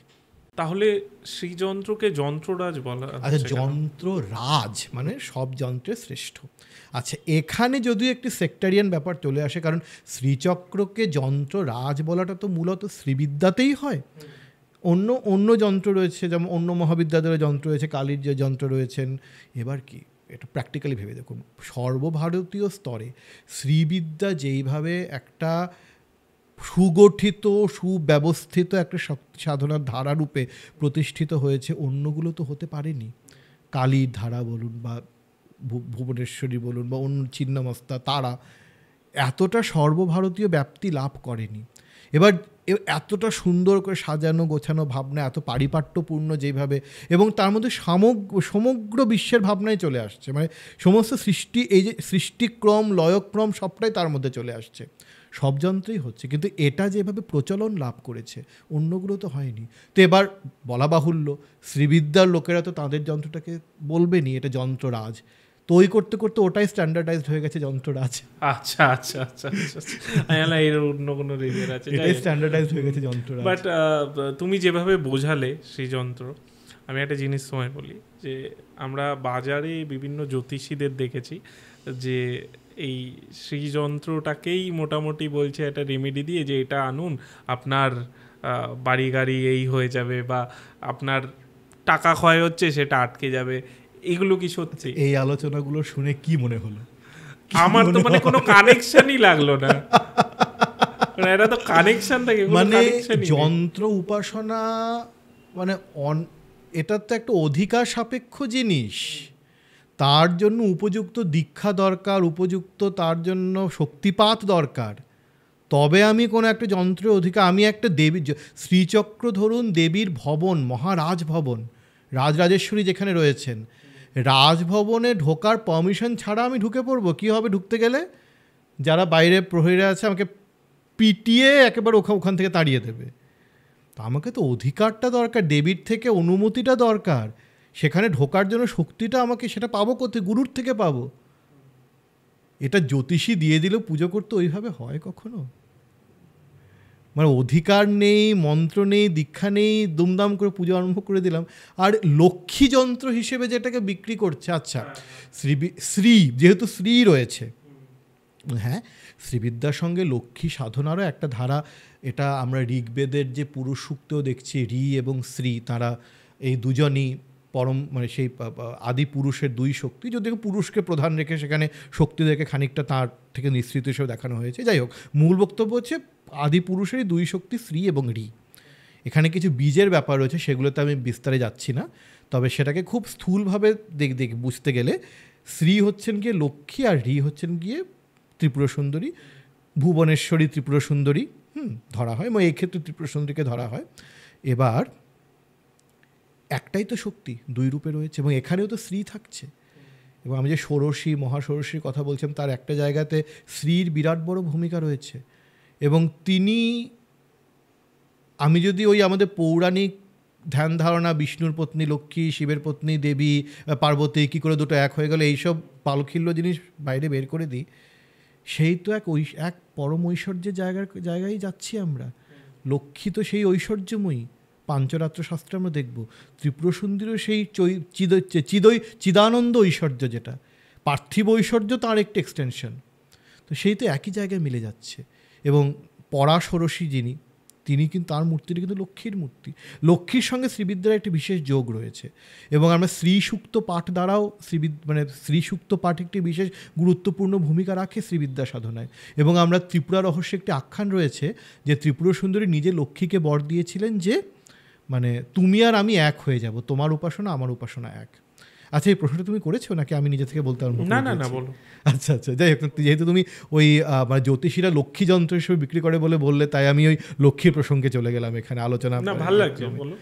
A: তাহলে শ্রীযন্ত্রকে যন্ত্ররাজ বলা?
B: আচ্ছা, যন্ত্ররাজ মানে সব যন্ত্রের শ্রেষ্ঠ। আচ্ছা, এখানে যদিও একটি সেক্টারিয়ান ব্যাপার চলে আসে, কারণ শ্রীচক্রকে যন্ত্ররাজ বলাটা তো মূলত শ্রীবিদ্যাতেই হয়। অন্য যন্ত্র রয়েছে, যেমন অন্য মহাবিদ্যালয়ের যন্ত্র রয়েছে, কালীর যে যন্ত্র রয়েছেন। এবার কি এটা প্র্যাকটিক্যালি ভেবে দেখুন, সর্বভারতীয় স্তরে শ্রীবিদ্যা যেইভাবে একটা সুগঠিত সুব্যবস্থিত একটা সাধনার ধারারূপে প্রতিষ্ঠিত হয়েছে, অন্যগুলো তো হতে পারেনি। কালীর ধারা বলুন, বা ভুবনেশ্বরী বলুন, বা অন্য ছিন্নমস্তা, তারা এতটা সর্বভারতীয় ব্যাপ্তি লাভ করেনি। এবার এতটা সুন্দর করে সাজানো গোছানো ভাবনা, এত পারিপাট্যপূর্ণ যেভাবে, এবং তার মধ্যে সমগ্র বিশ্বের ভাবনায় চলে আসছে, মানে সমস্ত সৃষ্টি, এই যে সৃষ্টিক্রম লয়ক্রম সবটাই তার মধ্যে চলে আসছে, সব যন্ত্রেই হচ্ছে। কিন্তু এটা যেভাবে প্রচলন লাভ করেছে, অন্যগুলো তো হয়নি। তো এবার বলা বাহুল্য, শ্রীবিদ্যার লোকেরা তো তাদের যন্ত্রটাকে বলবেনি এটা যন্ত্ররাজ, তো ওই করতে করতে ওটাই স্ট্যান্ডার্ডাইজড হয়ে গেছে যন্ত্ররাজ।
A: আচ্ছা আচ্ছা আচ্ছা আচ্ছা, এর অন্য কোনো রিলের আছে,
B: এটাই স্ট্যান্ডার্ডাইজড হয়ে গেছে যন্ত্ররাজ।
A: বাট তুমি যেভাবে বোঝালে শ্রীযন্ত্র, আমি একটা জিনিস সময় বলি যে আমরা বাজারে বিভিন্ন জ্যোতিষীদের দেখেছি যে এই শ্রীযন্ত্রটাকেই মোটামুটি বলছে একটা রেমেডি দিয়ে যে এটা আনুন, আপনার বাড়ি গাড়ি এই হয়ে যাবে, বা আপনার টাকা ক্ষয় হচ্ছে সেটা আটকে যাবে। এগুলো কি সত্যি?
B: এই আলোচনাগুলো শুনে কি মনে হলো?
A: আমার তো মানে কোনো কানেকশনই লাগলো না, এটা তো কানেকশন থাকে,
B: মানে যন্ত্র উপাসনা মানে এটা তো একটা অধিকার সাপেক্ষ জিনিস, তার জন্য উপযুক্ত দীক্ষা দরকার, উপযুক্ত তার জন্য শক্তিপাত দরকার, তবে আমি কোনো একটা যন্ত্রের অধিকার, আমি একটা দেবী, শ্রীচক্র ধরুন দেবীর ভবন, মহারাজ ভবন, রাজরাজেশ্বরী যেখানে রয়েছেন, রাজভবনে ঢোকার পারমিশন ছাড়া আমি ঢুকে পড়বো, কী হবে ঢুকতে গেলে? যারা বাইরে প্রহরীরা আছে আমাকে পিটিয়ে একেবারে ওখান থেকে তাড়িয়ে দেবে। তা আমাকে তো অধিকারটা দরকার, দেবীর থেকে অনুমতিটা দরকার, সেখানে ঢোকার জন্য শক্তিটা আমাকে, সেটা পাবো কোথায়? গুরুর থেকে পাবো। এটা জ্যোতিষী দিয়ে দিলেও পুজো করতে ওইভাবে হয় কখনো? মানে অধিকার নেই, মন্ত্র নেই, দীক্ষা নেই, দুমদাম করে পুজো আরম্ভ করে দিলাম। আর লক্ষ্মী যন্ত্র হিসেবে যেটাকে বিক্রি করছে, আচ্ছা শ্রী যেহেতু শ্রী রয়েছে, হ্যাঁ, শ্রীবিদ্যার সঙ্গে লক্ষ্মী সাধনারও একটা ধারা, এটা আমরা ঋগ্বেদের যে পুরুষ সূক্তেও দেখছি, ঋ এবং শ্রী তারা এই দুজনই পরম, মানে সেই আদি পুরুষের দুই শক্তি, যদিও পুরুষকে প্রধান রেখে সেখানে শক্তিদেরকে খানিকটা তার থেকে নিঃসৃত হিসেবে দেখানো হয়েছে। যাই হোক, মূল বক্তব্য হচ্ছে আদি পুরুষেরই দুই শক্তি, শ্রী এবং ঋ। এখানে কিছু বীজের ব্যাপার রয়েছে, সেগুলোতে আমি বিস্তারে যাচ্ছি না, তবে সেটাকে খুব স্থূলভাবে বুঝতে গেলে শ্রী হচ্ছেন গিয়ে লক্ষ্মী আর রি হচ্ছেন গিয়ে ত্রিপুরা সুন্দরী, ভুবনেশ্বরী ত্রিপুরা সুন্দরী ধরা হয়, এবং এই ক্ষেত্রে ত্রিপুরা সুন্দরীকে ধরা হয়। এবার একটাই তো শক্তি, দুই রূপে রয়েছে, এবং এখানেও তো শ্রী থাকছে। এবং আমি যে ষোড়শী মহাষোড়শীর কথা বলছিলাম, তার একটা জায়গাতে শ্রীর বিরাট বড় ভূমিকা রয়েছে। এবং তিনি, আমি যদি ওই আমাদের পৌরাণিক ধ্যান ধারণা, বিষ্ণুর পত্নী লক্ষ্মী, শিবের পত্নী দেবী পার্বতী, কী করে দুটো এক হয়ে গেল, এইসব পালখিল্য জিনিস বাইরে বের করে দিই, সেই তো এক পরম ঐশ্বর্যের জায়গায় যাচ্ছি আমরা। লক্ষ্মী তো সেই ঐশ্বর্যময়ী, পাঞ্চরাত্র শাস্ত্রে আমরা দেখব। ত্রিপুরা সুন্দরীও সেই চিদানন্দ ঐশ্বর্য, যেটা পার্থিব ঐশ্বর্য তার একটি এক্সটেনশন, তো সেই তো একই জায়গায় মিলে যাচ্ছে। এবং পরাশরসী যিনি, তিনি কিন্তু, তার মূর্তিটা কিন্তু লক্ষ্মীর মূর্তি। লক্ষ্মীর সঙ্গে শ্রীবিদ্যার একটি বিশেষ যোগ রয়েছে, এবং আমরা শ্রীসূক্ত পাঠ দ্বারাও শ্রীসূক্ত পাঠ একটি বিশেষ গুরুত্বপূর্ণ ভূমিকা রাখে শ্রীবিদ্যা সাধনায়। এবং আমরা ত্রিপুরা রহস্যে একটি আখ্যান রয়েছে যে ত্রিপুরা সুন্দরী নিজে লক্ষ্মীকে বর দিয়েছিলেন যে তুমি আর আমি এক হয়ে যাব, তোমার উপাসনা আমার উপাসনা এক। আচ্ছা, এই প্রশ্নটা তুমি করেছো নাকি আমি নিজে থেকে বলতে পারবো?
A: না বলো।
B: আচ্ছা, যাই হোক, যেহেতু তুমি ওই জ্যোতিষীরা লক্ষ্মী যন্ত্র হিসেবে বিক্রি করে বললে, তাই আমি ওই লক্ষ্মীর প্রসঙ্গে চলে গেলাম এখানে আলোচনা।
A: ভালো লাগছে, বলো।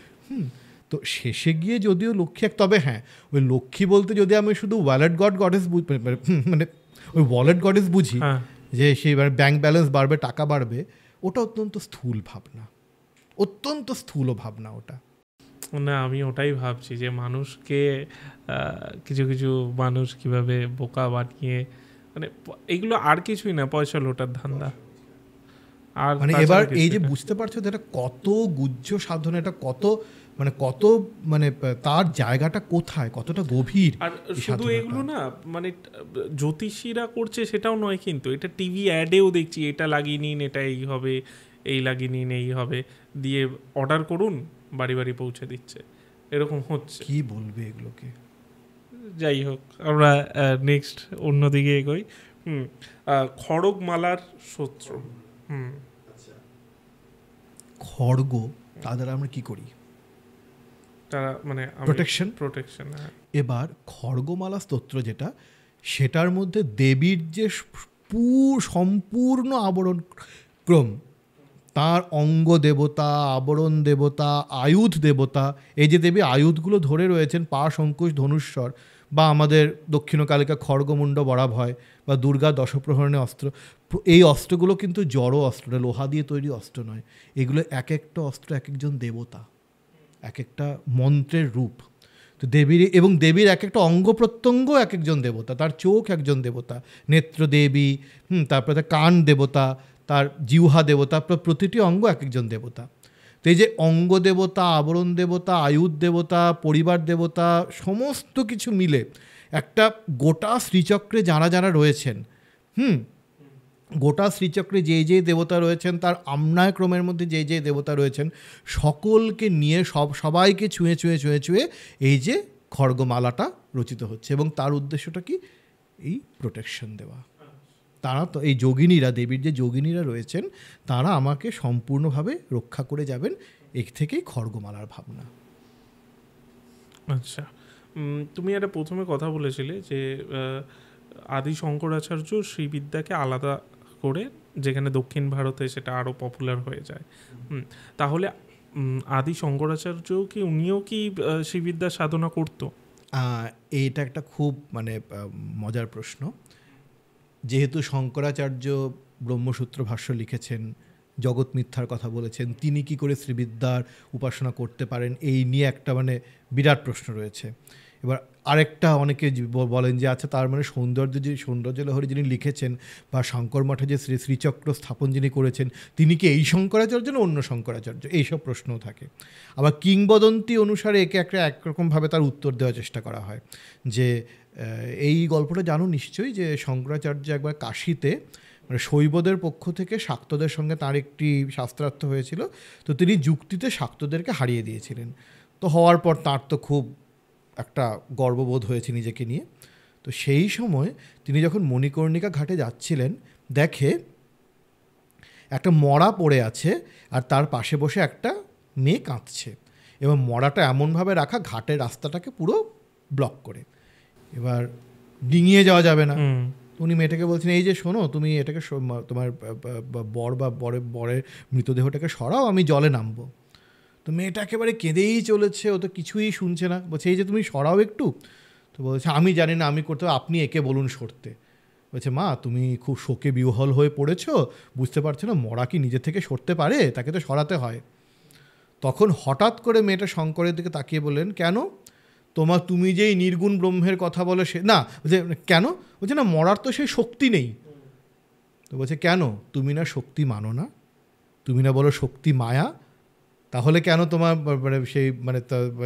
B: তো শেষে গিয়ে যদিও লক্ষ্মী এক, তবে হ্যাঁ, ওই লক্ষ্মী বলতে যদি আমি শুধু ওয়ালেট গডেস ওই ওয়ালেট গডেস বুঝি, যে সেই ব্যাংক ব্যালেন্স বাড়বে, টাকা বাড়বে, ওটা অত্যন্ত স্থূল ভাবনা, অত্যন্ত স্থূল ভাবনা ওটা।
A: না, আমি ওটাই ভাবছি যে মানুষকে কিছু কিছু মানুষ কিভাবে বোকা বানিয়ে, এইগুলো আর কিছুই না, পয়সা লোটার ধান্দা। আর
B: এবার এই যে বুঝতে পারছো এটা কত গুহ্য সাধনা, এটা কত তার জায়গাটা কোথায়, কতটা গভীর।
A: আর শুধু এগুলো না, জ্যোতিষীরা করছে সেটাও নয়, কিন্তু এটা টিভি অ্যাডেও দেখছি, এটা লাগিয়ে নিন, এটা এই হবে, এই লাগিয়ে নিন, এই হবে, দিয়ে অর্ডার করুন, বাড়ি বাড়ি পৌঁছে দিচ্ছে, এরকম হচ্ছে।
B: কি বলবে এগুলোকে?
A: যাই হোক, আমরা নেক্সট অন্যদিকে এগোই। খড়গমালার সূত্র।
B: খড়গ, তাদের আমরা কি করি?
A: তারা প্রোটেকশন।
B: এবার খড়গমালা স্তোত্র যেটা, সেটার মধ্যে দেবীর যে সম্পূর্ণ আবরণ ক্রম, তার অঙ্গ দেবতা, আবরণ দেবতা, আয়ুধ দেবতা, এই যে দেবী আয়ুধগুলো ধরে রয়েছেন, পাশ, অঙ্কুশ, ধনুস্বর, বা আমাদের দক্ষিণকালিকা খড়গমুণ্ড বরাভয়, বা দুর্গা দশপ্রহরণে অস্ত্র, এই অস্ত্রগুলো কিন্তু জড় অস্ত্র, লোহা দিয়ে তৈরি অস্ত্র নয়, এগুলো এক একটা অস্ত্র এক একজন দেবতা, এক একটা মন্ত্রের রূপ। তো দেবীর এক একটা অঙ্গ প্রত্যঙ্গ এক একজন দেবতা, তার চোখ একজন দেবতা, নেত্র দেবী, তারপরে তার কান দেবতা, তার জিহ্বা দেবতা, প্রতিটি অঙ্গ এক একজন দেবতা। তো এই যে অঙ্গ দেবতা, আবরণ দেবতা, আয়ুধ দেবতা, পরিবার দেবতা, সমস্ত কিছু মিলে একটা গোটা শ্রীচক্রে যারা রয়েছেন, গোটা শ্রীচক্রে যে দেবতা রয়েছেন, তার আমনায় ক্রমের মধ্যে যে দেবতা রয়েছেন, সকলকে নিয়ে সবাইকে ছুঁয়ে এই যে খড়গমালাটা রচিত হচ্ছে। এবং তার উদ্দেশ্যটা কি? এই প্রোটেকশন দেওয়া। তারা তো এই যোগিনীরা, দেবীর যে যোগিনীরা রয়েছেন, তারা আমাকে সম্পূর্ণভাবে রক্ষা করে যাবেন, এর থেকেই খড়গমালার ভাবনা।
A: আচ্ছা, তুমি একটা প্রথমে কথা বলেছিলে যে আদি শঙ্করাচার্য শ্রীবিদ্যাকে আলাদা করে, যেখানে দক্ষিণ ভারতে সেটা আরও পপুলার হয়ে যায়। তাহলে আদি শঙ্করাচার্য কি উনিও কি শ্রীবিদ্যা সাধনা করতো?
B: এইটা একটা খুব মজার প্রশ্ন। যেহেতু শঙ্করাচার্য ব্রহ্মসূত্র ভাষ্য লিখেছেন, জগৎ মিথ্যার কথা বলেছেন, তিনি কি করে শ্রীবিদ্যার উপাসনা করতে পারেন, এই নিয়ে একটা বিরাট প্রশ্ন রয়েছে। এবার আরেকটা অনেকে বলেন যে আচ্ছা, তার সৌন্দর্য লহরী যিনি লিখেছেন, বা শঙ্কর মঠে যে শ্রীচক্র স্থাপন যিনি করেছেন, তিনি কি এই শঙ্করাচার্য না অন্য শঙ্করাচার্য, এইসব প্রশ্নও থাকে। আবার কিংবদন্তি অনুসারে একে একরকমভাবে তার উত্তর দেওয়ার চেষ্টা করা হয়। যে এই গল্পটা জানো নিশ্চয়ই, যে শঙ্করাচার্য একবার কাশীতে শৈবদের পক্ষ থেকে শাক্তদের সঙ্গে তার একটি শাস্ত্রার্থ হয়েছিল, তো তিনি যুক্তিতে শাক্তদেরকে হারিয়ে দিয়েছিলেন। তো হওয়ার পর তার তো খুব একটা গর্ববোধ হয়েছে নিজেকে নিয়ে। তো সেই সময় তিনি যখন মণিকর্ণিকা ঘাটে যাচ্ছিলেন, দেখে একটা মরা পড়ে আছে, আর তার পাশে বসে একটা মেয়ে কাঁদছে এবং মড়াটা এমনভাবে রাখা ঘাটের রাস্তাটাকে পুরো ব্লক করে, এবার ডিঙিয়ে যাওয়া যাবে না। উনি মেয়েটাকে বলছেন, এই যে শোনো, তুমি এটাকে তোমার বর বা বরের মৃতদেহটাকে সরাও, আমি জলে নামবো। তো মেয়েটা একেবারে কেঁদেই চলেছে, ও তো কিছুই শুনছে না। বলছে, এই যে তুমি সরাও একটু। তো বলছে, আমি জানি না আমি করতে, আপনি একে বলুন সরতে। বলছে, মা তুমি খুব শোকে বিহ্বল হয়ে পড়েছো, বুঝতে পারছো না মরা কি নিজে থেকে সরতে পারে, তাকে তো সরাতে হয়। তখন হঠাৎ করে মেয়েটা শঙ্করের দিকে তাকিয়ে বললেন, কেন তুমি যেই নির্গুণ ব্রহ্মের কথা বলো সে না, বলছে কেন? বলছে না, মরার তো সেই শক্তি নেই। তো বলছে, কেন? তুমি না শক্তি মানো না, তুমি না বলো শক্তি মায়া, তাহলে কেন তোমার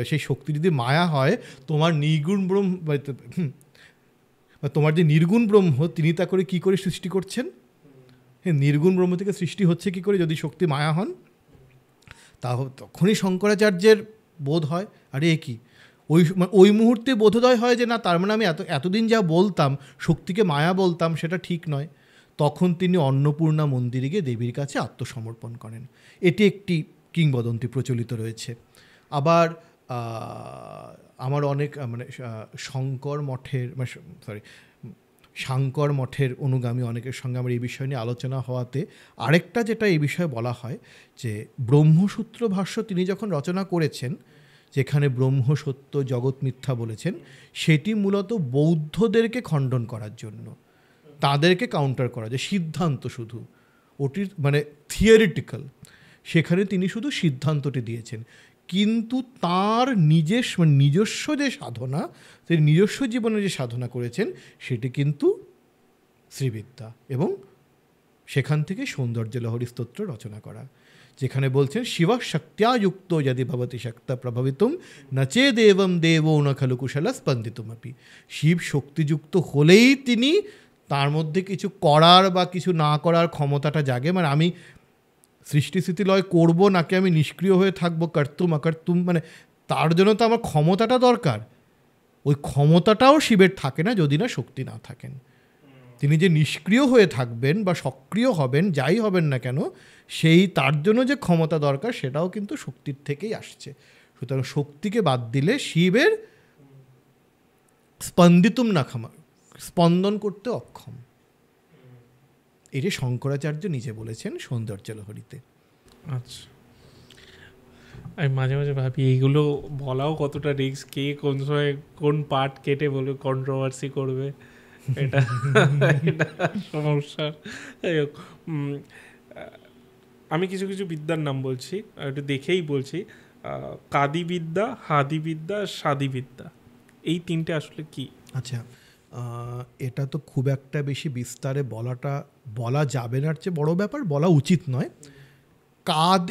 B: সেই শক্তি যদি মায়া হয়, তোমার নির্গুণ ব্রহ্ম, তোমার যে নির্গুণ ব্রহ্ম তিনি তা করে কি করে সৃষ্টি করছেন? হ্যাঁ, নির্গুণ ব্রহ্ম থেকে সৃষ্টি হচ্ছে কি করে যদি শক্তি মায়া হন? তখনই শঙ্করাচার্যের বোধ হয়, আরে এ কি, ওই মুহূর্তে বোধোদয় হয় যে না, তার মানে আমি এতদিন যা বলতাম শক্তিকে মায়া বলতাম সেটা ঠিক নয়। তখন তিনি অন্নপূর্ণা মন্দিরে গিয়ে দেবীর কাছে আত্মসমর্পণ করেন। এটি একটি কিংবদন্তি প্রচলিত রয়েছে। আবার আমার অনেক শাঙ্কর মঠের অনুগামী অনেকের সঙ্গে আমার এই বিষয় নিয়ে আলোচনা হওয়াতে আরেকটা যেটা এই বিষয়ে বলা হয় যে ব্রহ্মসূত্র ভাষ্য তিনি যখন রচনা করেছেন, যেখানে ব্রহ্ম সত্য জগৎ মিথ্যা বলেছেন, সেটি মূলত বৌদ্ধদেরকে খণ্ডন করার জন্য, তাদেরকে কাউন্টার করা, যে সিদ্ধান্ত শুধু ওটির থিওরিটিক্যাল, সেখানে তিনি শুধু সিদ্ধান্তটি দিয়েছেন। কিন্তু তার নিজস্ব যে সাধনা, তিনি নিজস্ব জীবনে যে সাধনা করেছেন সেটি কিন্তু শ্রীবিদ্যা, এবং সেখান থেকে সৌন্দর্য লহরী স্তোত্র রচনা করা, যেখানে বলছেন শিবা শক্ত্যাযুক্ত যদি ভবতি শক্তা প্রভাবিতুম না চেদেবম দেবো ন খলু কুশলা স্পন্দিতুমপি। শিব শক্তিযুক্ত হলেই তিনি, তার মধ্যে কিছু করার বা কিছু না করার ক্ষমতাটা জাগে। আমি সৃষ্টিস্থিতিলয় করব নাকি আমি নিষ্ক্রিয় হয়ে থাকবো, কর্তুম অকর্তুম, তার জন্য তো আমার ক্ষমতাটা দরকার। ওই ক্ষমতাটাও শিবের থাকে না যদি না শক্তি না থাকেন। তিনি যে নিষ্ক্রিয় হয়ে থাকবেন বা সক্রিয় হবেন, যাই হবেন না কেন, তার জন্য যে ক্ষমতা দরকার সেটাও কিন্তু শক্তির থেকেই আসছে। সুতরাং শক্তিকে বাদ দিলে শিবের স্পন্দিতুম না ক্ষমা, স্পন্দন করতে অক্ষম। এটি শঙ্করাচার্য নিজে বলেছেন সৌন্দর্য লহরীতে।
A: আচ্ছা, আমি মাঝে মাঝে ভাবি এইগুলো বলাও কতটা রিস্ক, কে কোন সময় কোন পার্ট কেটে বলবে, কন্ট্রোভার্সি করবে, এটা সমস্যা। যাই হোক, আমি কিছু কিছু বিদ্যার নাম বলছি, একটু দেখেই বলছি। কাদিবিদ্যা, হাদিবিদ্যা, সাদিবিদ্যা, এই তিনটে আসলে কি?
B: আচ্ছা, এটা তো খুব একটা বেশি বিস্তারে বলা যাবে না, চেয়ে বড় ব্যাপার, বলা উচিত নয়।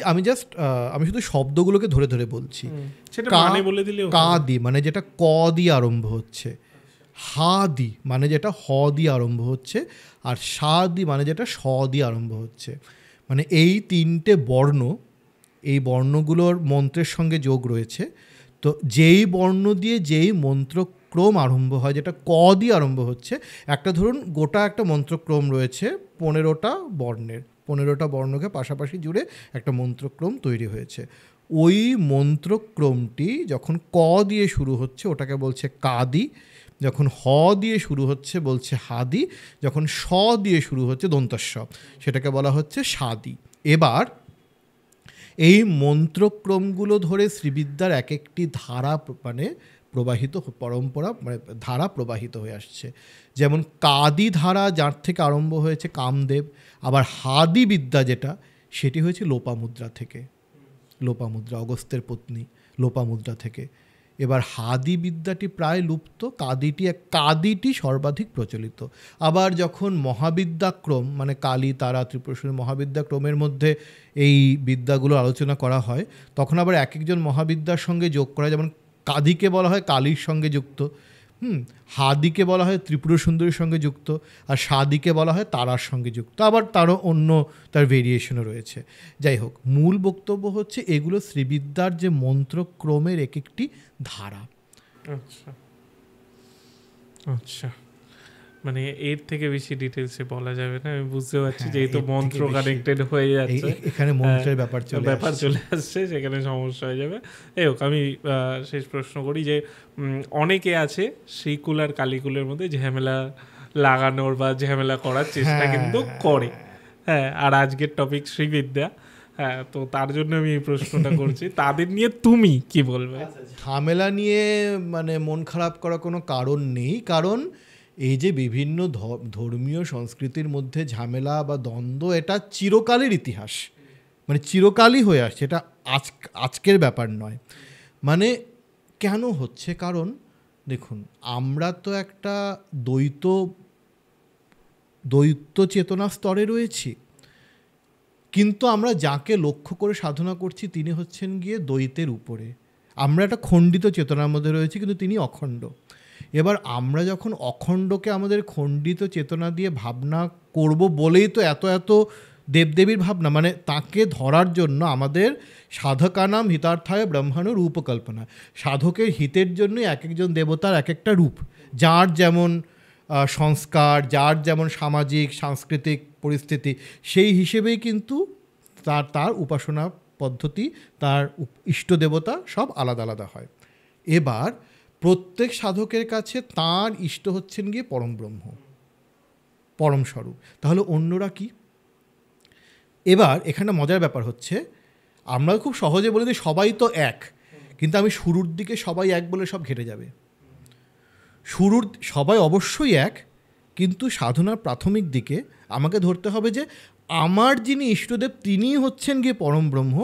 B: আমি শুধু শব্দগুলোকে ধরে ধরে বলছি। কাদি যেটা ক দিয়ে আরম্ভ হচ্ছে, হাদি যেটা হ দিয়ে আরম্ভ হচ্ছে, আর সাদি যেটা স দিয়ে আরম্ভ হচ্ছে। এই তিনটে বর্ণ, এই বর্ণগুলোর মন্ত্রের সঙ্গে যোগ রয়েছে। তো যেই বর্ণ দিয়ে যেই মন্ত্রক্রম আরম্ভ হয়, যেটা ক দিয়ে আরম্ভ হচ্ছে, একটা ধরুন গোটা একটা মন্ত্রক্রম রয়েছে 15টা বর্ণের, 15টা বর্ণকে পাশাপাশি জুড়ে একটা মন্ত্রক্রম তৈরি হয়েছে। ওই মন্ত্রক্রমটি যখন ক দিয়ে শুরু হচ্ছে ওটাকে বলছে কাদি, যখন হ দিয়ে শুরু হচ্ছে বলছে হাদি, যখন স দিয়ে শুরু হচ্ছে দন্তস্ব, সেটাকে বলা হচ্ছে সাদি। এবার এই মন্ত্রক্রমগুলো ধরে শ্রীবিদ্যার এক একটি ধারা প্রবাহিত পরম্পরা ধারা প্রবাহিত হয়ে আসছে। যেমন কাদি ধারা, যার থেকে আরম্ভ হয়েছে কামদেব। আবার হাদি বিদ্যা যেটা, সেটি হয়েছে লোপামুদ্রা থেকে, লোপামুদ্রা অগস্ত্যের পত্নী লোপামুদ্রা থেকে। এবার হাদি বিদ্যাটি প্রায় লুপ্ত, কাদিটি সর্বাধিক প্রচলিত। আবার যখন মহাবিদ্যাক্রম কালী তারা ত্রিপুরা মহাবিদ্যাক্রমের মধ্যে এই বিদ্যাগুলো আলোচনা করা হয়, তখন আবার এক একজন মহাবিদ্যার সঙ্গে যোগ করা, যেমন কাদিকে বলা হয় কালীর সঙ্গে যুক্ত, হাদিকে বলা হয় ত্রিপুরা সুন্দরীর সঙ্গে যুক্ত, আর সাদিকে বলা হয় তারার সঙ্গে যুক্ত। আবার তারও তার ভেরিয়েশনও রয়েছে। যাই হোক, মূল বক্তব্য হচ্ছে এগুলো শ্রীবিদ্যার যে মন্ত্রক্রমের এক একটি ধারা।
A: আচ্ছা আচ্ছা, মানে এর থেকে বেশি ডিটেলসে বলা যাবে না, আমি বুঝতে পারছি,
B: হ্যাঁ,
A: যেহেতু
B: এর থেকে
A: মন্ত্র
B: বেশি-
A: কানেক্টেড হয়ে যাচ্ছে,
B: এখানে মন্ত্রের ব্যাপার
A: চলে আসছে, সেখানে সমস্যা হয়ে যাবে। এই হোক, আমি শেষ প্রশ্ন করি যে অনেকে আছে শ্রীকুল আর কালীকুলের মধ্যে ঝামেলা লাগানোর বা ঝামেলা করার চেষ্টা কিন্তু করে, হ্যাঁ, আর আজকের টপিক শ্রীবিদ্যা, হ্যাঁ, তো তার জন্য আমি এই প্রশ্নটা করছি, তাদের নিয়ে তুমি কি বলবে?
B: ঝামেলা নিয়ে মানে মন খারাপ করার কোনো কারণ নেই, কারণ এই যে বিভিন্ন ধর্মীয় সংস্কৃতির মধ্যে ঝামেলা বা দ্বন্দ্ব, এটা চিরকালের ইতিহাস, মানে চিরকালই হয়ে আসছে, এটা আজকের ব্যাপার নয়। মানে কেন হচ্ছে, কারণ দেখুন, আমরা তো একটা দ্বৈত চেতনা স্তরে রয়েছি, কিন্তু আমরা যাকে লক্ষ্য করে সাধনা করছি তিনি হচ্ছেন গিয়ে দ্বৈতের উপরে। আমরা একটা খণ্ডিত চেতনার মধ্যে রয়েছি, কিন্তু তিনি অখণ্ড। এবার আমরা যখন অখণ্ডকে আমাদের খণ্ডিত চেতনা দিয়ে ভাবনা করব বলেই তো এত দেবদেবীর ভাবনা, মানে তাকে ধরার জন্য আমাদের সাধকানাম হিতার্থায় ব্রহ্মাণু রূপকল্পনা, সাধকের হিতের জন্য এক একজন দেবতার এক একটা রূপ, যার যেমন সংস্কার, যার যেমন সামাজিক সাংস্কৃতিক পরিস্থিতি, সেই হিসেবেই কিন্তু তার উপাসনা পদ্ধতি, তার ইষ্ট দেবতা সব আলাদা আলাদা হয়। এবার প্রত্যেক সাধকের কাছে তার ইষ্ট হচ্ছেন গিয়ে পরম ব্রহ্ম, পরম স্বরূপ। তাহলে অন্যরা কি? এবার এখানে মজার ব্যাপার হচ্ছে, আমরা খুব সহজে বলে দিই সবাই তো এক, কিন্তু আমি শুরুর দিকে সবাই এক বলে সব ঘেটে যাবে। সবাই অবশ্যই এক, কিন্তু সাধনার প্রাথমিক দিকে আমাকে ধরতে হবে যে আমার যিনি ইষ্টদেব তিনিই হচ্ছেন গিয়ে পরম ব্রহ্ম,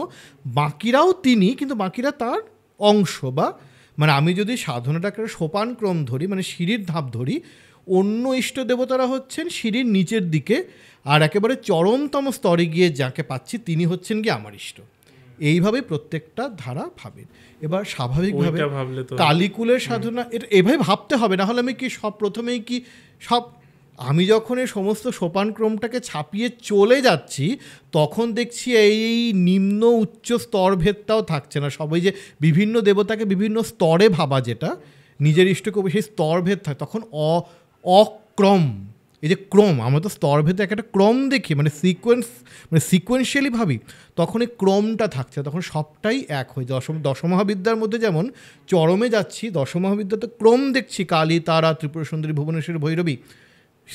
B: বাকিরাও তিনি, কিন্তু বাকিরা তার অংশ। বা মানে আমি যদি সাধনাটাকে সোপান ক্রম ধরি, মানে সিঁড়ির ধাপ ধরি, অন্য ইষ্ট দেবতারা হচ্ছেন সিঁড়ির নিচের দিকে, আর একেবারে চরমতম স্তরে গিয়ে যাকে পাচ্ছি তিনি হচ্ছেন গিয়ে আমার ইষ্ট। এইভাবেই প্রত্যেকটা ধারা ভাবেন। এবার স্বাভাবিকভাবে কালীকুলের সাধনা এটা এভাবে ভাবতে হবে, না হলে আমি কি প্রথমেই কি আমি যখন এই সমস্ত সোপান ক্রমটাকে ছাপিয়ে চলে যাচ্ছি, তখন দেখছি এই নিম্ন উচ্চ স্তরভেদটাও থাকছে না। সবাই যে বিভিন্ন দেবতাকে বিভিন্ন স্তরে ভাবা, যেটা নিজের ইষ্টকে সেই স্তরভেদ থাকে, তখন অক্রম, এই যে ক্রম, আমরা তো স্তরভেদে একটা ক্রম দেখি, মানে সিকোয়েন্সিয়ালি ভাবি, তখন এই ক্রমটা থাকছে, তখন সবটাই এক হয়ে যায়। দশমহাবিদ্যার মধ্যে যেমন চরমে যাচ্ছি, দশমহাবিদ্যাতে ক্রম দেখছি, কালী, তারা, ত্রিপুরা সুন্দরী, ভুবনেশ্বরী, ভৈরবী,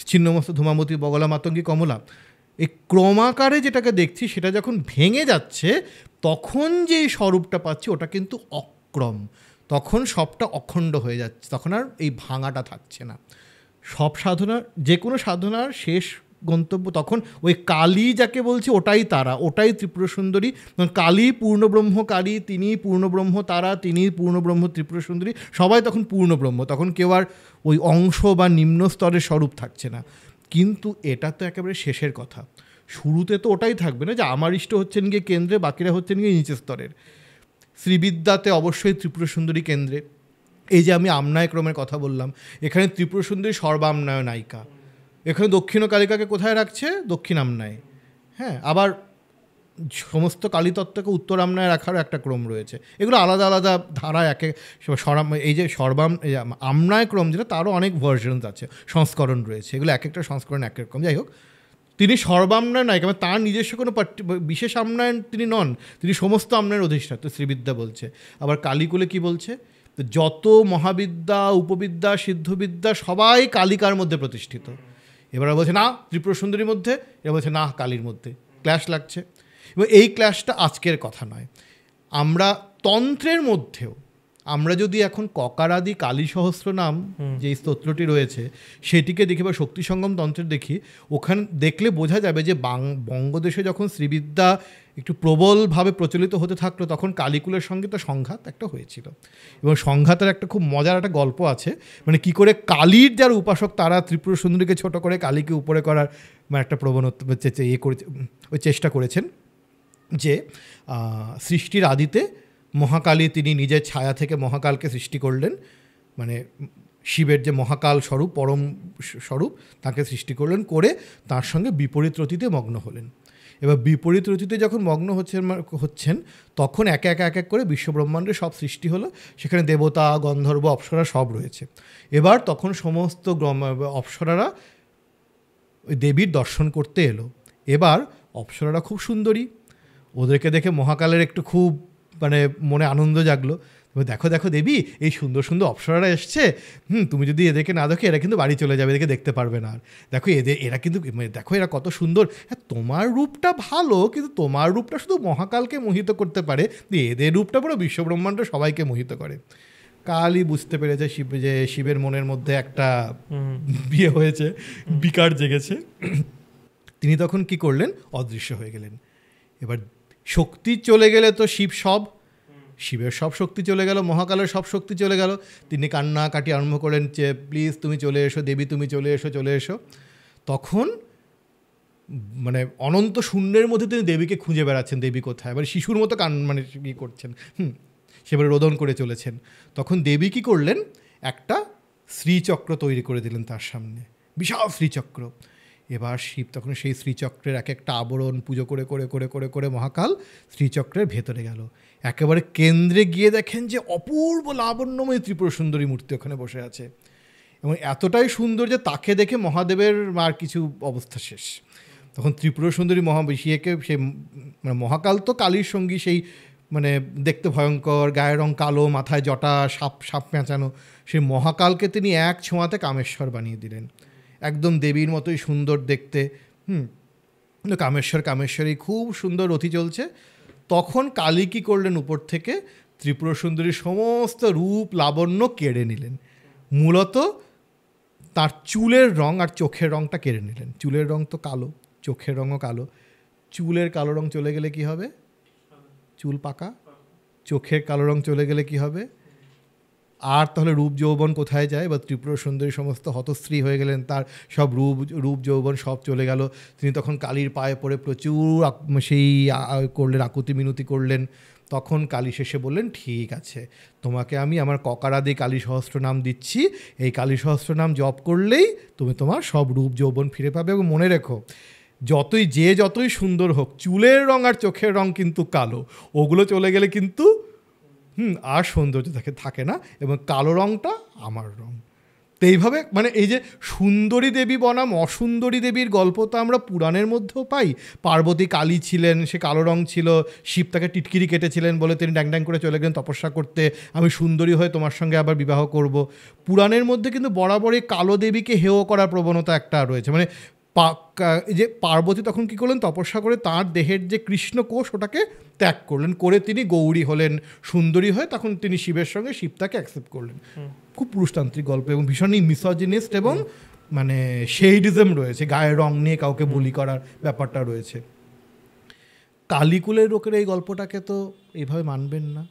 B: ছিন্নমস্ত, ধূমাবতী, বগলা, মাতঙ্গী, কমলা, এই ক্রমাকারে যেটাকে দেখছি সেটা যখন ভেঙে যাচ্ছে, তখন যে স্বরূপটা পাচ্ছি ওটা কিন্তু অক্রম, তখন সবটা অখণ্ড হয়ে যাচ্ছে, তখন আর এই ভাঙাটা থাকছে না। সব সাধনার, যে কোনো সাধনার শেষ গন্তব্য তখন ওই কালী যাকে বলছি ওটাই তারা, ওটাই ত্রিপুরা সুন্দরী। কালী পূর্ণব্রহ্ম, কালী তিনি পূর্ণব্রহ্ম, তারা তিনি পূর্ণব্রহ্ম, ত্রিপুরা সুন্দরী সবাই তখন পূর্ণব্রহ্ম, তখন কেউ আর ওই অংশ বা নিম্ন স্তরের স্বরূপ থাকছে না। কিন্তু এটা তো একেবারে শেষের কথা, শুরুতে তো ওটাই থাকবে না যে আমার ইষ্ট হচ্ছেন গিয়ে কেন্দ্রে, বাকিরা হচ্ছেন গিয়ে নিচের স্তরের। শ্রীবিদ্যাতে অবশ্যই ত্রিপুরা সুন্দরী কেন্দ্রে। এই যে আমি আমনায় ক্রমের কথা বললাম, এখানে ত্রিপুরা সুন্দরী সর্বামনায় নায়িকা, এখানে দক্ষিণ কালিকাকে কোথায় রাখছে? দক্ষিণ আমনায়। হ্যাঁ, আবার সমস্ত কালীতত্ত্বকে উত্তর আমনায় রাখারও একটা ক্রম রয়েছে। এগুলো আলাদা আলাদা ধারা, এই যে আমনায় ক্রম যেটা, তারও অনেক ভার্সনস আছে, সংস্করণ রয়েছে, এগুলো এক একটা সংস্করণ এক রকম। যাই হোক, তিনি সর্বামনায় নায়িকা, মানে তার নিজস্ব কোনো বিশেষ আমনায়ন তিনি নন, তিনি সমস্ত আমনায়ের অধিষ্ঠাতা, শ্রীবিদ্যা বলছে। আবার কালীকুলে কি বলছে? যত মহাবিদ্যা, উপবিদ্যা, সিদ্ধবিদ্যা সবাই কালিকার মধ্যে প্রতিষ্ঠিত। এবার বলছে না ত্রিপুরা সুন্দরীর মধ্যে, এবার বলছে না কালীর মধ্যে, ক্ল্যাশ লাগছে। এবং এই ক্ল্যাশটা আজকের কথা নয়। আমরা তন্ত্রের মধ্যেও আমরা যদি এখন ককারাদি কালী সহস্র নাম যে স্তোত্রটি রয়েছে সেটিকে দেখি, বা শক্তি সঙ্গম তন্ত্রের দেখি, ওখানে দেখলে বোঝা যাবে যে বঙ্গদেশে যখন শ্রীবিদ্যা একটু প্রবলভাবে প্রচলিত হতে থাকলো, তখন কালীকুলের সঙ্গে তো সংঘাত একটা হয়েছিল। এবং সংঘাতের একটা খুব মজার একটা গল্প আছে, মানে কি করে কালীর যারা উপাসক তারা ত্রিপুরা সুন্দরীকে ছোট করে কালীকে উপরে করার মানে একটা প্রবণতা ওই চেষ্টা করেছেন। যে সৃষ্টির আদিতে মহাকালী তিনি নিজের ছায়া থেকে মহাকালকে সৃষ্টি করলেন, মানে শিবের যে মহাকাল স্বরূপ, পরম স্বরূপ, তাকে সৃষ্টি করলেন, করে তার সঙ্গে বিপরীত রতিতে মগ্ন হলেন। এবার বিপরীত রতিতে যখন মগ্ন হচ্ছেন তখন একে একে এক এক করে বিশ্বব্রহ্মাণ্ডের সব সৃষ্টি হলো, সেখানে দেবতা, গন্ধর্ব, অপ্সরা সব রয়েছে। এবার তখন সমস্ত অপ্সরারা ওই দেবীর দর্শন করতে এলো। এবার অপ্সরারা খুব সুন্দরী, ওদেরকে দেখে মহাকালের একটু খুব মানে মনে আনন্দ জাগলো। দেখো দেখো দেবী, এই সুন্দর সুন্দর অপ্সরারা এসছে, তুমি যদি এদেরকে না দেখো এরা কিন্তু বাড়ি চলে যাবে, এদেরকে দেখতে পারবে না। আর দেখো এরা কিন্তু দেখো এরা কত সুন্দর, হ্যাঁ তোমার রূপটা ভালো, কিন্তু তোমার রূপটা শুধু মহাকালকে মোহিত করতে পারে, এদের রূপটা পুরো বিশ্বব্রহ্মাণ্ড সবাইকে মোহিত করে। কালই বুঝতে পেরেছে যে শিবের মনের মধ্যে একটা বিয়ে হয়েছে, বিকার জেগেছে। তিনি তখন কি করলেন, অদৃশ্য হয়ে গেলেন। এবার শক্তি চলে গেলে তো শিবের সব শক্তি চলে গেল, মহাকালের সব শক্তি চলে গেল। তিনি কান্নাকাটি আরম্ভ করলেন যে প্লিজ তুমি চলে এসো দেবী, তুমি চলে এসো চলে এসো। তখন মানে অনন্ত শূন্যের মধ্যে তিনি দেবীকে খুঁজে বেড়াচ্ছেন, দেবী কোথায়, এবার শিশুর মতো মানে ইয়ে করছেন, সেবারে রোদন করে চলেছেন। তখন দেবী কী করলেন, একটা শ্রীচক্র তৈরি করে দিলেন তার সামনে, বিশাল শ্রীচক্র। এবার শিব তখন সেই শ্রীচক্রের এক একটা আবরণ পুজো করে করে করে করে করে মহাকাল শ্রীচক্রের ভেতরে গেল। একেবারে কেন্দ্রে গিয়ে দেখেন যে অপূর্ব লাবণ্যময় ত্রিপুর সুন্দরী মূর্তি ওখানে বসে আছে, এবং এতটাই সুন্দর যে তাকে দেখে মহাদেবের আর কিছু অবস্থা শেষ। তখন ত্রিপুর সুন্দরী মহাবিষিয়েকে সে মানে মহাকাল তো কালীর সঙ্গী, সেই মানে দেখতে ভয়ঙ্কর, গায়ের রং কালো, মাথায় জটা, সাপ পেঁচানো, সেই মহাকালকে তিনি এক ছোঁয়াতে কামেশ্বর বানিয়ে দিলেন, একদম দেবীর মতোই সুন্দর দেখতে। কামেশ্বরী খুব সুন্দর রথি চলছে। তখন কালী কী করলেন, উপর থেকে ত্রিপুর সুন্দরীর সমস্ত রূপ লাবণ্য কেড়ে নিলেন। মূলত তার চুলের রং আর চোখের রংটা কেড়ে নিলেন। চুলের রং তো কালো, চোখের রঙও কালো। চুলের কালো রং চলে গেলে কি হবে, চুল পাকা। চোখের কালো রং চলে গেলে কি হবে, আর তাহলে রূপ যৌবন কোথায় যায়? বা ত্রিপুর সুন্দরী সমস্ত হতশ্রী হয়ে গেলেন, তার সব রূপ যৌবন সব চলে গেল। তিনি তখন কালীর পায়ে পড়ে প্রচুর সেই করলেন, আকুতি মিনতি করলেন। তখন কালী শেষে বললেন ঠিক আছে, তোমাকে আমি আমার ককারাদি কালী সহস্র নাম দিচ্ছি, এই কালী সহস্র নাম জপ করলেই তুমি তোমার সব রূপ যৌবন ফিরে পাবে। এবং মনে রেখো, যতই সুন্দর হোক, চুলের রং আর চোখের রং কিন্তু কালো, ওগুলো চলে গেলে কিন্তু আর সৌন্দর্য থাকে না, এবং কালো রঙটা আমার রঙ। তো এইভাবে মানে এই যে সুন্দরী দেবী বনাম অসুন্দরী দেবীর গল্প তো আমরা পুরাণের মধ্যেও পাই। পার্বতী কালী ছিলেন, সে কালো রঙ ছিল, শিব তাকে টিটকিরি কেটেছিলেন বলে তিনি ড্যাং ড্যাং করে চলে গেলেন তপস্যা করতে, আমি সুন্দরী হয়ে তোমার সঙ্গে আবার বিবাহ করব। পুরাণের মধ্যে কিন্তু বরাবরই কালো দেবীকে হেয় করার প্রবণতা একটা রয়েছে। মানে যে পার্বতী তখন কী করলেন, তপস্যা করে তার দেহের যে কৃষ্ণ কোষ ওটাকে ত্যাগ করলেন, করে তিনি গৌরী হলেন, সুন্দরী হয়ে তখন তিনি শিবের সঙ্গে, শিব তাকে অ্যাকসেপ্ট করলেন। খুব পুরুষতান্ত্রিক গল্প এবং ভীষণই মিসোজিনিস্ট এবং মানে শেইডিজম রয়েছে, গায়ের রং নিয়ে কাউকে বলি করার ব্যাপারটা রয়েছে। কালীকুলের লোকের এই গল্পটাকে তো এইভাবে মানবেন না,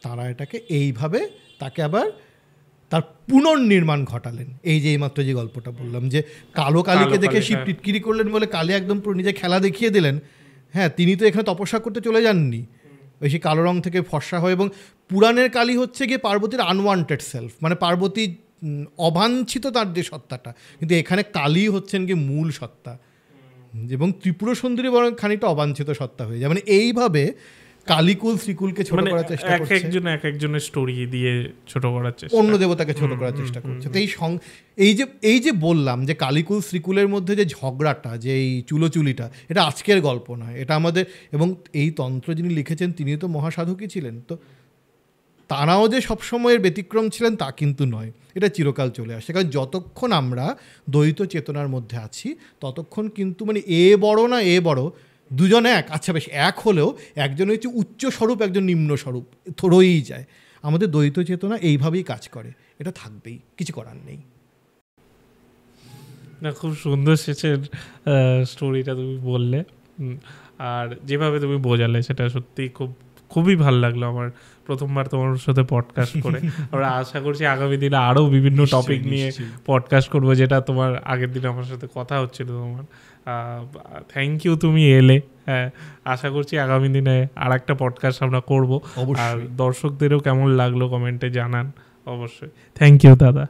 B: তারা এটাকে এইভাবে তাকে আবার তার পুনর্নির্মাণ ঘটালেন। এই যে এইমাত্র যে গল্পটা বললাম, যে কালো কালীকে দেখে শিব টিটকিরি করলেন বলে কালী একদম পুরো নিজে খেলা দেখিয়ে দিলেন। হ্যাঁ, তিনি তো এখানে তপস্যা করতে চলে যাননি, ওই সেই কালো রং থেকে ফর্সা হয়। এবং পুরাণের কালী হচ্ছে গিয়ে পার্বতীর আনওয়ান্টেড সেলফ, মানে পার্বতী অবাঞ্ছিত তার যে সত্তাটা, কিন্তু এখানে কালী হচ্ছেন গিয়ে মূল সত্তা, এবং ত্রিপুর সুন্দরী বরং খানিকটা অবাঞ্ছিত সত্তা হয়ে যায়। মানে এইভাবে কালীকুল শ্রীকুলকে ছোট করার চেষ্টা করছে,
A: একজনের স্টোরি দিয়ে ছোট করার চেষ্টা,
B: অন্য দেবতাকে ছোট করার চেষ্টা করছে। তো এই যে বললাম যে কালীকুল শ্রীকুলের মধ্যে যে ঝগড়াটা, যে এই চুলোচুলিটা, এটা আজকের গল্প নয়, এটা আমাদের, এবং এই তন্ত্র যিনি লিখেছেন তিনি তো মহাসাধকই ছিলেন, তো তারাও যে সবসময়ের ব্যতিক্রম ছিলেন তা কিন্তু নয়, এটা চিরকাল চলে আসে। কারণ যতক্ষণ আমরা দ্বৈত চেতনার মধ্যে আছি ততক্ষণ কিন্তু মানে এ বড় না এ বড়, দুজন এক, আচ্ছা বেশ এক হলেও একজন হচ্ছে উচ্চ স্বরূপ, একজন নিম্ন স্বরূপ রয়েই যায়। আমাদের দ্বৈত চেতনা এইভাবেই কাজ করে, এটা থাকবেই, কিছু করার নেই।
A: না, খুব সুন্দর শেষের স্টোরিটা তুমি বললে, আর যেভাবে তুমি বোঝালে সেটা সত্যি খুবই ভালো লাগলো আমার প্রথমবার তোমার সাথে পডকাস্ট করে। আমরা আশা করছি আগামী দিনে আরও বিভিন্ন টপিক নিয়ে পডকাস্ট করবো, যেটা তোমার আগের দিন আমার সাথে কথা হচ্ছিল তোমার। থ্যাংক ইউ, তুমি এলে। হ্যাঁ, আশা করছি আগামী দিনে আর একটা পডকাস্ট আমরা করবো, আর দর্শকদেরও কেমন লাগলো কমেন্টে জানান অবশ্যই। থ্যাংক ইউ দাদা।